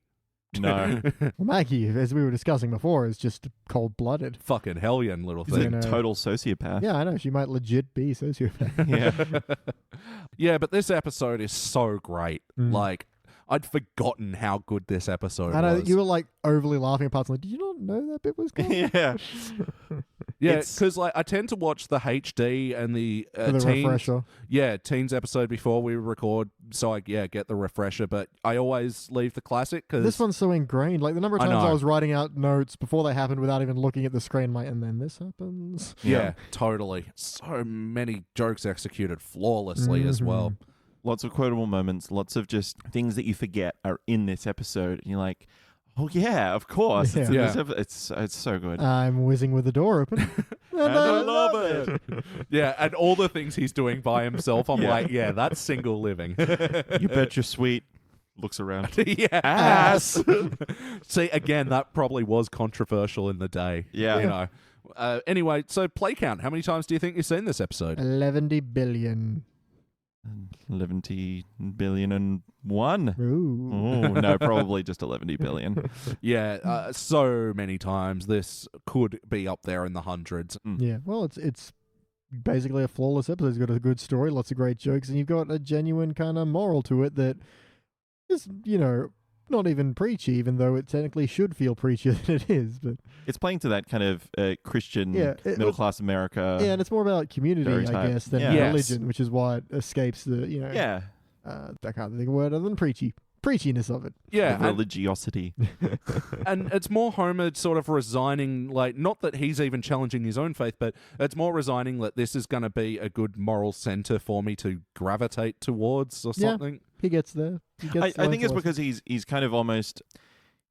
No. Well, Maggie, as we were discussing before, is just cold-blooded. Fucking hellion little He's a thing. know. total sociopath. Yeah, I know. She might legit be sociopath. Yeah. Yeah, but this episode is so great. Mm. Like, I'd forgotten how good this episode I know was. you were like overly laughing at parts. Like, did you not know that bit was good? Yeah. Yeah, It's- because like I tend to watch the HD and the For the teens. refresher. Yeah, teens episode before we record, so I get the refresher. But I always leave the classic because This one's so ingrained. Like the number of I times I, know. was writing out notes before they happened without even looking at the screen, like, and then this happens. yeah, totally. So many jokes executed flawlessly as well. Lots of quotable moments, lots of just things that you forget are in this episode. And you're like, oh, yeah, of course. It's, in Yeah. this it's so good. I'm whizzing with the door open. and I love it. Yeah, and all the things he's doing by himself, I'm Yeah. like, yeah, that's single living. You bet you're sweet. Looks around. yeah, Ass. See, again, that probably was controversial in the day. Yeah. you know. Anyway, so play count. How many times do you think you've seen this episode? 11 billion. 11 billion and one. Ooh. Oh, no, probably just 11 billion. Yeah, so many times. This could be up there in the hundreds. Yeah. Well, it's basically a flawless episode. It's got a good story, lots of great jokes, and you've got a genuine kind of moral to it that is, you know, not even preachy, even though it technically should feel preachier than it is. But It's playing to that kind of Christian middle class America. yeah, and it's more about community, I stereotype. guess, than Yeah. religion, which is why it escapes the I can't think of a word other than preachiness of it. Yeah, The religiosity. and it's more Homer sort of resigning, like, not that he's even challenging his own faith, but it's more resigning that this is going to be a good moral center for me to gravitate towards or something. He gets there. I think it's because he's kind of almost...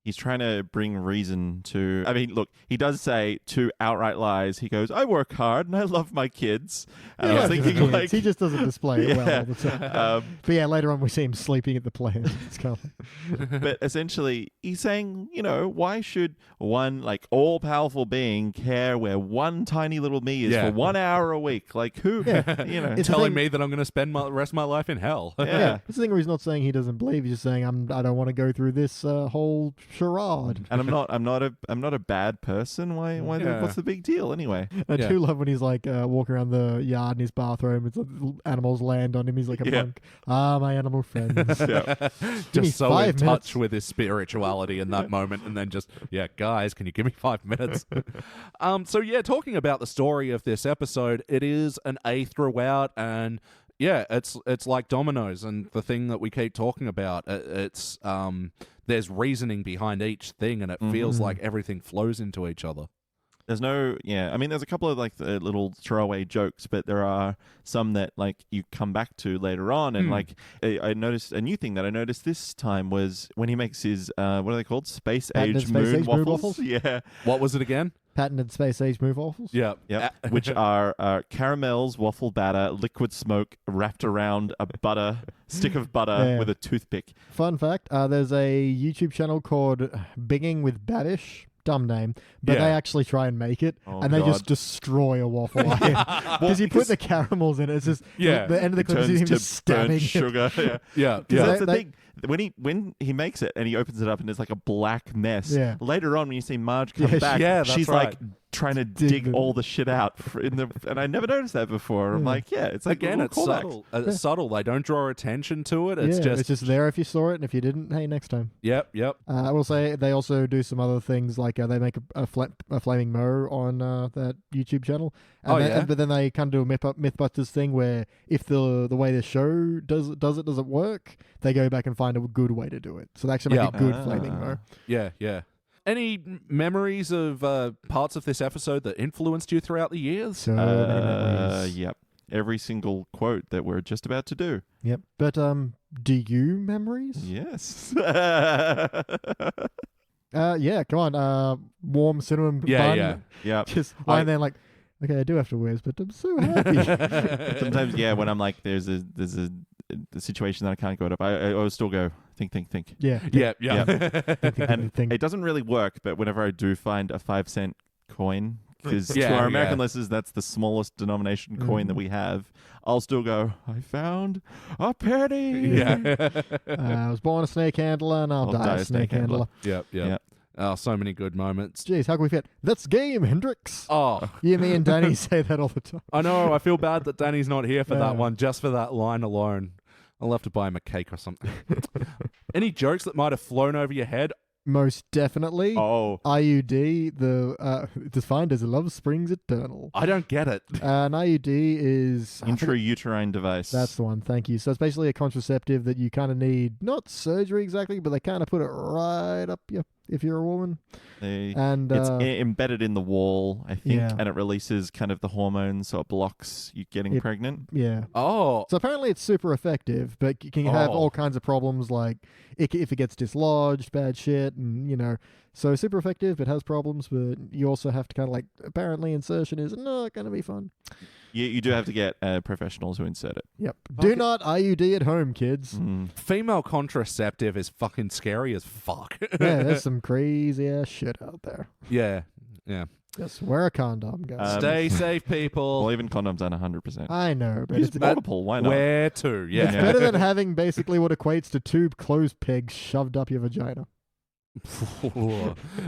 He's trying to bring reason to... I mean, look, he does say 2 outright lies. He goes, I work hard and I love my kids. And I was thinking, like... He just doesn't display it well all the time. But yeah, later on we see him sleeping at the plant. It's kind of... But essentially, he's saying, why should one, like, all-powerful being care where one tiny little me is for 1 hour a week? Like, who, It's telling me that I'm going to spend the rest of my life in hell. Yeah. It's the thing where he's not saying he doesn't believe. He's just saying, I don't want to go through this whole charade. And I'm not a bad person. Why what's the big deal anyway? I do love when he's like walking around the yard in his bathroom. It's like animals land on him. He's like a monk. My animal friends. Just so in 5 touch minutes. with his spirituality in that moment, and then just, guys, can you give me 5 minutes? Talking about the story of this episode, it is an A throughout, and it's like dominoes, and the thing that we keep talking about, it's there's reasoning behind each thing, and it feels like everything flows into each other. There's no, I mean, there's a couple of like little throwaway jokes, but there are some that like you come back to later on. And like I noticed a new thing that I noticed this time was when he makes his, what are they called? Space age moon waffles. Yeah. What was it again? Patented space age move waffles. Yeah. Which are caramels, waffle batter, liquid smoke wrapped around a stick of butter with a toothpick. Fun fact, there's a YouTube channel called Bigging with Babish. Dumb name, but they actually try and make it, and they just destroy a waffle iron because you put the caramels in it. It's just the end of the clip is him just stabbing sugar. it. That's the thing. When he makes it and he opens it up and it's like a black mess. Yeah. Later on, when you see Marge come back, that's she's right. like trying to dig all the shit out and I never noticed that before. I'm like, it's like again, it's subtle. It's subtle. They don't draw attention to it. It's just there if you saw it, and if you didn't, hey, next time. Yep. I will say they also do some other things, like they make a flaming mo on that YouTube channel. But then they kind of do a Mythbusters thing where if the way the show doesn't work, they go back and find a good way to do it. So they actually make a good flaming mo. Yeah. Any memories of parts of this episode that influenced you throughout the years? So many memories. Yep. Every single quote that we're just about to do. Yep. But do you memories? Yes. Come on. Warm cinnamon bun. Yeah. Just lying there like, okay, I do have to whiz, but I'm so happy. Sometimes, when I'm like, there's a situation that I can't go up, I always still go, think. Yeah. And it doesn't really work, but whenever I do find a 5-cent coin, because to our American listeners, that's the smallest denomination coin that we have, I'll still go, I found a penny. Yeah. I was born a snake handler, and I'll die a snake handler. Yep. Oh, so many good moments. Jeez, how can we forget? That's game, Hendrix. Oh. You, me, and Danny say that all the time. I know. I feel bad that Danny's not here for that one, just for that line alone. I'll have to buy him a cake or something. Any jokes that might have flown over your head? Most definitely. Oh. IUD, defined as love springs eternal. I don't get it. An IUD is... Intrauterine device. That's the one, thank you. So it's basically a contraceptive that you kind of need, not surgery exactly, but they kind of put it right up you if you're a woman. It's embedded in the wall, I think, and it releases kind of the hormones, so it blocks you getting pregnant. Yeah. Oh. So apparently it's super effective, but you can have all kinds of problems like if it gets dislodged, bad shit, and, so super effective, it has problems, but you also have to kind of like, apparently insertion is not going to be fun. You do have to get professionals who insert it. Yep. Do not IUD at home, kids. Female contraceptive is fucking scary as fuck. Yeah, there's some crazy ass shit out there. Yeah. Just wear a condom, guys. Stay safe, people. Well, even condoms aren't 100%. I know, but Use multiple. Why not? Where to? Yeah. It's better than having basically what equates to 2 clothes pegs shoved up your vagina.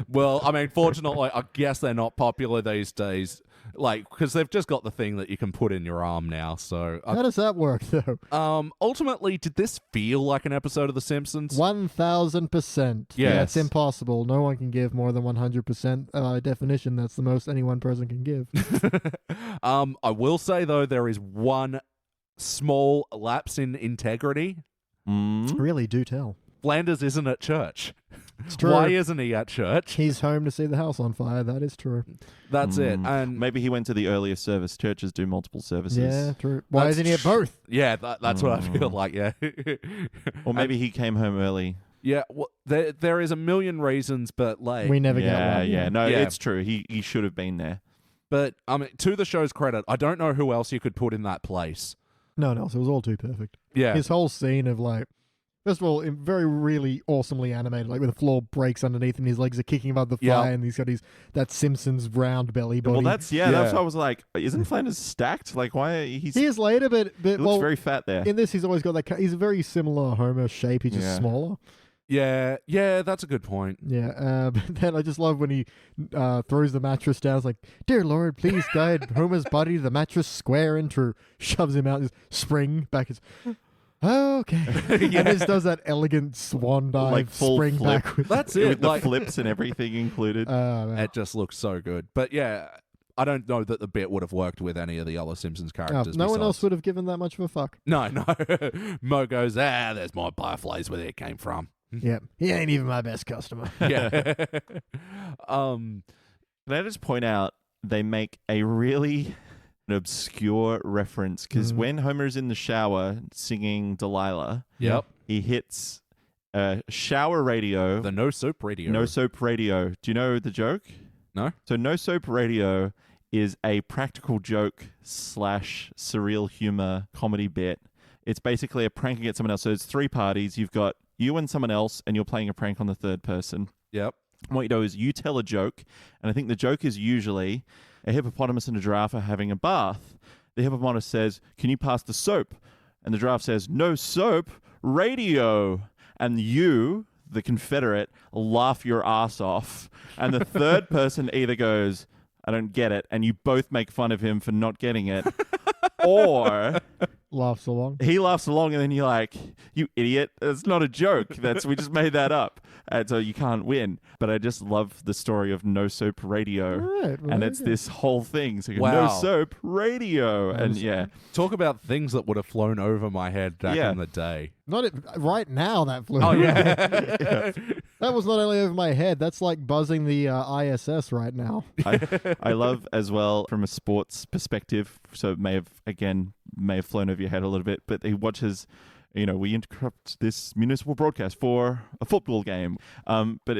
Well, I mean, fortunately, I guess they're not popular these days. Like, because they've just got the thing that you can put in your arm now. So, How does that work, though? ultimately, did this feel like an episode of The Simpsons? 1,000%. Yes. It's impossible. No one can give more than 100%. By definition, that's the most any one person can give. I will say, though, there is one small lapse in integrity. Really, do tell. Flanders isn't at church. It's true. Why isn't he at church? He's home to see the house on fire. That is true. That's it. And Maybe he went to the earlier service. Churches do multiple services. Yeah, true. Why That's isn't he at both? yeah, that's what I feel like, yeah. Or maybe he came home early. Yeah, well, there is a million reasons, but like... We never get Yeah, one. yeah. No, Yeah. it's true. He should have been there. But, I mean, to the show's credit, I don't know who else you could put in that place. No one else. It was all too perfect. Yeah. His whole scene of like, first of all, very really awesomely animated, like when the floor breaks underneath him, his legs are kicking above the fire, and he's got that Simpsons round belly body. Well, that's why I was like, isn't Flanders stacked? Like, why he is later, but he looks very fat there. in this, he's always got that. He's a very similar Homer shape. He's just smaller. Yeah, that's a good point. Yeah, but then I just love when he throws the mattress down. It's like, dear Lord, please guide Homer's body to the mattress square into, shoves him out, just spring back. It's okay. And just does that elegant swan dive, Like full spring flip. backwards. That's With it. the Like, flips and everything included. Man. it just looks so good. But yeah, I don't know that the bit would have worked with any of the other Simpsons characters. No one besides. else would have given that much of a fuck. No. Mo goes, there's my butterflies where it came from. Yeah, he ain't even my best customer. Yeah. Can I just point out they make a really obscure reference because when Homer's in the shower singing Delilah, Yep. he hits a shower radio. The No Soap Radio. No Soap Radio. Do you know the joke? No? So No Soap Radio is a practical joke / surreal humor comedy bit. It's basically a prank against someone else. So it's three parties. You've got you and someone else, and you're playing a prank on the third person. Yep. And what you do is you tell a joke, and I think the joke is usually a hippopotamus and a giraffe are having a bath. The hippopotamus says, "Can you pass the soap?" And the giraffe says, "No soap, radio." And you, the Confederate, laugh your ass off. And the third person either goes, "I don't get it," and you both make fun of him for not getting it. Or Laughs along. he laughs along, and then you're like, "You idiot. It's not a joke. We just made that up." And so you can't win. But I just love the story of No Soap Radio. Right, well, And there it's you go. this whole thing. So you go, Wow. No Soap Radio. And yeah. Talk about things that would have flown over my head back Yeah. in the day. Not it, right now. That flew. Oh, over. yeah. That was not only over my head. That's like buzzing the ISS right now. I love as well from a sports perspective. So it may have flown over your head a little bit, but he watches, we interrupt this municipal broadcast for a football game. But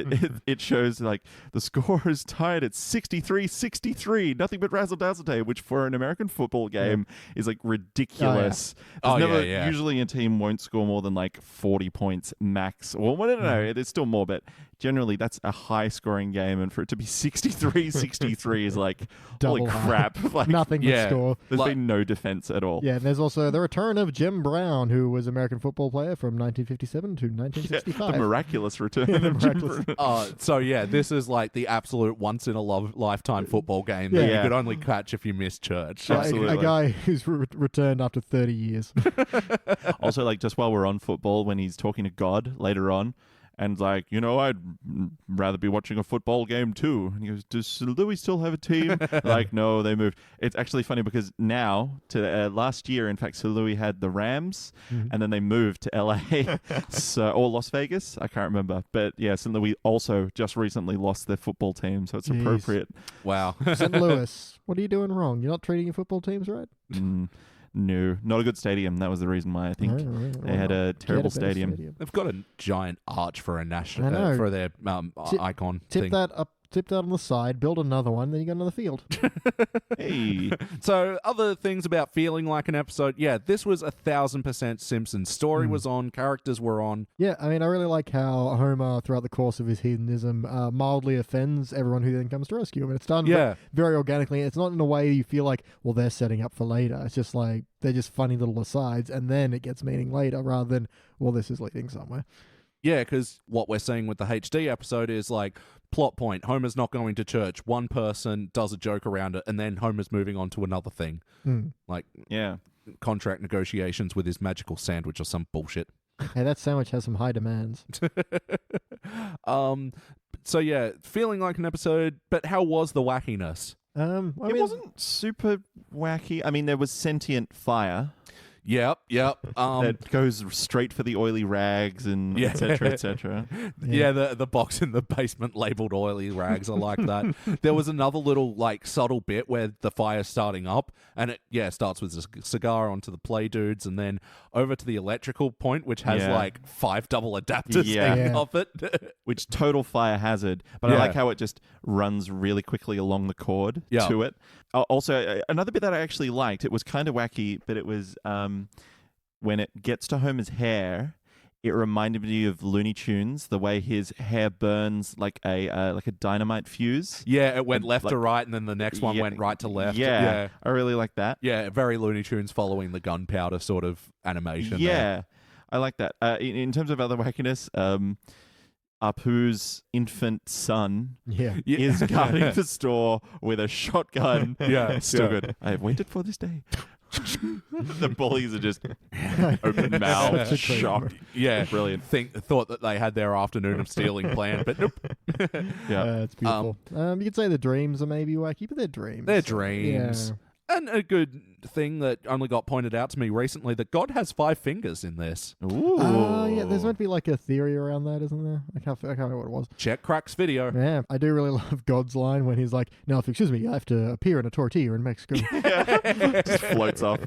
it shows like the score is tied at 63-63, nothing but razzle-dazzle day, which for an American football game is like ridiculous. Usually a team won't score more than like 40 points max. Well, I don't know. It is still more, but generally that's a high scoring game, and for it to be 63-63 is like, holy Double high. crap. Like, Nothing but yeah. score. there's been no defense at all. Yeah, and there's also the return of Jim Brown, who was an American football player from 1957 to 1965. The miraculous return Yeah, the of Jim miraculous- Brown. So yeah, this is like the absolute once in a lifetime football game that Yeah. you could only catch if you missed church. A Absolutely. guy who's returned after 30 years. Also, like, just while we're on football, when he's talking to God later on, and like, I'd rather be watching a football game too. And he goes, "Does St. Louis still have a team?" Like, no, they moved. It's actually funny because now, last year, in fact, St. Louis had the Rams, and then they moved to LA, or Las Vegas. I can't remember, but yeah, St. Louis also just recently lost their football team, so it's Jeez. appropriate. Wow. St. Louis, what are you doing wrong? You're not treating your football teams right? No, not a good stadium. That was the reason why I think they had a terrible Get a better stadium. They've got a giant arch for a I national know. for their icon thing. Tip that on the side, build another one, then you got another field. Hey, So other things about feeling like an episode. Yeah, this was 1,000% Simpsons. Story was on, characters were on. Yeah, I mean, I really like how Homer, throughout the course of his hedonism, mildly offends everyone who then comes to rescue him. And it's done very organically. It's not in a way you feel like, well, they're setting up for later. It's just like, they're just funny little asides, and then it gets meaning later rather than, well, this is leading somewhere. Yeah, because what we're seeing with the HD episode is like, plot point, Homer's not going to church. One person does a joke around it, and then Homer's moving on to another thing. Like contract negotiations with his magical sandwich or some bullshit. Hey, that sandwich has some high demands. So yeah, feeling like an episode, but how was the wackiness? It wasn't super wacky. I mean, there was sentient fire. Yep. That goes straight for the oily rags and et cetera, et cetera. Yeah, the box in the basement labeled oily rags. I like that. There was another little like subtle bit where the fire's starting up, and it starts with a cigar onto the play dudes, and then over to the electrical point, which has like 5 double adapters hanging off it. Which total fire hazard. But I like how it just runs really quickly along the cord to it. Also, another bit that I actually liked, it was kind of wacky, but it was when it gets to Homer's hair, it reminded me of Looney Tunes, the way his hair burns like a dynamite fuse. Yeah, it went left to right, and then the next one went right to left. Yeah, I really like that. Yeah, very Looney Tunes following the gunpowder sort of animation. Yeah, I like that. In terms of other wackiness, Apu's infant son is guarding the store with a shotgun. Still good. I have waited for this day. The bullies are just open mouth, shocked. Yeah, brilliant. Thought that they had their afternoon of stealing planned, but nope. It's beautiful. You could say the dreams are maybe wacky, but they're dreams. They're dreams. Yeah. And a good thing that only got pointed out to me recently, that God has 5 fingers in this. Ooh. Yeah, there's meant to be like a theory around that, isn't there? I can't remember what it was. Check Crack's video. Yeah, I do really love God's line when he's like, "Now, if excuse me, I have to appear in a tortilla in Mexico." Just floats off.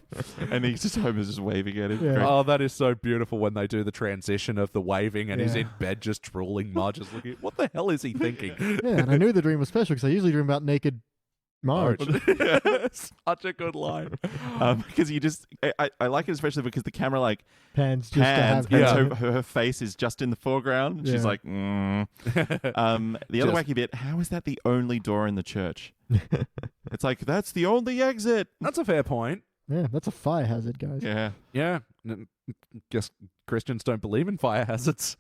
And Homer's just waving at him. Yeah. Oh, that is so beautiful when they do the transition of the waving and he's in bed just drooling. Marge is looking, what the hell is he thinking? Yeah, and I knew the dream was special because I usually dream about naked Marge. Such a good line. Because I like it especially because the camera like pans just and so her face is just in the foreground. And she's like, The other wacky bit, how is that the only door in the church? It's like, that's the only exit. That's a fair point. Yeah, that's a fire hazard, guys. Yeah. Guess Christians don't believe in fire hazards.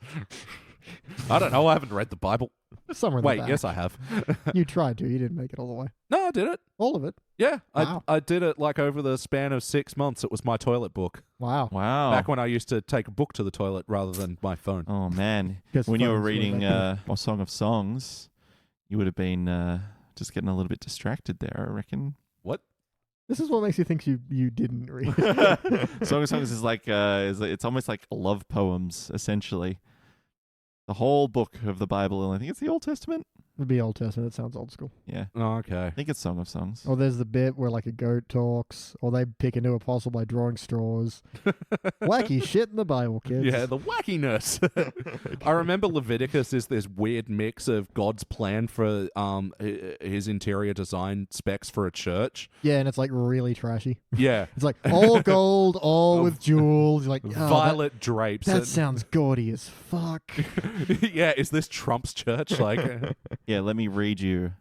I don't know. I haven't read the Bible. Somewhere in the back. Yes, I have. You tried to. You didn't make it all the way. No, I did it. All of it? Yeah. Wow. I did it like over the span of 6 months. It was my toilet book. Wow. Back when I used to take a book to the toilet rather than my phone. Oh, man. When you were reading A Song of Songs, you would have been just getting a little bit distracted there, I reckon. What? This is what makes you think you didn't read. Song of Songs is like, it's almost like love poems, essentially. The whole book of the Bible, and I think it's the Old Testament. It'd be Old Testament. That sounds old school. Yeah. Oh, okay. I think it's Song of Songs. Or there's the bit where like a goat talks, or they pick a new apostle by drawing straws. Wacky shit in the Bible, kids. Yeah, the wackiness. I remember Leviticus is this weird mix of God's plan for his interior design specs for a church. Yeah, and it's like really trashy. Yeah. It's like all gold, all with jewels. You're like, violet drapes. That sounds gaudy as fuck. Yeah, is this Trump's church? Like, yeah, let me read you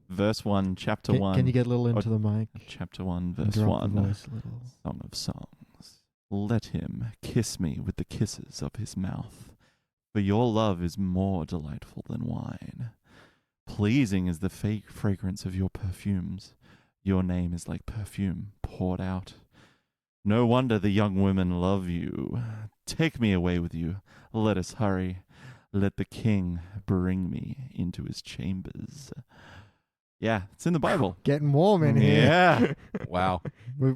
verse 1, chapter 1. Can you get a little into the mic? Chapter 1, verse 1. Song of Songs. Let him kiss me with the kisses of his mouth, for your love is more delightful than wine. Pleasing is the fragrance of your perfumes. Your name is like perfume poured out. No wonder the young women love you. Take me away with you. Let us hurry. Let the king bring me into his chambers. Yeah, it's in the Bible. Getting warm in here. Yeah. Wow.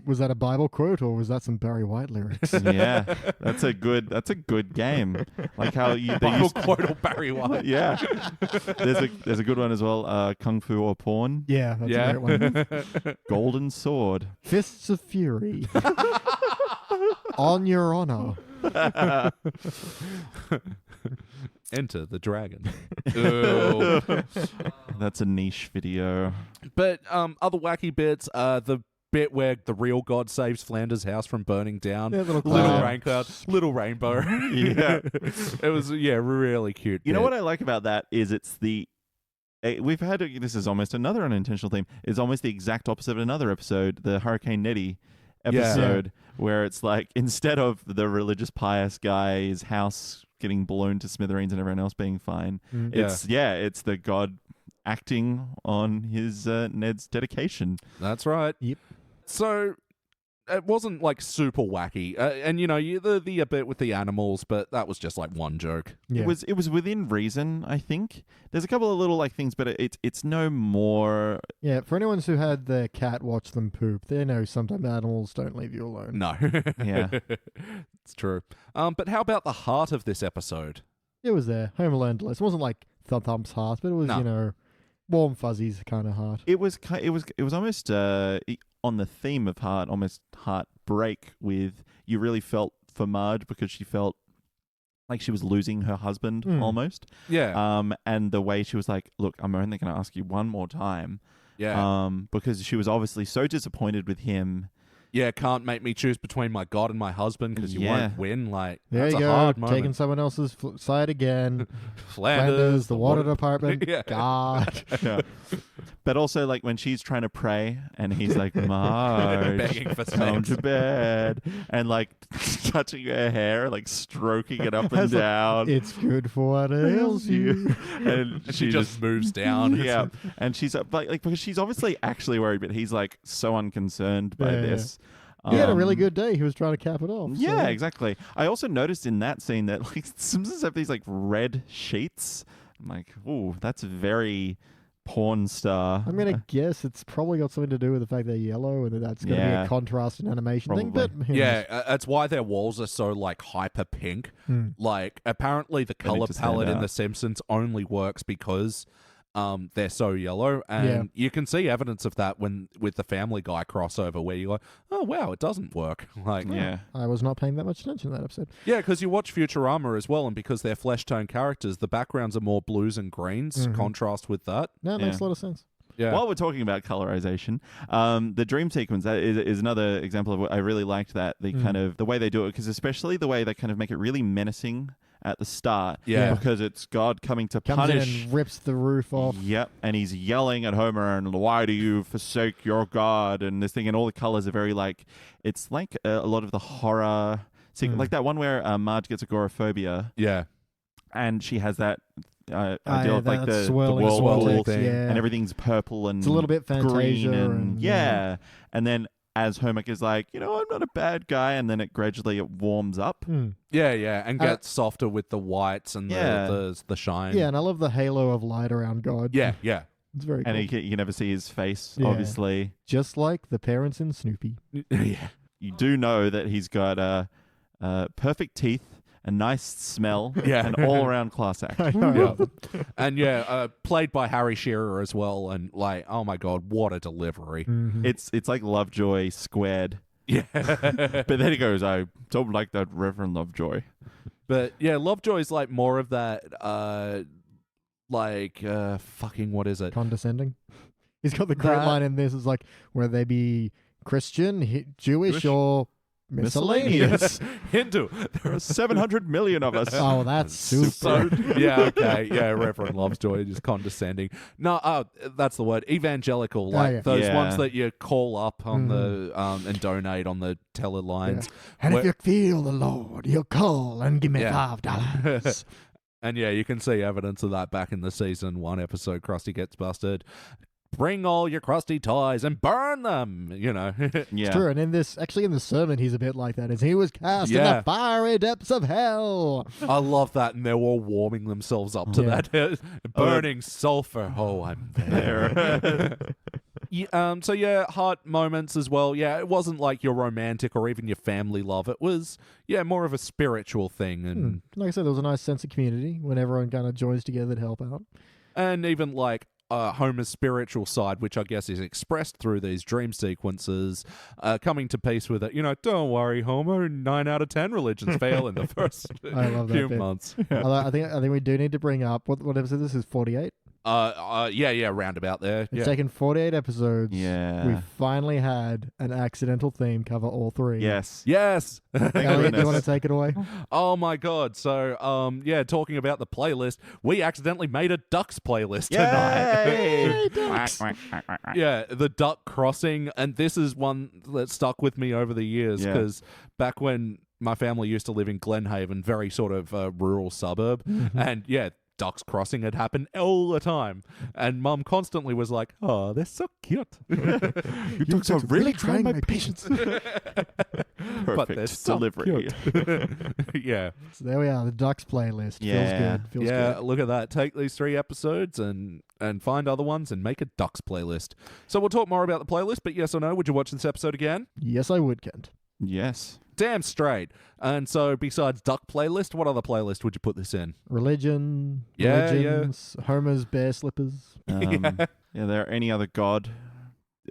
Was that a Bible quote or was that some Barry White lyrics? Yeah, that's a good game. Like how you Bible quote or Barry White. Yeah. There's a good one as well. Kung Fu or Porn. Yeah, that's a great one. Golden Sword. Fists of Fury. On your honor. Enter the dragon. That's a niche video. But other wacky bits, the bit where the real God saves Flanders' house from burning down. Yeah, little rain cloud, little rainbow. Yeah. It was, really cute. You know what I like about that is it's the... We've had... This is almost another unintentional theme. It's almost the exact opposite of another episode, the Hurricane Nettie episode, where it's like, instead of the religious pious guy's house getting blown to smithereens and everyone else being fine. It's the god acting on his Ned's dedication. That's right. Yep. So it wasn't like super wacky, and the bit with the animals, but that was just like one joke. Yeah. It was within reason, I think. There's a couple of little like things, but it's no more. Yeah, for anyone who had their cat watch them poop, they know sometimes animals don't leave you alone. No. Yeah. It's true. But how about the heart of this episode? It was there. Home Alone. It wasn't like Thump's heart, but it was warm fuzzies kind of heart. It was almost on the theme of heart, almost heartbreak. With you really felt for Marge because she felt like she was losing her husband almost. Yeah. And the way she was like, "Look, I'm only going to ask you one more time." Yeah. Because she was obviously so disappointed with him. Yeah, can't make me choose between my God and my husband because you won't win. Like, there that's you a go, hard moment. taking someone else's side again. Flanders, the water department. Yeah. God. Yeah. But also, like, when she's trying to pray and he's like, Marge, begging for come sex. to bed. And, like, touching her hair, like, stroking it up and down. It's good for what ails you. And She just moves down. Yeah. And she's like, because she's obviously actually worried, but he's, like, so unconcerned by this. He had a really good day. He was trying to cap it off. Yeah, so. exactly. I also noticed in that scene that like Simpsons have these like red sheets. I'm like, ooh, that's very porn star. I'm going to guess it's probably got something to do with the fact they're yellow and that's going to be a contrast and animation thing. But that's why their walls are so like hyper pink. Like apparently the color palette in The Simpsons only works because they're so yellow, and you can see evidence of that with the Family Guy crossover where you're like, oh wow, it doesn't work. Like, I was not paying that much attention to that episode. Yeah, because you watch Futurama as well, and because they're flesh tone characters, the backgrounds are more blues and greens. Contrast with that. No, it makes a lot of sense. Yeah. While we're talking about colorization, the dream sequence that is another example of what I really liked. That the kind of the way they do it, because especially the way they kind of make it really menacing at the start, because it's God coming to Comes punish. in and rips the roof off. Yep, and he's yelling at Homer, and why do you forsake your God? And this thing, and all the colors are very like, it's like a lot of the horror, like that one where Marge gets agoraphobia. Yeah. And she has that idea of like the swirling whirlpool thing, and everything's purple and it's a little bit Fantasia green and and then as Homer is like, I'm not a bad guy, and then it gradually warms up. Yeah, and gets softer with the whites and the shine. Yeah, and I love the halo of light around God. Yeah. It's very cool. And you can never see his face, obviously. Just like the parents in Snoopy. Yeah. You do know that he's got perfect teeth, a nice smell, an all-around class act. I know. And played by Harry Shearer as well, and like, oh my god, what a delivery. It's like Lovejoy squared. Yeah. But then he goes, I don't like that Reverend Lovejoy. But yeah, Lovejoy's like more of that fucking what is it? Condescending. He's got the great line in this, is like, whether they be Christian, Jewish, or miscellaneous. Hindu. There are 700 million of us. Oh, that's super. Reverend Lovejoy is condescending. No, that's the word. Evangelical, like those ones that you call up on the and donate on the teller lines. And if you feel the Lord, you call and give me $5. And you can see evidence of that back in the season 1 episode. Krusty gets busted. Bring all your crusty toys and burn them, It's true. And in the sermon, he's a bit like that. As he was cast in the fiery depths of hell. I love that. And they're all warming themselves up to that. Burning sulfur. Oh, I'm there. Heart moments as well. Yeah, it wasn't like your romantic or even your family love. It was, more of a spiritual thing. And like I said, there was a nice sense of community when everyone kind of joins together to help out. And even like Homer's spiritual side, which I guess is expressed through these dream sequences, coming to peace with it. Don't worry, Homer, 9 out of 10 religions fail in the first few months. I think we do need to bring up, what episode this is, 48? Roundabout there. It's taken 48 episodes. Yeah. We've finally had an accidental theme cover all 3. Yes. Elliot, you want to take it away? Oh my god. So, talking about the playlist, we accidentally made a Ducks playlist tonight. Yay! The Duck Crossing, and this is one that stuck with me over the years because back when my family used to live in Glenhaven, very sort of rural suburb, and yeah, ducks crossing had happened all the time, and Mum constantly was like, "Oh, they're so cute." You ducks are really trying my patience. But they're Perfect so delivery. cute. Yeah. So there we are, the Ducks playlist. Yeah. Feels good. Feels Yeah, good. look at that. Take these 3 episodes and find other ones and make a Ducks playlist. So we'll talk more about the playlist, but yes or no, would you watch this episode again? Yes, I would, Kent. Yes. Damn straight. And so besides Duck playlist, what other playlist would you put this in? Religion. Yeah, religions, Homer's bear slippers. Yeah, there any other God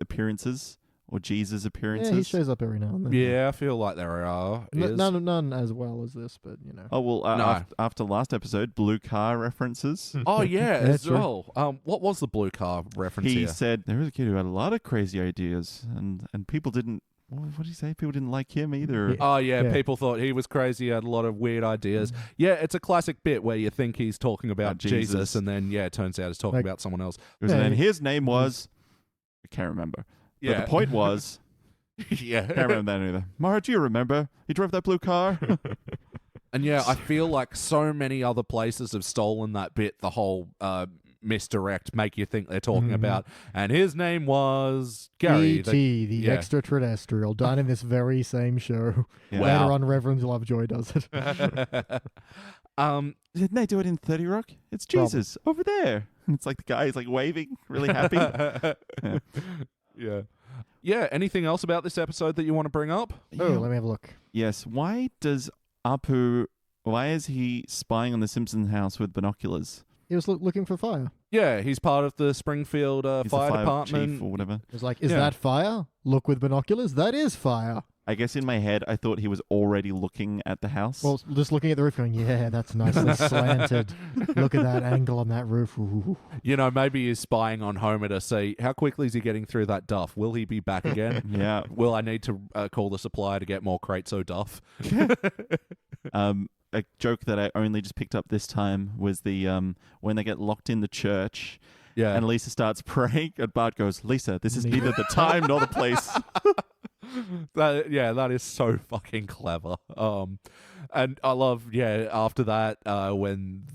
appearances or Jesus appearances? Yeah, he shows up every now and then. Yeah, I feel like there are. is. None as well as this, but you know. Oh, well, No. after last episode, blue car references. Oh, yeah, Yeah, as true. well. What was the blue car reference He here? said there was a kid who had a lot of crazy ideas, and people didn't. What did he say? People didn't like him either. Yeah. Oh, yeah, Yeah. people thought he was crazy, had a lot of weird ideas. Yeah, it's a classic bit where you think he's talking about Jesus, Jesus. and then, yeah, it turns out he's talking Like- about someone else. And Yeah, then he- his name was. I can't remember. But Yeah. the point was. Yeah. Can't remember that either. Mara, do you remember? He drove that blue car. And yeah, I feel like so many other places have stolen that bit, the whole misdirect, make you think they're talking about. And his name was Gary. E.T., the yeah. extraterrestrial, done in this very same show. Yeah. Wow. Later on, Reverend Lovejoy does it. Didn't they do it in 30 Rock? It's Jesus over there. And it's like the guy is like waving, really happy. Yeah. Yeah, anything else about this episode that you want to bring up? Oh, Yeah. let me have a look. Yes. Why is he spying on the Simpsons house with binoculars? He was looking for fire. Yeah, he's part of the Springfield He's the fire chief department. or whatever. It was like, is Yeah. that fire? Look with binoculars. That is fire. I guess in my head, I thought he was already looking at the house. Well, just looking at the roof going, yeah, that's nicely slanted. Look at that angle on that roof. Ooh. You know, maybe he's spying on Homer to see how quickly is he getting through that duff. Will he be back again? yeah. Will I need to call the supplier to get more crates o' duff? A joke that I only just picked up this time was the when they get locked in the church Yeah. and Lisa starts praying and Bart goes, Lisa, this is neither the time nor the place. That is so fucking clever. And I love, after that, when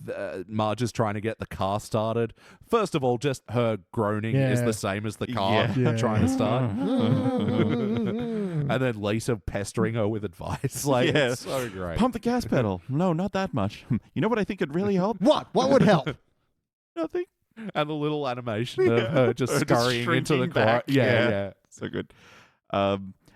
Marge is trying to get the car started. First of all, just her groaning is Yeah. the same as the car Yeah. trying to start. And then Lisa pestering her with advice. Like, Yeah. it's so great. Pump the gas pedal. No, not that much. You know what I think could really help? What? What would help? Nothing. And the little animation of her just Her just scurrying into the shrinking car. back. Yeah, Yeah. yeah. So good.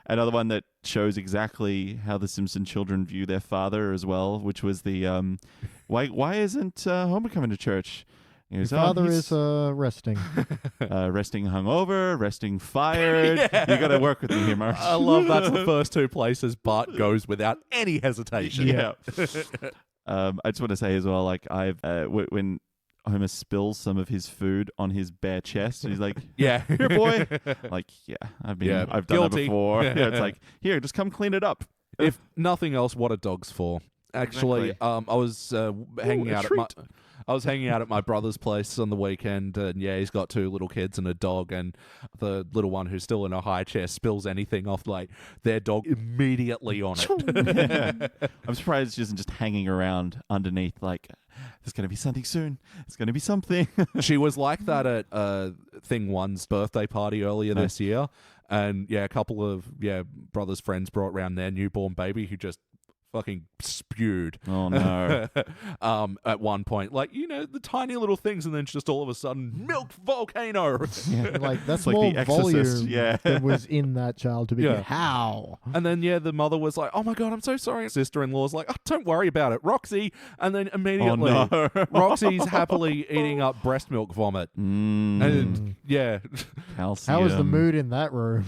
Another one that shows exactly how the Simpson children view their father as well, which was the why isn't Homer coming to church? He Your goes, father he's, is resting. resting hungover, resting fired. Yeah. You got to work with me here, Marge. I love that's the first 2 places Bart goes without any hesitation. Yeah. I just want to say as well, like when Homer spills some of his food on his bare chest, he's like, Yeah. "Here, boy." Like, yeah, I've done that Guilty. before. Yeah, it's like, here, just come clean it up. If nothing else, what are dogs for? Actually, Exactly. I was hanging a out at my brother's place on the weekend, and yeah, he's got 2 little kids and a dog, and the little one who's still in a high chair spills anything off like their dog immediately on it. I'm surprised she isn't just hanging around underneath, like, there's going to be something soon. It's going to be something. She was like that at Thing One's birthday party earlier this year, and yeah, a couple of brothers' friends brought around their newborn baby who just fucking spewed. Oh, no. At one point, like, you know, the tiny little things, and then just all of a sudden, milk volcano. Like, that's It's like more The Exorcist, volume yeah. that was in that child to begin. Yeah. How? And then the mother was like, "Oh my god, I'm so sorry." Sister-in-law's like, "Oh, don't worry about it, Roxy." And then immediately, Oh, no. Roxy's happily eating up breast milk vomit. And yeah, Calcium. How was the mood in that room?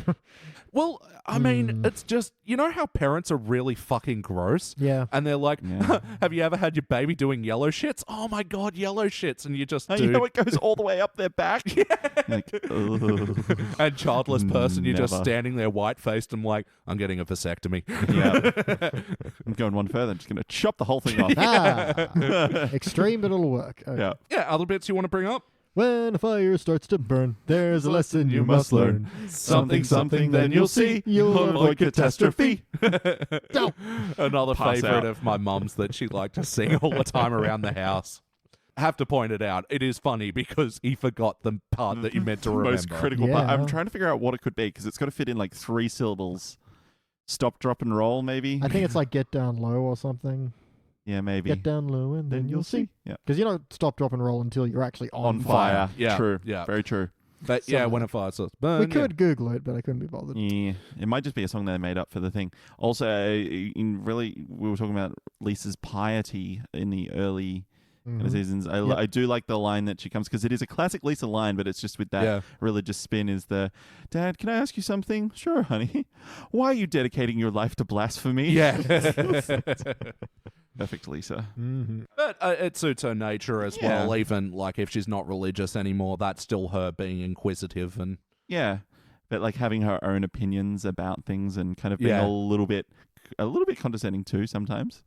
well, I mean, it's just, you know how parents are really fucking gross. Yeah. And they're like, Yeah. "Have you ever had your baby doing yellow shits?" "Oh my god, yellow shits!" And you just Oh, do. you know it goes all the way up their back? Like, ugh. And childless person, you're just Never. standing there white-faced and like, "I'm getting a vasectomy." Yeah. I'm going one further. I'm just going to chop the whole thing off. Ah, extreme, but it'll work. Okay. Yeah. Yeah, other bits you want to bring up? When a fire starts to burn, there's a lesson you must learn. Something, something, then you'll see. You'll avoid catastrophe. Another Pass favorite out. of my mum's that she liked to sing all the time around the house. Have to point it out. It is funny because he forgot the part that you meant to remember. Most critical Yeah. part. I'm trying to figure out what it could be because it's got to fit in like 3 syllables. Stop, drop, and roll, maybe? I think it's like get down low or something. Yeah, maybe. Get down low and then you'll see. Yeah. Because you don't stop, drop, and roll until you're actually on fire. Yeah, True. yeah. Very true. But yeah, when a fire starts to burn. We could Google it, but I couldn't be bothered. Yeah, it might just be a song they made up for the thing. Also, we were talking about Lisa's piety in the early kind of seasons. I do like the line that she comes, because it is a classic Lisa line, but it's just with that religious spin. Is the Dad? Can I ask you something? Sure, honey. Why are you dedicating your life to blasphemy? Yeah. Perfect, Lisa. But it suits her nature as Yeah. well. Even like if she's not religious anymore, that's still her being inquisitive and Yeah, but like having her own opinions about things and kind of being a little bit condescending too sometimes.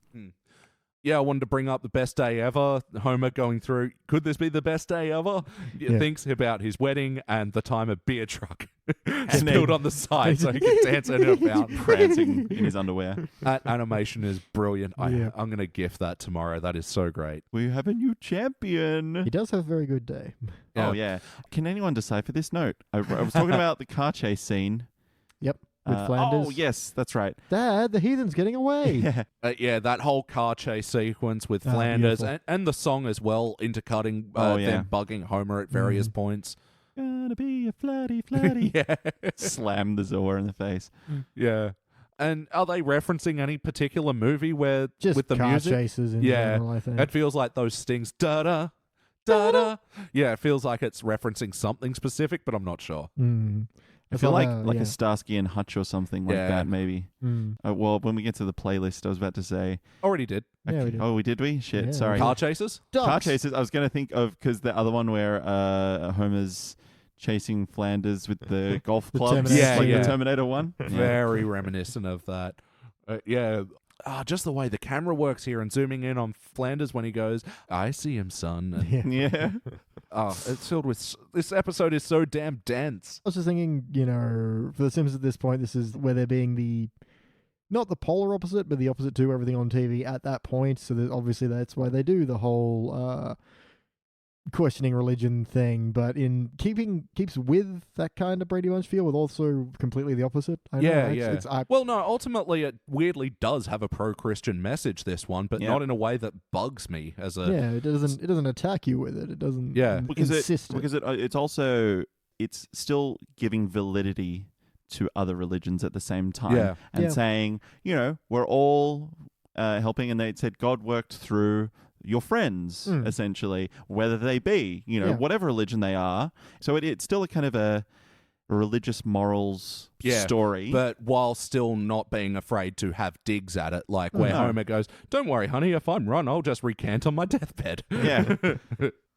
Yeah, I wanted to bring up the best day ever. Homer going through, could this be the best day ever? Yeah. Thinks about his wedding and the time a beer truck And spilled then- on the side so he can dance in a fountain. Prancing in his underwear. That animation is brilliant. Yeah. I'm going to gift that tomorrow. That is so great. We have a new champion. He does have a very good day. Oh, yeah. Can anyone decipher this note? I was talking about the car chase scene. Yep. With Flanders. Oh, yes, that's right. Dad, the heathen's getting away. Yeah. That whole car chase sequence with Flanders beautiful. and the song as well, intercutting them bugging Homer at various points. Gonna be a flatty. Yeah. Slam the Zor in the face. Yeah. And are they referencing any particular movie where Just with the car music? chases in Yeah. general, I think. It feels like those stings, da-da, da-da. Yeah, it feels like it's referencing something specific, but I'm not sure. I feel like yeah. a Starsky and Hutch or something like Yeah. that, maybe. Well, when we get to the playlist, I was about to say. Already did. Yeah, we did. Oh, did we? Shit, Yeah. sorry. Car chases? Car Ducks. chases. I was going to think of, because the other one where Homer's chasing Flanders with the golf clubs, Terminator. Yeah, like yeah. the Terminator one. Yeah. Very reminiscent of that. Yeah. Just the way the camera works here and zooming in on Flanders when he goes, I see him, son. And, Yeah. it's filled with... This episode is so damn dense. I was just thinking, for The Simpsons at this point, this is where they're being not the polar opposite, but the opposite to everything on TV at that point. So that obviously that's why they do the whole questioning religion thing, but in keeps with that kind of Brady Bunch feel, with also completely the opposite. I know, it's, Well, no, ultimately it weirdly does have a pro-Christian message, this one, but Yeah. not in a way that bugs me as a... yeah, it doesn't attack you with it. It doesn't insist. It's still giving validity to other religions at the same time. Yeah. And saying, we're all helping, and they said God worked through your friends, essentially, whether they be, whatever religion they are. So it's still a kind of a religious morals story. But while still not being afraid to have digs at it, like where Homer goes, don't worry, honey, if I'm wrong, I'll just recant on my deathbed. Yeah.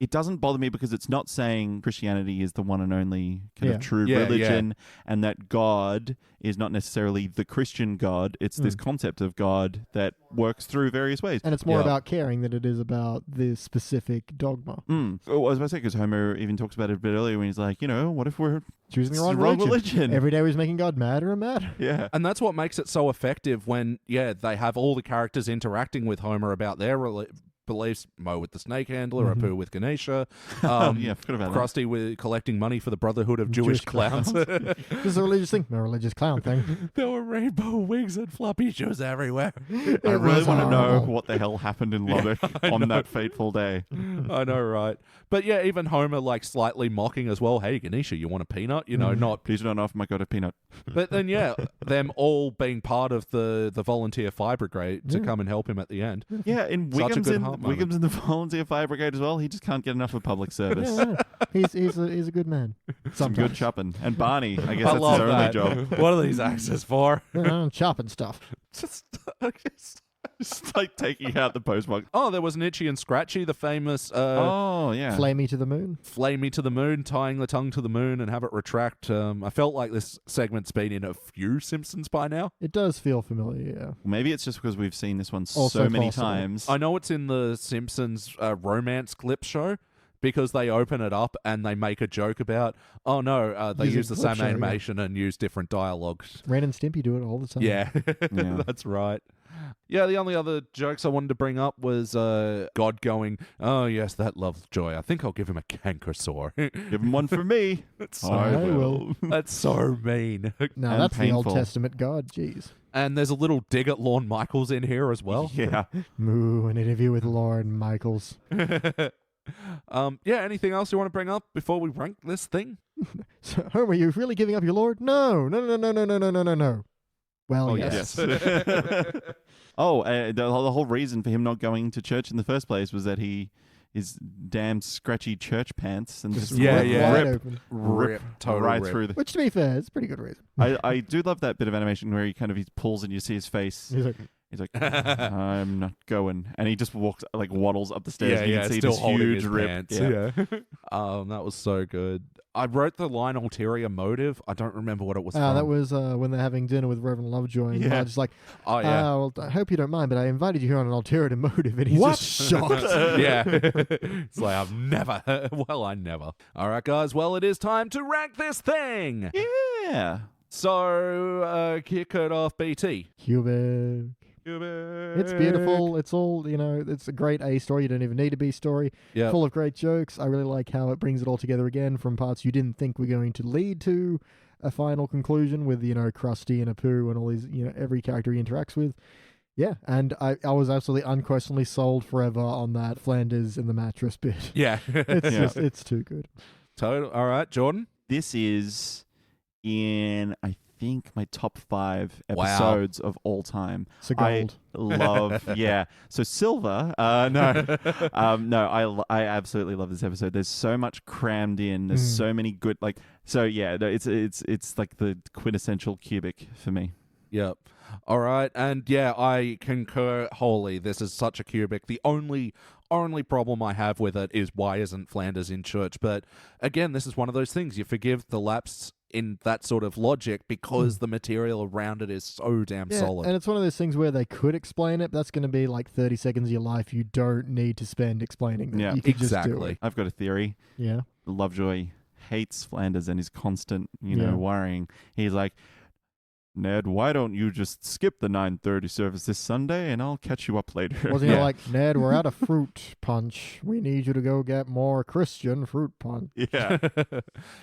It doesn't bother me because it's not saying Christianity is the one and only kind of true Yeah, religion, and that God is not necessarily the Christian God. It's this concept of God that works through various ways. And it's more about caring than it is about the specific dogma. Oh, I was about to say, because Homer even talks about it a bit earlier when he's like, what if we're Choosing the it's wrong the religion? Every day he's making God madder and madder. Yeah. And that's what makes it so effective when, they have all the characters interacting with Homer about their beliefs. Mo with the snake handler, Apu with Ganesha, I forgot about Krusty with collecting money for the Brotherhood of Jewish Clowns. This is a religious thing. No religious clown thing. There were rainbow wings and floppy shoes everywhere. I really want to know what the hell happened in Lubbock on that fateful day. I know, right? But yeah, even Homer like slightly mocking as well. Hey, Ganesha, you want a peanut? Not. Please don't offer my God a peanut. But then them all being part of the volunteer fire brigade to come and help him at the end. Yeah, and Such a good heart Wiggum's in the volunteer fire brigade as well. He just can't get enough of public service. Yeah. He's a good man. Some good chopping. And Barney, I guess I that's love his only that. job. What are these axes for? Chopping stuff. Just like taking out the postmark. Oh, there was an Itchy and Scratchy, the famous Oh, yeah. Flay me to the moon. flay me to the moon, tying the tongue to the moon and have it retract. I felt like this segment's been in a few Simpsons by now. It does feel familiar, yeah. Maybe it's just because we've seen this one Also so many possible. times. I know it's in the Simpsons romance clip show, because they open it up and they make a joke about, oh no, they Using use the same Pulp Fury, animation and use different dialogue. Ren and Stimpy do it all the time. Yeah, Yeah. that's right. Yeah, the only other jokes I wanted to bring up was God going, oh yes, that Lovejoy. I think I'll give him a canker sore. Give him one for me. That's so, I will. that's so mean. No, And that's the painful. Old Testament God. Jeez. And there's a little dig at Lorne Michaels in here as well. Yeah. Moo, an interview with Lauren Michaels. Yeah, anything else you want to bring up before we rank this thing? So, Homer, you really giving up your Lord? No. Well, Oh, yes. The whole reason for him not going to church in the first place was that his damn scratchy church pants and just Yeah, rip yeah. wide rip open. Rip, total right rip. through the. Which, to be fair, is a pretty good reason. I do love that bit of animation where he pulls and you see his face. He's like, I'm not going, and he just waddles up the stairs. Yeah, and you yeah, can see still this holding huge his rip. pants. Yeah. That was so good. I wrote the line ulterior motive. I don't remember what it was that from. was when they're having dinner with Reverend Lovejoy. And Yeah. Marge's like, Oh, yeah. well, I hope you don't mind, but I invited you here on an ulterior motive. And he's What? just shocked. Yeah. It's like, I've never. Well, I never. All right, guys. Well, it is time to rank this thing. Yeah. So, kick it off, BT. Cubic. It's beautiful. It's all, it's a great A story. You don't even need a B story. Yeah. Full of great jokes. I really like how it brings it all together again from parts you didn't think were going to lead to a final conclusion with, Krusty and Apu and all these, every character he interacts with. Yeah, and I was absolutely unquestionably sold forever on that Flanders in the mattress bit. Yeah. It's Yeah. just, it's too good. Total. All right, Jordan. This is in, I think, my top 5 Wow. episodes of all time. So gold. I love, yeah. So Silver, no, I absolutely love this episode. There's so much crammed in. There's so many good, it's like the quintessential Cubic for me. Yep. All right. And yeah, I concur wholly. This is such a Cubic. The only problem I have with it is why isn't Flanders in church? But again, this is one of those things. You forgive the lapse in that sort of logic because the material around it is so damn solid. And it's one of those things where they could explain it, but that's going to be like 30 seconds of your life you don't need to spend explaining it. Yeah, you could just do exactly. it. I've got a theory. Yeah. Lovejoy hates Flanders and his constant, worrying. He's like, Ned, why don't you just skip the 9:30 service this Sunday and I'll catch you up later. Wasn't it like, Ned, we're out of fruit punch. We need you to go get more Christian fruit punch. Yeah.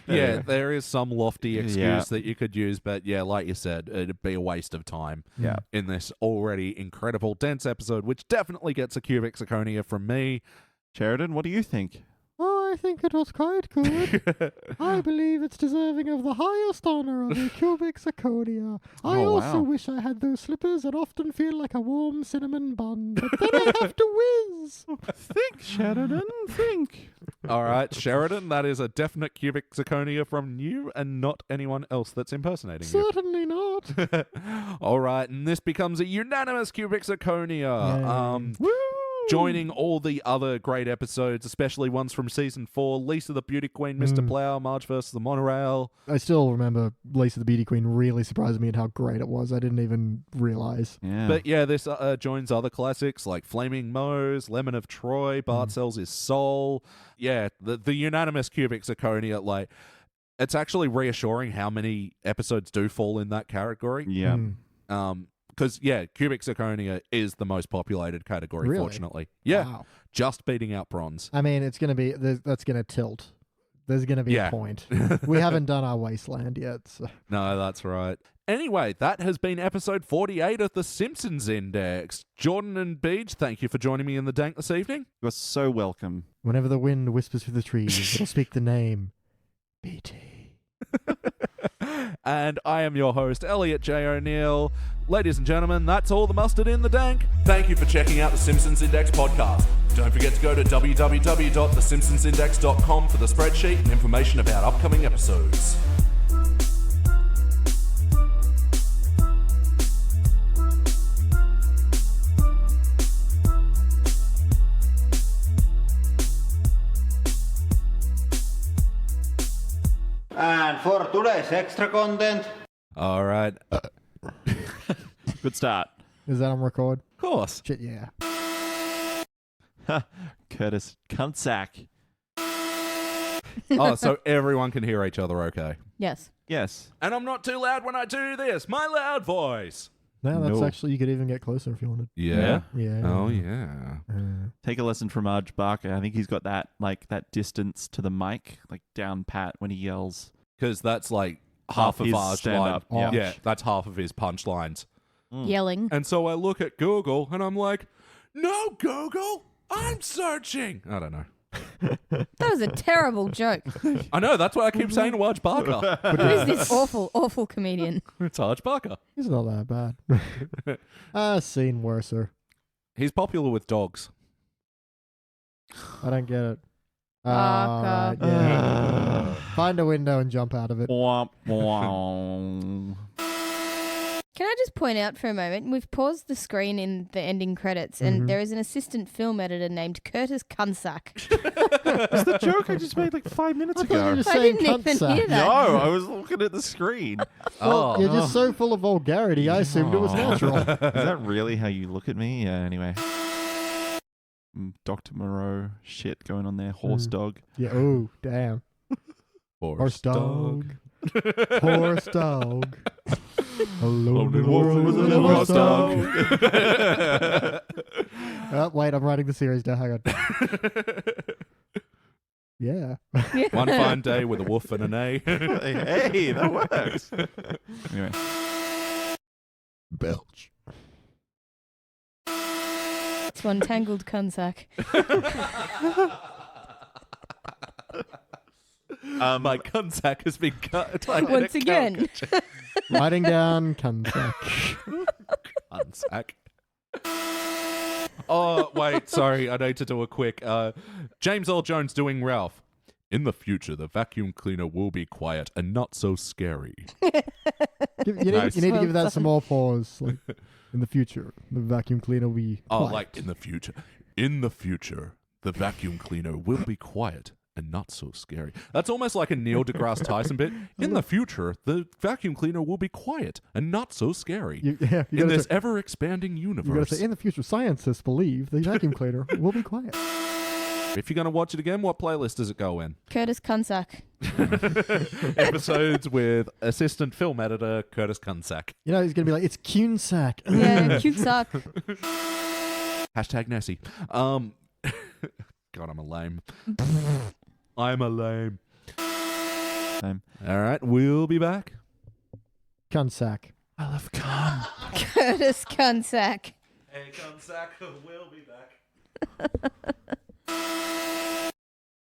Yeah, there is some lofty excuse Yeah. that you could use, but yeah, like you said, it'd be a waste of time Yeah. in this already incredible, dense episode, which definitely gets a cubic zirconia from me. Sheridan, what do you think? Oh, I think it was quite good. I believe it's deserving of the highest honor of a cubic zirconia. I Oh, also wow. wish I had those slippers that often feel like a warm cinnamon bun, but then I have to whiz. Think, Sheridan, think. All right, Sheridan, that is a definite cubic zirconia from you and not anyone else that's impersonating you. Certainly not. All right, and this becomes a unanimous cubic zirconia. Yay. Joining all the other great episodes, especially ones from season 4, Lisa the Beauty Queen, Mr. Plow, Marge vs. the Monorail. I still remember Lisa the Beauty Queen really surprised me at how great it was. I didn't even realize. Yeah. But yeah, this joins other classics like Flaming Moe's, Lemon of Troy, Bart sells his soul. Yeah, the unanimous cubic zirconia, like, it's actually reassuring how many episodes do fall in that category. yeah. Because, yeah, cubic zirconia is the most populated category, Really? fortunately. Yeah, Wow. just beating out bronze. I mean, it's going to be, that's going to tilt. There's going to be Yeah. a point. We haven't done our wasteland yet. So. No, that's right. Anyway, that has been episode 48 of the Simpsons Index. Jordan and Beej, thank you for joining me in the dank this evening. You are so welcome. Whenever the wind whispers through the trees, it'll speak the name BT. And I am your host, Elliot J. O'Neill. Ladies and gentlemen, that's all the mustard in the dank. Thank you for checking out the Simpsons Index podcast. Don't forget to go to www.thesimpsonsindex.com for the spreadsheet and information about upcoming episodes. And for today's extra content, All right. Good start. Is that on record? Of course. Shit, yeah. Curtis Cuntsack. Oh, so everyone can hear each other okay. Yes. Yes. And I'm not too loud when I do this. My loud voice. No, that's No. actually, you could even get closer if you wanted. Yeah. Yeah. Oh, yeah. Take a lesson from Arj Barker. I think he's got that distance to the mic, like down pat when he yells. Because that's like half of his Arj's stand-up. line. Yeah. Yeah, that's half of his punchlines. Yelling. And so I look at Google and I'm like, no, Google, I'm searching. I don't know. That was a terrible joke. I know, that's why I keep saying to Arj Barker. Who is this awful, awful comedian? It's Arj Barker. He's not that bad. Seen worser. He's popular with dogs. I don't get it. Barker. Yeah. Find a window and jump out of it. Womp, womp. Can I just point out for a moment, we've paused the screen in the ending credits, and there is an assistant film editor named Curtis Kunsak. That's the joke I just made like 5 minutes I thought you ago. were I saying didn't even cunt hear sack. that. No, I was looking at the screen. Well, you're just so full of vulgarity, I assumed it was natural. Is that really how you look at me? Yeah, anyway. Dr. Moreau shit going on there. Horse dog. Yeah, oh, damn. Horse dog. Horse dog. Alone in the world with a horse dog. Oh, wait, I'm writing the series now. Hang on. Yeah. One fine day with a woof and an A. Hey, that works. Anyway. Belch. It's one tangled Kunsak. My Kunsak has been cut. Like Once again. Writing down Kunsak. Kunsak. Oh, wait, sorry. I need to do a quick. James Earl Jones doing Ralph. In the future, the vacuum cleaner will be quiet and not so scary. You need to give that some more pause. Like, in the future, the vacuum cleaner will be Oh, quiet. like in the future. In the future, the vacuum cleaner will be quiet and not so scary. That's almost like a Neil deGrasse Tyson bit. In the future, the vacuum cleaner will be quiet and not so scary. You In gotta this say, ever-expanding you gotta universe. say, in the future, scientists believe the vacuum cleaner will be quiet. If you're going to watch it again, what playlist does it go in? Curtis Kunsak. Episodes with assistant film editor Curtis Kunsak. You know, he's gonna be like, it's Kunsak. Yeah, Kunsak. Hashtag Nessie. God, I'm a lame. I'm a lame. Same. All right, we'll be back. Kunsak. I love cum. Curtis Kunsak. Hey, Kunsak, we'll be back.